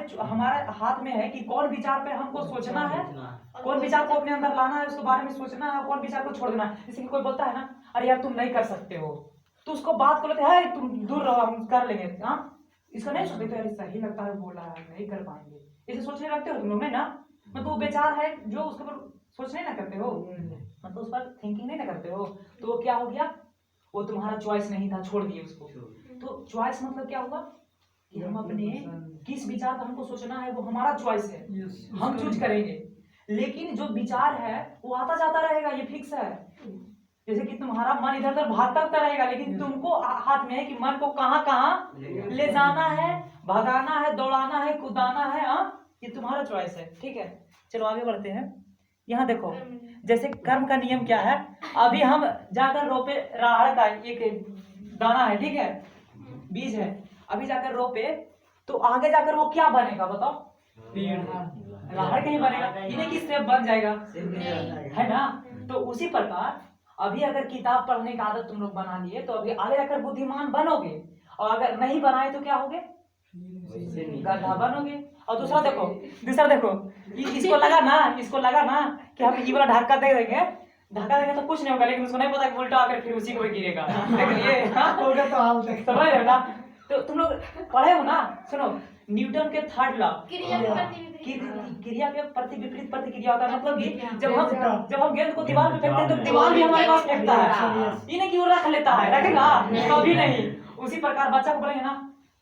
A: हाथ में है कि कौन विचार पे हमको सोचना है, कौन विचार को अपने अंदर लाना है, उसके बारे में सोचना है, कौन विचार को छोड़ देना है। जैसे कि कोई बोलता है ना, अरे यार तुम नहीं कर सकते हो, तो उसको बात को लेते हैं, तुम दूर रहो, हम कर लेंगे, हाँ, इसका नहीं सोचते, तो यार सही लगता है, बोला है, नहीं कर पाएंगे, इसे सोचने लगते हो तुम लोग, ना, मतलब वो विचार है जो उसके ऊपर सोचने ना करते हो, मतलब उस पर थिंकिंग नहीं ना करते हो, तो वो क्या हो गया, वो तुम्हारा चॉइस नहीं था, छोड़ दिए उसको। तो चॉइस मतलब क्या हुआ कि हम अपने किस विचार का हमको सोचना है, वो हमारा चॉइस है, हम चूज करेंगे। लेकिन जो विचार है वो आता जाता रहेगा, ये फिक्स है। जैसे कि तुम्हारा मन इधर उधर भागता रहेगा, लेकिन तुमको हाथ में है कि मन को कहाँ कहाँ ले जाना है, भगाना है, दौड़ाना है, कुदाना है, ये तुम्हारा चॉइस है, ठीक है। चलो आगे बढ़ते हैं। यहाँ देखो, जैसे कर्म का नियम क्या है, अभी हम जाकर रोपे, राहड़ का एक दाना है, ठीक है, बीज है, अभी जाकर रोपे तो आगे जाकर वो क्या बनेगा, बताओ? राहड़ कहीं बनेगा, इन्हें किस से बन जाएगा, है ना। तो उसी प्रकार अभी अगर किताब पढ़ने की आदत तुम लोग बना लिए तो अभी आगे जाकर बुद्धिमान बनोगे, और अगर नहीं बनाए तो क्या होगे?
C: वैसे नहीं
A: गधा बनोगे। और दूसरा देखो इसको लगा ना कि हम ये वाला धक्का दे देंगे, धक्का देंगे तो कुछ नहीं होगा, लेकिन उसको नहीं पता कि उल्टा आकर फिर उसी को गिरेगा। देख लिए हाँ?
F: होगा तो हाल तक
A: समझ रहे हो ना? तो तुम लोग पढ़े हो ना, सुनो न्यूटन के थर्ड लॉ,
B: क्रिया के प्रति
A: क्रिया के प्रति विपरीत प्रतिक्रिया होता है। मतलब कि जब हम गेंद को दीवार पे फेंकते हैं तो दीवार भी हमारे पास फेंकता है, ये नहीं कि वो रख लेता है, रखेगा कभी नहीं। उसी प्रकार बच्चा को बोलेंगे ना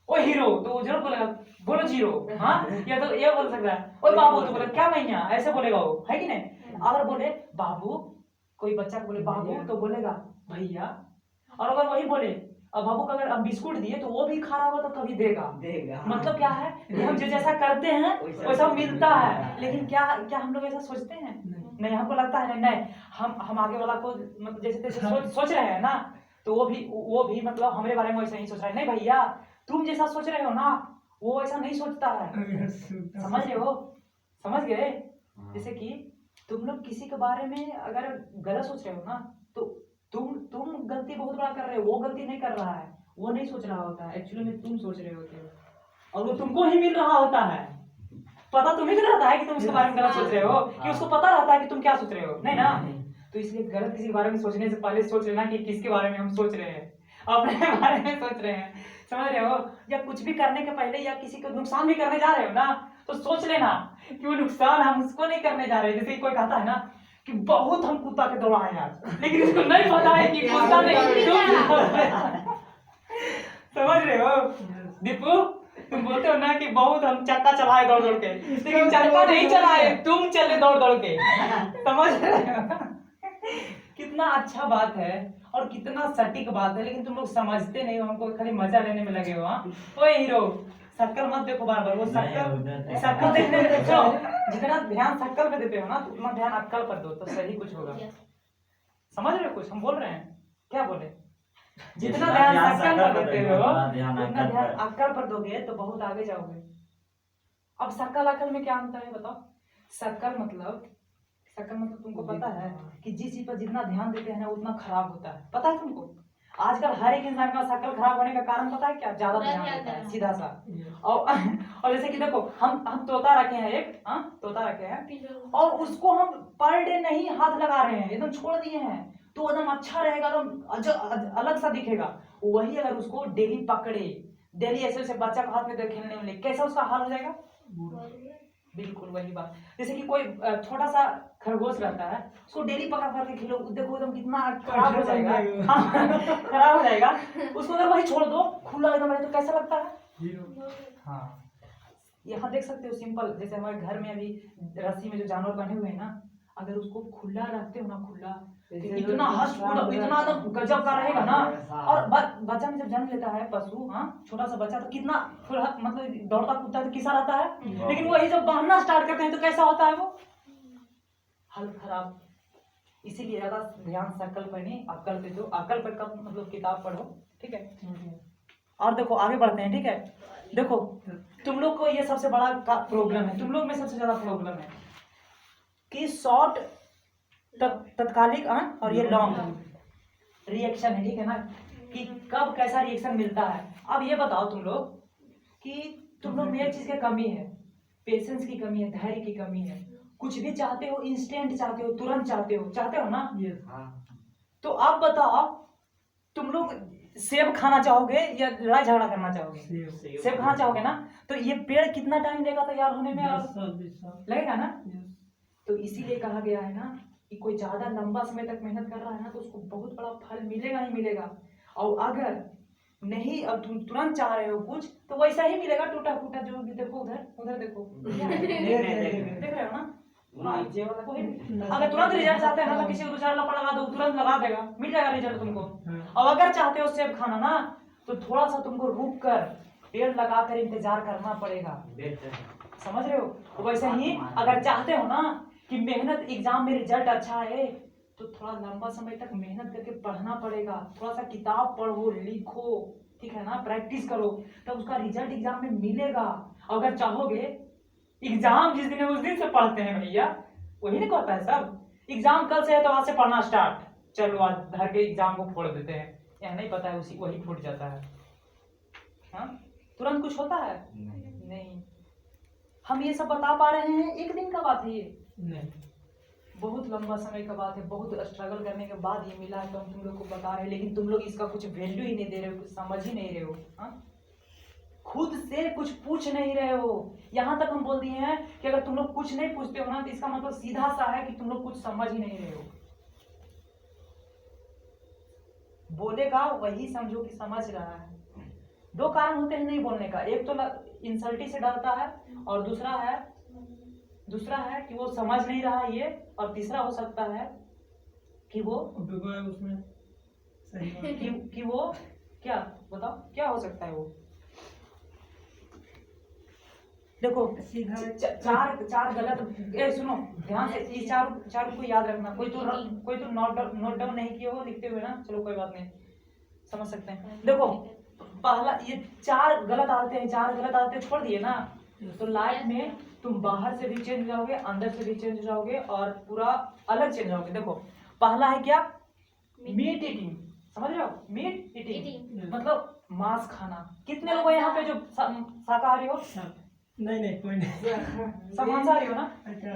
A: ओ हीरो, तो वो जरूर बोलेगा बोलो जीरो, हाँ या तो ये बोल सकता है ओ बाबू, तो बोले क्या मैया, ऐसे बोलेगा वो, है कि नहीं? अगर बोले बाबू, कोई बच्चा को बोले बाबू तो बोलेगा भैया। और अगर वही बोले अब बाबू को अगर हम बिस्कुट दिए तो वो भी खा रहा होगा तो कभी देगा। मतलब क्या है कि हम जैसा करते हैं वैसा मिलता है। लेकिन क्या क्या हम लोग ऐसा सोचते हैं? नहीं, हमको लगता है नहीं हम आगे वाला को मतलब जैसे तैसे सोच रहे हैं ना, तो वो भी मतलब हमारे बारे में वैसा ही सोच रहा है। नहीं भैया, तुम जैसा सोच रहे हो ना वो ऐसा नहीं सोचता है। समझ रहे हो? समझ गए? जैसे कि तुम लोग किसी के बारे में अगर गलत सोच रहे हो ना, तो तुम गलती बहुत बड़ा कर रहे हो, वो गलती नहीं कर रहा है, वो नहीं सोच रहा होता है, एक्चुअली में तुम सोच रहे होते हो, और वो तुमको ही मिल रहा होता है। पता तुम्हें भी रहता है कि तुम उसके बारे में गलत सोच रहे हो, कि उसको पता रहता है कि तुम क्या सोच रहे हो, नहीं ना? तो इसलिए गलत किसी के बारे में सोचने से पहले सोच लेना कि किसके बारे में हम सोच रहे हैं, अपने बारे में सोच रहे हैं। समझ रहे हो? या कुछ भी करने के पहले या किसी को नुकसान भी करने जा रहे हो ना, तो सोच लेना कि वो नुकसान हम उसको नहीं करने जा रहे। जैसे कोई कहता है ना कि बहुत हम कुत्ता के दौड़ाए आज, लेकिन उसको नहीं पता है कि कुत्ता नहीं समझ रहे हो? दीपू, तुम बोलते हो ना कि बहुत हम चक्का चलाए दौड़ दौड़ के, लेकिन चक्का नहीं चलाए, तुम चले दौड़ दौड़ के। समझ रहे हो? कितना अच्छा बात है और कितना सटीक बात है, लेकिन तुम लोग समझते नहीं हो, हमको खाली मजा लेने में लगे हो। हाँ ओए हीरो, शक्ल मत देखो बार बार, वो शक्ल देखने में देखो, जितना ध्यान शक्ल पे देते हो ना तो उतना ध्यान अक्कल पर दो, तो सही कुछ होगा। समझ रहे हो कुछ हम बोल रहे हैं? क्या बोले? जितना ध्यान शक्ल पर देते हो उतना ध्यान अक्कल पर दोगे तो बहुत आगे जाओगे। अब शक्ल अक्कल में क्या अंतर है बताओ? शक्ल मतलब तुमको पता है कि जिस चीज पर जितना ध्यान देते हैं ना उतना खराब होता है, पता है तुमको? आजकल हर एक इंसान का शक्ल खराब होने का कारण पता है क्या? ज्यादा ध्यान देता है, सीधा सा। और जैसे कि देखो हम तोता रखे हैं एक, तोता रखे हैं और उसको हम पर डे नहीं हाथ लगा रहे हैं, एकदम छोड़ दिए हैं तो एकदम अच्छा रहेगा, एकदम अलग सा दिखेगा। वही अगर उसको डेली पकड़े, डेली ऐसे बच्चा को हाथ में खेलने में ले, कैसा उसका हाल हो जाएगा? बिल्कुल वही बात। जैसे कि कोई छोटा सा खरगोश रहता है, उसको डेली पकड़ करके खेलो, देखो एकदम कितना खराब हो जाएगा। खराब हो जाएगा। उसको अगर वही छोड़ दो खुला एकदम रहे तो कैसा लगता है? हाँ, यहाँ देख सकते हो सिंपल, जैसे हमारे घर में अभी रस्सी में जो जानवर बने हुए हैं ना, अगर उसको खुला रखते हो ना, खुला इतना इतना तो गजब का रहेगा ना। और बच्चा में जब जन्म लेता है पशु, छोटा सा बच्चा, तो कितना मतलब दौड़ता कूदता तो किसा रहता है, लेकिन वही जब बांधना स्टार्ट करते हैं तो कैसा होता है? वो हालत खराब। इसीलिए ज्यादा ध्यान शक्ल पर नहीं अक्ल पे दो। अक्ल पर कब मतलब किताब पढ़ो, ठीक है? और देखो आगे बढ़ते हैं, ठीक है? देखो तुम लोग को ये सबसे बड़ा प्रॉब्लम है, तुम लोग में सबसे ज्यादा प्रॉब्लम है कि शॉर्ट तत्कालिक और ये लॉन्ग रिएक्शन है, ठीक है ना? कि कब कैसा रिएक्शन मिलता है। अब ये बताओ तुम लोग कि तुम लोग में एक चीज की कमी है, पेशेंस की कमी है, धैर्य की कमी है। कुछ भी चाहते हो इंस्टेंट चाहते हो, तुरंत चाहते हो ना? तो अब बताओ तुम लोग सेब खाना चाहोगे या लड़ाई झगड़ा करना चाहोगे? सेब खाना चाहोगे ना? तो ये पेड़ कितना टाइम लेगा तैयार होने में? लगेगा ना? तो इसीलिए कहा गया है ना कि कोई ज्यादा लंबा समय तक मेहनत कर रहा है ना तो उसको बहुत बड़ा फल मिलेगा ही मिलेगा। और अगर नहीं अब तुम तुरंत चाह रहे हो कुछ तो वैसा ही मिलेगा, टूटा फूटा। जो भी देखो उधर देखो, देख रहे हो ना? अगर तुरंत रिजल्ट चाहते हैं ना तो किसी को 2-4 लपड़ लगा दो, तुरंत लगा देगा, मिल जाएगा रिजल्ट तुमको। और अगर चाहते हो सेब खाना ना तो थोड़ा सा तुमको रुक कर पेड़ लगा कर इंतजार करना पड़ेगा। समझ रहे हो? वैसे ही अगर चाहते हो ना कि मेहनत एग्जाम में रिजल्ट अच्छा है तो थोड़ा लंबा समय तक मेहनत करके पढ़ना पड़ेगा। थोड़ा सा किताब पढ़ो, लिखो, ठीक है ना? प्रैक्टिस करो, तब उसका रिजल्ट एग्जाम में मिलेगा। अगर चाहोगे एग्जाम जिस दिन है उस दिन से पढ़ते हैं भैया, वही नहीं कहता है सब। एग्जाम कल से है तो आज से पढ़ना स्टार्ट, चलो आज धर के एग्जाम को फोड़ देते हैं, यह नहीं पता है उसी वही फूट जाता है। हाँ, तुरंत कुछ होता है नहीं। हम ये सब बता पा रहे हैं, एक दिन का बात है ये,
F: नहीं
A: बहुत लंबा समय का बात है, बहुत स्ट्रगल करने के बाद ये मिला है तो हम तुम लोग को बता रहे हैं, लेकिन तुम लोग इसका कुछ वैल्यू ही नहीं दे रहे हो, कुछ समझ ही नहीं रहे हो। हाँ, खुद से कुछ पूछ नहीं रहे हो। यहाँ तक हम बोल दिए हैं कि अगर तुम लोग कुछ नहीं पूछते हो ना तो इसका मतलब सीधा सा है कि तुम लोग कुछ समझ ही नहीं रहे हो। बोलेगा वही समझो कि समझ रहा है। दो कारण होते हैं नहीं बोलने का, एक तो इंसल्टी से डरता है और दूसरा है कि वो समझ नहीं रहा ये, और तीसरा हो सकता है कि वो
F: डूबा है उसमें। सही बात।
A: कि वो क्या बताओ क्या हो सकता है वो। देखो
F: सीधा
A: चार गलत, सुनो ध्यान से, इस चार को याद रखना। कोई तो नोट डाउन नहीं किए हो लिखते हुए ना, चलो कोई बात नहीं, समझ सकते हैं। देखो पहला ये चार गलत आदतें छोड़ दिए ना तो लाइफ में तुम बाहर से भी चेंज हो जाओगे, अंदर से भी चेंज हो जाओगे और पूरा अलग चेंज होगे। देखो पहला है क्या, मीट ईटिंग, समझ रहे हो? मीट ईटिंग मतलब मांस खाना। कितने लोग हैं यहाँ पे जो शाकाहारी हो?
F: नहीं कोई नहीं।
A: सब मांसाहारी हो ना?
F: अच्छा,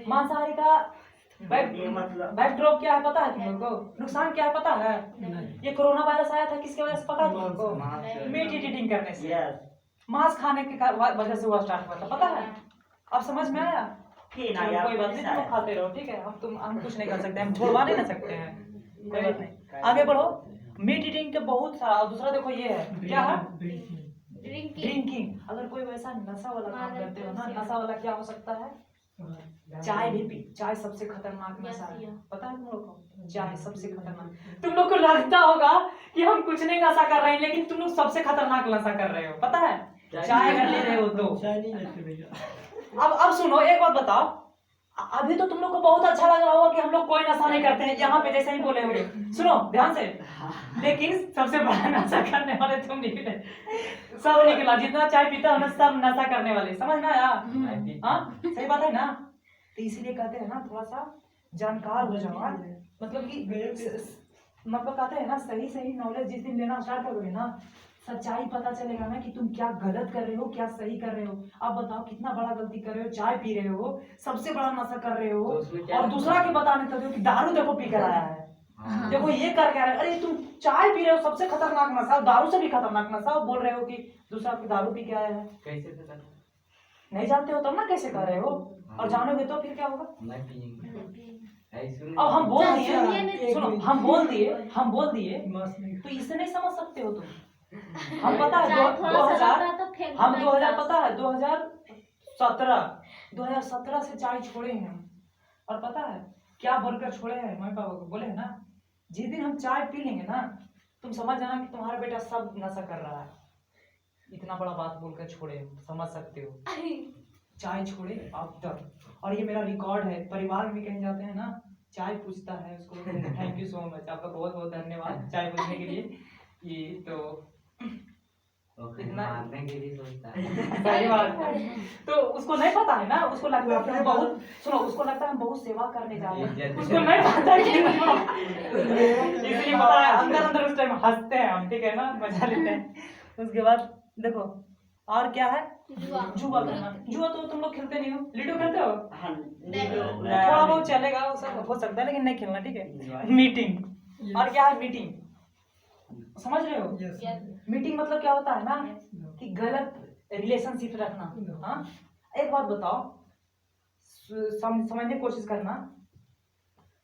A: मांसाहारी का
C: ये मतलब
A: बैकड्रॉप क्या है पता है तुम लोग को? नुकसान क्या है पता है? ये कोरोना वायरस आया था किसकी वजह से पता है तुम लोग को? मीट ईटिंग करने से,
C: यस
A: मांस खाने की वजह से हुआ स्टार्ट हुआ था, पता है? अब समझ में आया?
C: ठीक ना
A: चलो,
C: यार
A: कोई बात नहीं, तुम लोग खाते रहो, ठीक है? हम कुछ नहीं कर सकते, हम छोड़वा नहीं ना सकते हैं, कोई बात नहीं। आगे बढ़ो। मीट ईटिंग के बहुत सारा, और दूसरा देखो ये है क्या है, ड्रिंकिंग। अगर कोई वैसा नशा वाला काम करते हो ना, नशा वाला क्या हो सकता है? चाय भी पी, चाय सबसे खतरनाक नशा है, पता है तुम लोग को? चाय सबसे खतरनाक। तुम लोग को लगता होगा कि हम कुछ नहीं नशा कर रहे हैं, लेकिन तुम लोग सबसे खतरनाक नशा कर रहे हो, पता है? चाय अगर ले रहे हो तो।
F: चाय नहीं लेते भैया।
A: अब सुनो, एक बात बताओ, अभी तो तुम लोग को बहुत अच्छा लग रहा होगा कि हम लोग कोई नशा नहीं करते हैं, यहाँ पे जैसे ही बोले होंगे। सुनो ध्यान से, लेकिन सबसे बड़ा नशा करने वाले तुम निकले, सब निकला। जितना चाय पीता हो ना सब नशा करने वाले, समझ में आया? हाँ सही बात है ना? तो इसीलिए कहते हैं ना थोड़ा सा जानकार हो जाओ, मतलब कि मतलब कहते हैं ना सही नॉलेज जिस दिन लेना स्टार्ट करोगे ना, सच्चाई पता चलेगा ना कि तुम क्या गलत कर रहे हो क्या सही कर रहे हो। अब बताओ कितना बड़ा गलती कर रहे हो, चाय पी रहे हो, सबसे बड़ा नशा कर रहे हो, और दूसरा के बताने लगते हो कि दारू देखो पी कर आया है, देखो ये कर क्या रहा है। अरे तुम चाय पी रहे हो सबसे खतरनाक नशा, दारू से भी खतरनाक नशा, बोल रहे हो कि दूसरा की दारू पी के आया है।
G: कैसे पता?
A: नहीं जानते हो तब ना कैसे कर रहे हो, और जानोगे तो फिर क्या होगा? अब हम बोल दिए, सुनो हम बोल दिए
F: मांस नहीं
A: तो इससे नहीं समझ सकते हो तुम। हम पता है
B: चाहे थोड़ा सा
A: 2000
B: रहता तो फेंक
A: हम
B: देना
A: 2000
B: गिलास।
A: पता है 2017 से चाय छोड़े हैं हम। और पता है क्या बोलकर छोड़े हैं? मम्मी पापा को बोले हैं ना, जिस दिन हम चाय पी लेंगे ना तुम समझ जाना कि तुम्हारा बेटा सब नशा कर रहा है। इतना बड़ा बात बोलकर छोड़े, समझ सकते हो? चाय छोड़े अब तक। और ये मेरा रिकॉर्ड है, परिवार में कहीं जाते हैं ना चाय पूछता है उसको, थैंक यू सो मच, आपका बहुत बहुत धन्यवाद चाय पूछने के लिए। ये तो इतना सही बात है। तो उसको नहीं पता है ना, उसको लगता है कि हम बहुत, सुनो उसको लगता है हम बहुत सेवा करने जा रहे हैं, उसको नहीं पता कि इसलिए पता है अंदर उस टाइम हंसते हैं हम, ठीक है ना, मजा लेते हैं। उसके बाद देखो और क्या है, जुआ करना। जुआ तो तुम लोग खेलते नहीं हो, लूडो खेलते हो? थोड़ा बहुत चलेगा, वो सब हो सकता है, लेकिन नहीं खेलना, ठीक है? मीटिंग, और क्या है मीटिंग, समझ रहे हो? मीटिंग मतलब क्या होता है ना कि गलत रिलेशनशिप रखना। हाँ एक बात बताओ, समझने की कोशिश करना,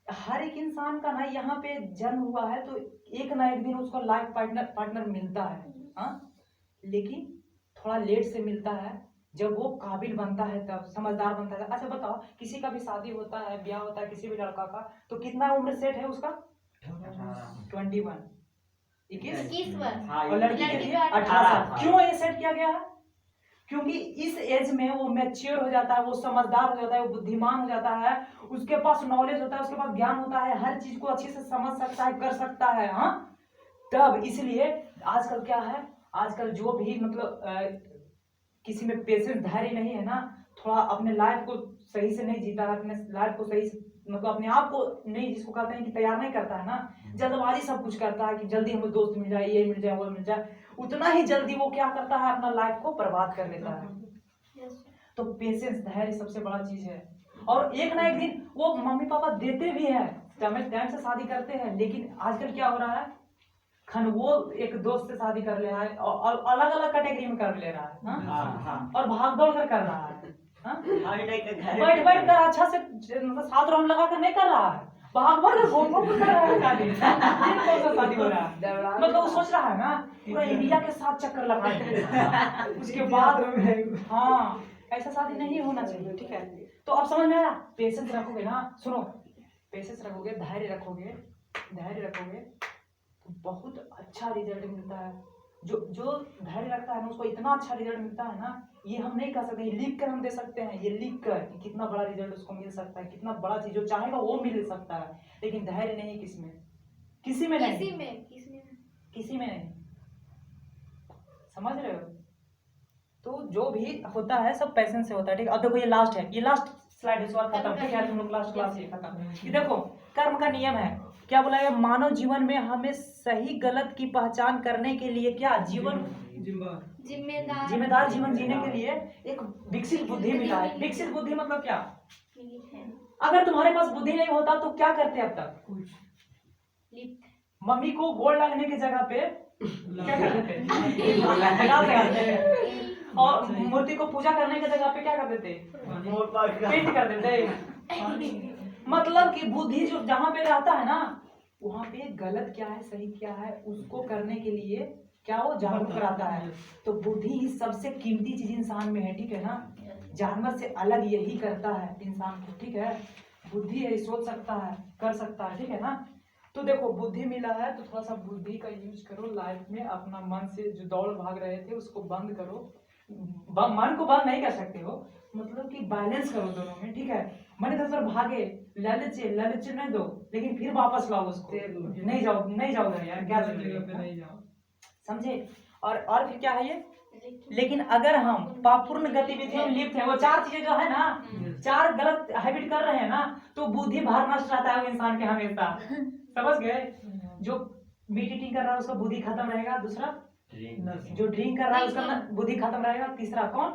A: हर एक इंसान का ना यहाँ पे जन्म हुआ है तो एक ना एक दिन उसको लाइफ पार्टनर मिलता है। हाँ लेकिन थोड़ा लेट से मिलता है, जब वो काबिल बनता है तब, समझदार बनता है। अच्छा बताओ, किसी का भी शादी होता है, ब्याह होता है किसी भी लड़का का, तो कितना उम्र सेट है उसका? 21
B: वर्ष।
A: और लड़की के लिए 18 साल। क्यों ये सेट किया गया है? क्योंकि इस एज में वो मैच्योर हो जाता है, वो समझदार हो जाता है, वो बुद्धिमान हो जाता है, उसके पास नॉलेज होता है, उसके पास ज्ञान होता है, हर चीज को अच्छे से समझ सकता है, कर सकता है। हाँ तब इसलिए आजकल क्या है, आजकल जो भी मतलब किसी में पेशेंस धैर्य नहीं है ना, थोड़ा अपने लाइफ को सही से नहीं जीता है, अपने लाइफ को सही से मतलब अपने आप को नहीं, जिसको कहते हैं कि तैयार नहीं करता है ना, जल्दबाजी सब कुछ करता है कि जल्दी हमें दोस्त मिल जाए, ये मिल जाए, वो मिल जाए, उतना ही जल्दी वो क्या करता है, अपना लाइफ को बर्बाद कर लेता है। तो पेशेंस, धैर्य सबसे बड़ा चीज है। और एक ना एक दिन वो मम्मी पापा देते भी है, टाइम से शादी करते हैं, लेकिन आजकल क्या हो रहा है, वो एक दोस्त से शादी कर ले रहा है और अलग अलग कैटेगरी में कर ले रहा है, हाँ?
C: हाँ हाँ
A: और भाग दौड़ कर रहा है, हाँ?
C: हर टाइप का घर
A: बैठ बैठ कर अच्छा से मतलब 7 राउंड लगा कर नहीं कर रहा है, भाग भाग कर घूम घूम कर रहा है शादी। ये कौन सा शादी हो रहा है? मतलब वो सोच रहा है ना पूरा इंडिया के साथ चक्कर लगाए उसके बाद, हाँ ऐसा शादी नहीं होना चाहिए, ठीक है। तो अब समझ में आया, पेशेंस रखोगे ना, सुनो, पेशेंस रखोगे, धैर्य रखोगे तो बहुत अच्छा रिजल्ट मिलता है। जो धैर्य रखता है ना उसको इतना अच्छा रिजल्ट मिलता है ना, ये हम नहीं कह सकते, ये लिख कर हम दे सकते हैं, ये लिख कर कि कितना बड़ा रिजल्ट उसको मिल सकता है, कितना बड़ा चीज जो चाहेगा वो मिल सकता है, लेकिन धैर्य नहीं, किसी में नहीं, समझ रहे हो? तो जो भी होता है सब पेशेंस से होता है, ठीक है। अब देखो ये लास्ट है, ये लास्ट स्लाइड है, सवाल खत्म, ठीक है, तुम लोग लास्ट क्लास ये खत्म। ये देखो कर्म का नियम है, क्या बोला है, मानव जीवन में हमें सही गलत की पहचान करने के लिए क्या जिम्मेदार जीवन जीने के लिए एक विकसित बुद्धि मिला है। विकसित बुद्धि मतलब क्या, अगर तुम्हारे पास बुद्धि नहीं होता तो क्या करते अब तक, मम्मी को गोल्ड लगने की जगह पे क्या कर देते और मूर्ति को पूजा करने की जगह पे क्या कर देते, पेंट कर देते। मतलब कि बुद्धि जो जहाँ पे रहता है ना, वहाँ पे गलत क्या है सही क्या है उसको करने के लिए क्या वो जागरूक कराता है। तो बुद्धि ही सबसे कीमती चीज इंसान में है, ठीक है ना। जानवर से अलग यही करता है इंसान को, ठीक है। बुद्धि है, सोच सकता है, कर सकता है, ठीक है ना। तो देखो बुद्धि मिला है तो थोड़ा सा बुद्धि का यूज करो लाइफ में। अपना मन से जो दौड़ भाग रहे थे उसको बंद करो। मन को बंद नहीं कर सकते हो, मतलब कि बैलेंस करो दोनों में, ठीक है। मन इधर उधर भागे, लालच नहीं दो, लेकिन फिर वापस लाओ उसको। नहीं जाओ उधर यार, क्या नहीं जाओ, समझे। और फिर क्या है ये, लेकिन अगर हम पापपूर्ण गतिविधियों में लिप्त हैं, वो 4 चीजें जो है ना, 4 गलत हैबिट कर रहे हैं ना, तो बुद्धि भार नष्ट रहता है वो इंसान के हमेशा, समझ गए। जो मीट ईटिंग कर रहा है उसका बुद्धि खत्म रहेगा। दूसरा जो ड्रिंक कर रहा है उसका बुद्धि खत्म रहेगा। तीसरा कौन,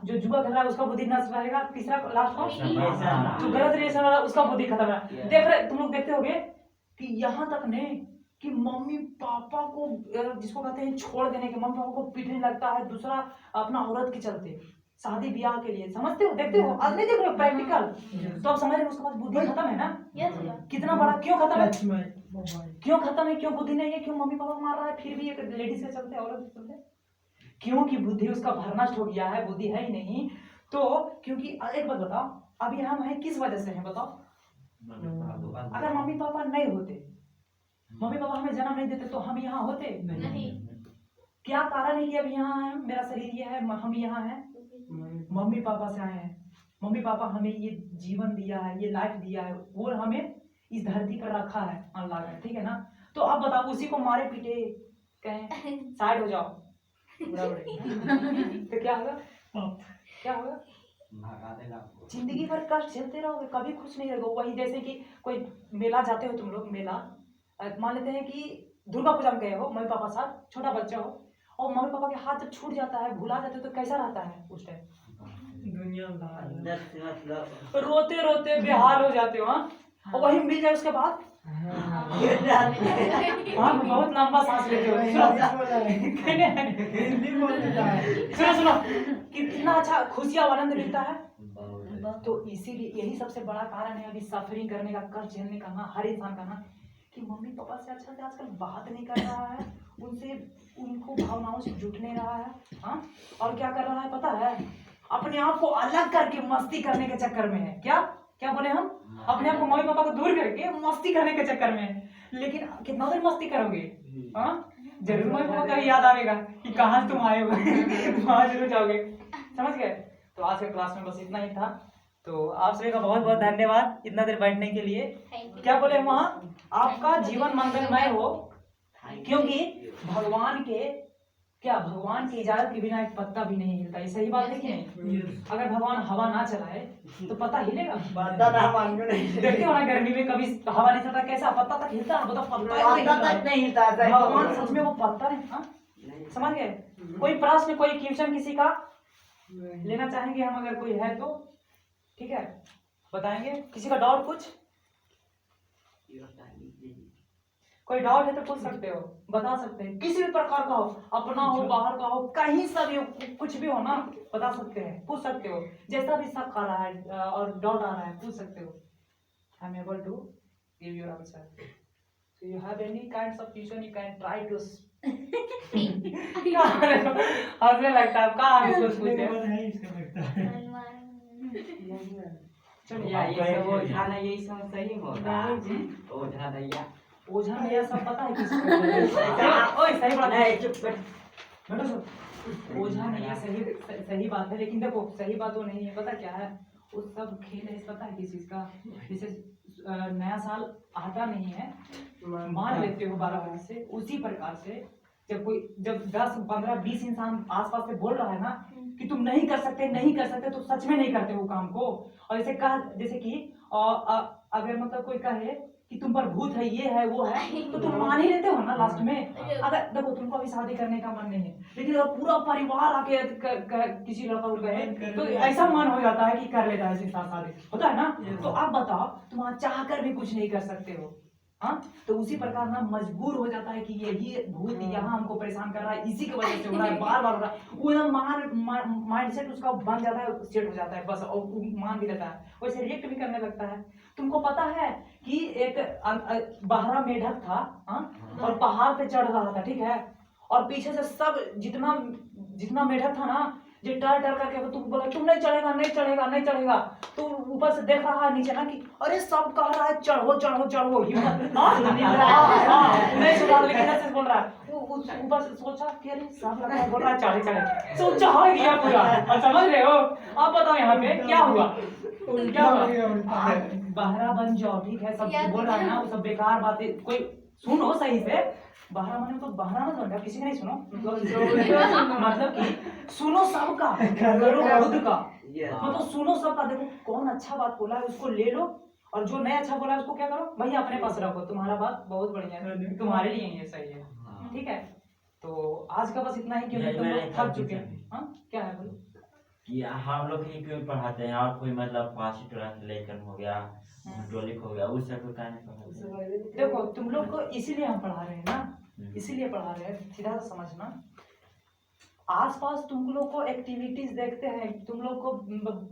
A: जो जुआ खेल रहा है उसका बुद्धि नष्ट रहेगा। तीसरा लास्ट कौन, जो गलत रिलेशन वाला उसका बुद्धि खत्म रहेगा। देख रहे तुम लोग देखते होगे कि यहाँ तक ने कि मम्मी पापा को, जिसको कहते हैं छोड़ देने के, मम्मी पापा को पीटने लगता है दूसरा अपना औरत के चलते, शादी ब्याह के लिए, समझते हो, देखते हो। आज नहीं देख रहे हो प्रैक्टिकल, तो आप समझ रहे हो उसके बाद बुद्धि खत्म है ना। कितना बड़ा, क्यों खत्म है, क्यों बुद्धि नहीं है, क्यों मम्मी पापा को मार रहा है फिर भी एक लेडीज के चलते, औरत के चलते, क्योंकि बुद्धि उसका भरनष्ट हो गया है, बुद्धि है ही नहीं। तो क्योंकि एक बात बताओ, अभी हम हैं किस वजह से हैं बताओ। अगर मम्मी पापा नहीं होते, मम्मी पापा हमें जन्म नहीं देते तो हम यहाँ होते नहीं। क्या कारण है कि अब यहाँ है, मेरा शरीर ये है, हम यहाँ हैं, मम्मी पापा से आए हैं। मम्मी पापा हमें ये जीवन दिया है, ये लाइफ दिया है, वो हमें इस धरती पर रखा है अल्लाह ने, ठीक है ना। तो अब बताओ उसी को मारे पीटे कहें साइड हो जाओ तो क्या होगा, क्या होगा, जिंदगी भर कष्ट झेलते रहोगे, कभी खुश नहीं रहोगे। वही जैसे कि कोई मेला जाते हो तुम लोग, मेला मान लेते हैं कि दुर्गा पूजा में गए हो मम्मी पापा साथ, छोटा बच्चा हो, और मम्मी पापा के हाथ जब छूट जाता है, भुला जाते हो, तो कैसा रहता है उस टाइम,
F: दुनिया
C: मतलब
A: रोते रोते बेहाल हो जाते हो। हाँ, और वही मिल जाए उसके बाद हाँ बहुत लंबा सांस लेते हो। सुनो कितना अच्छा खुशियाँ आनंद मिलता है। तो इसीलिए यही सबसे बड़ा कारण है अभी सफरिंग करने का, कष्ट झेलने का ना, हर इंसान का ना, कि मम्मी पापा से अच्छा से आजकल बात नहीं कर रहा है, उनसे उनको भावनाओं से जुट नहीं रहा है। हाँ, और क्या कर रहा है पता है, अपने आप को अलग करके मस्ती करने के चक्कर में है। क्या क्या बोले हम, अपने आप को मम्मी पापा को दूर करके मस्ती करने के चक्कर में है। लेकिन कितना देर मस्ती करोगे, हाँ जरूर मम्मी पापा का याद आएगा कि कहाँ से तुम आए हो वहाँ जरूर जाओगे, समझ गए। तो आज के क्लास में बस इतना ही था। तो आप सभी का बहुत बहुत धन्यवाद इतना देर बैठने के लिए। क्या बोले हम वहाँ, आपका जीवन मंगलमय हो, क्योंकि भगवान के क्या भगवान की इजाजत के बिना एक पत्ता भी नहीं हिलता? ये सही बात है कि नहीं? अगर भगवान हवा ना चलाए तो पत्ता हिलेगा?
C: पता ना मांगो नहीं
A: देखते हो ना गर्मी में कभी हवा नहीं चलता, कैसा पत्ता तक हिलता है? बताओ, पत्ता ही नहीं
C: पता
A: हिलता।
C: तक नहीं हिलता है
A: भगवान सच में वो पत्ता है। हाँ,
C: नहीं।
A: समझ गए? कोई प्रश्न, कोई क्वेश्चन किसी का लेना चाहेंगे हम? अगर कोई है तो ठीक है, बताएंगे। किसी का डाउट कुछ? कोई डाउट है तो पूछ सकते हो, बता सकते हैं, किसी भी प्रकार का हो, अपना हो, बाहर का हो, कहीं सा भी हो, कुछ भी हो ना, बता सकते हैं, पूछ सकते हो। जैसा भी शक आ रहा है और डाउट आ रहा है, पूछ सकते हो। I am able to give your answer. So you have any kinds of question, you can try to. हंसने लगता है, कहाँ इसको पूछे?
F: है इसका लगता है।
A: चलिए,
C: ये सब ओझा ना यही सब सही होगा
A: जी।
C: ओझा दैया
A: ओझा में यह सब पता है किसको? ओए सही बात है,
C: नहीं चुप बैठ
A: बैठो सर। ओझा में यह सही बात है, लेकिन देखो सही बात वो नहीं है। पता क्या है, वो सब खेल है, पता है किस चीज का? जैसे नया साल आता नहीं है, मान लेते हो 12 बजे से, उसी प्रकार से जब 10, 15, 20 इंसान आसपास से बोल रहा है ना कि तुम नहीं कर सकते, नहीं कर सकते, तो सच में नहीं करते वो काम को। और जैसे कि अगर मतलब कोई कहे कि तुम पर भूत है, ये है, वो है, तो तुम मान ही लेते हो ना लास्ट में। अगर देखो तुमको अभी शादी करने का मन नहीं है, लेकिन अगर पूरा परिवार आके किसी लड़का को कहे तो ऐसा मन हो जाता है कि कर लेता है, इसके साथ शादी होता है ना। तो आप बताओ, तुम चाह कर भी कुछ नहीं कर सकते हो। हाँ, तो उसी प्रकार ना मजबूर हो जाता है कि यही भूत यहाँ हमको परेशान कर रहा है, इसी की वजह से हो रहा है, बार बार हो रहा है। वो एकदम माइंडसेट उसका बन जाता है, सेट हो जाता है बस, और मान भी रहता है, वैसे रिएक्ट भी करने लगता है। तुमको पता है कि एक बहरा मेढक था, हाँ, और पहाड़ पे चढ़ रहा था, ठीक है, और पीछे से सब जितना मेढक था ना, जो डर करके तुम बोला तुम नहीं चढ़ेगा, नहीं चढ़ेगा, नहीं चढ़ेगा, तो ऊपर से देख रहा है नीचे ना कि अरे सब कह रहा है चढ़ो चढ़ो चढ़ो, हिम्मत नहीं सुना, लेकिन ऐसे बोल रहा है। वो ऊपर से सोचा कि अरे सब लड़का बोल रहा है चढ़े चढ़े, तो चढ़ गया पूरा। और समझ रहे हो? आप बताओ यहाँ पे क्या हुआ? क्या हुआ? बहरा बन जाओ, ठीक है, सब बोल रहा है ना, वो सब बेकार बातें, कोई सुनो सही से। बहरा माने तो बहरा मत बन, किसी का नहीं सुनो, मतलब कि सुनो सबका, करो खुद का, मतलब सुनो सबका। देखो कौन अच्छा बात बोला है उसको ले लो, और जो नहीं अच्छा बोला है उसको क्या करो भैया अपने पास रखो। तुम्हारा बात बहुत बढ़िया है, तुम्हारे लिए ये सही है, ठीक है। तो आज का बस इतना ही, क्योंकि तुम लोग थक चुके हैं। हाँ, क्या है बोलो?
G: कि हम लोग ही क्यों पढ़ाते हैं, और कोई मतलब पांच ट्रांसलेशन हो गया, टॉलिक हो गया, उस सब का नहीं पढ़ाते।
A: देखो तुम लोग को इसीलिए हम पढ़ा रहे हैं ना, इसीलिए पढ़ा रहे हैं, सीधा सा समझना। आसपास तुम लोग को एक्टिविटीज देखते हैं, तुम लोग को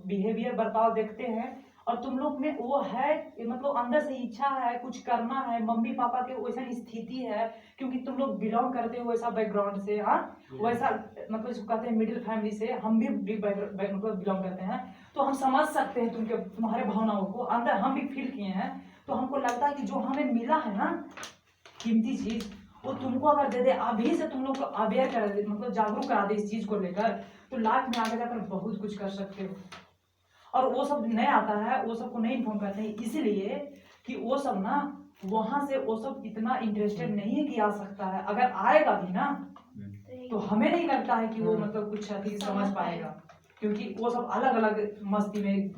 A: बिहेवियर, बर्ताव देखते हैं, और तुम लोग में वो है, मतलब अंदर से इच्छा है, कुछ करना है, मम्मी पापा के वैसा स्थिति है, क्योंकि तुम लोग बिलोंग करते हो वैसा बैकग्राउंड से। हाँ, वैसा मतलब इसको कहते हैं मिडिल फैमिली से, हम भी मतलब बिलोंग करते हैं। तो हम समझ सकते हैं तुम्हारे भावनाओं को, अंदर हम भी फील किए हैं। तो हमको लगता है कि जो हमें मिला है ना कीमती चीज, वो तुमको अगर दे दे, अभी से तुम लोग को अवेयर करा दे, मतलब जागरूक करा दे इस चीज को लेकर, तो लाइफ में आगे जाकर बहुत कुछ कर सकते हो। और वो सब नहीं आता है, वो सबको नहीं इन्फॉर्म करते हैं, इसलिए कि वो सब ना वहां से वो सब इतना इंटरेस्टेड नहीं है कि आ सकता है। अगर आएगा भी ना तो हमें नहीं लगता है कि वो मतलब कुछ अधिक समझ पाएगा, क्योंकि वो सब अलग अलग मस्ती में
C: एक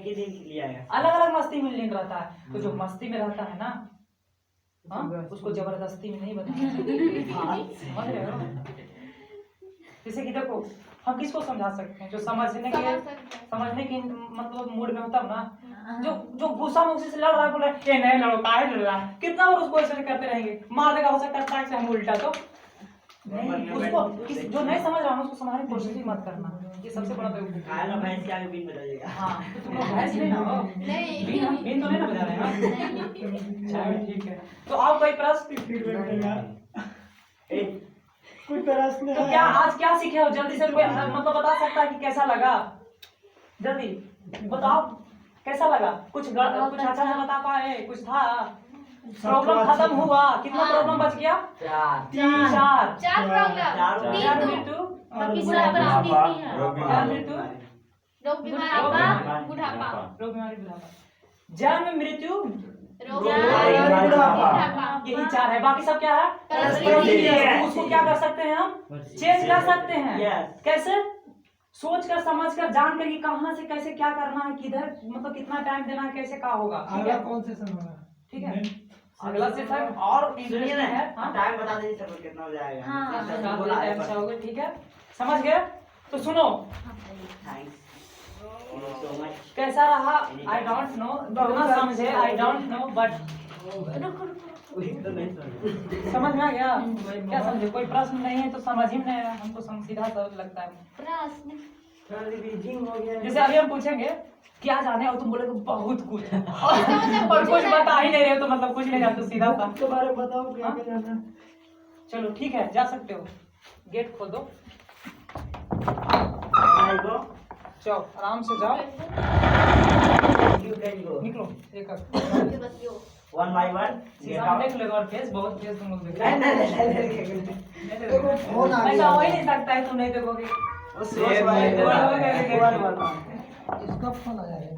C: ही दिन के लिए आया,
A: अलग अलग मस्ती में लीन रहता है। तो जो मस्ती में रहता है ना, हाँ, उसको जबरदस्ती में नहीं बताना। समझ रहे हो? जैसे कि देखो हम किसको समझा सकते हैं, जो समझने की मतलब मूड में होता है ना, जो गुस्सा में उसी से लड़ रहा है, बोल रहा है नहीं लड़ो, काहे लड़ रहा है, कितना बार उसको ऐसे करते रहेंगे, मार देगा, हो सकता है हम उल्टा। तो नहीं, उसको जो नहीं समझ रहा है उसको समझने की कोशिश ही मत करना, ये सबसे बड़ा
C: खाना भैंस के आगे बीन बजा देगा।
A: हाँ, तो तुम लोग भैंस नहीं ना हो, बीन तो नहीं ना बजा रहे हैं। चलो ठीक है, तो आओ कोई प्रश्न?
F: कोई प्रश्न
A: तो क्या आज क्या सीखे हो? जल्दी से कोई मतलब बता सकता है कि कैसा लगा? जल्दी बताओ कैसा लगा? कुछ अच्छा से बता पाए? कुछ था? प्रॉब्लम खत्म हुआ? कितना प्रॉब्लम बच गया? चार मृत्यु,
B: रोग बीमारी, बुढ़ापा।
A: जन्म, मृत्यु, यही 4 है, बाकी सब क्या है?
B: Yes.
A: उसको क्या कर सकते हैं हम? चेंज कर सकते हैं।
C: Yes.
A: कैसे? सोच कर समझ कर जान कर कि कहाँ से कैसे क्या करना है, किधर मतलब कितना टाइम देना है, कैसे क्या होगा। ठीक
F: अगला
A: है,
F: कौन सेशन होगा?
A: ठीक है। अगला सेशन और
C: सुनिए
A: इंटरेस्टिंग है। हाँ?
C: टाइम बता दीजिए सर कितना हो जाएगा।
B: हाँ,
C: सर, बोला है
A: अच्छा
C: पर।
A: होगा, ठीक है, समझ गए? तो सुनो,
C: Thanks. Thank you so much.
A: कैसा रहा आई डोंट नो, कितना समझे आई डोंट नो, बट
C: तो नहीं समझ।
A: समझ में आ गया? क्या समझे? कोई प्रश्न नहीं है तो समझ ही नहीं आया, हमको सीधा सा लगता है।
B: प्रश्न
E: रिवीजिंग हो गया।
A: जैसे अभी हम पूछेंगे क्या जाने और तुम बोलोगे बहुत कुछ और कुछ बता ही नहीं रहे हो, तो मतलब कुछ नहीं जानते, सीधा सा।
E: उसके बारे में बताओ क्या
A: हाँ?
E: क्या जाना है?
A: चलो ठीक है, जा सकते हो, गेट खोल दो,
C: Can I go?
A: जाओ आराम से जाओ,
C: You can go.
A: निकलो एक
C: One by one.
A: शीशा में देख लो और फेस, बहुत फेस तुम लोग देख
C: नहीं
A: रहे
C: नहीं नहीं नहीं
A: नहीं
E: देखो,
A: देखोगे।
E: फोन आ
A: ऐसा
E: गया।
A: हो ही नहीं सकता है, तुम नहीं देखोगे।
C: वो
A: एक
C: सोच
A: मिनट,
C: वाले
A: one by one।
E: इसका फोन आया है।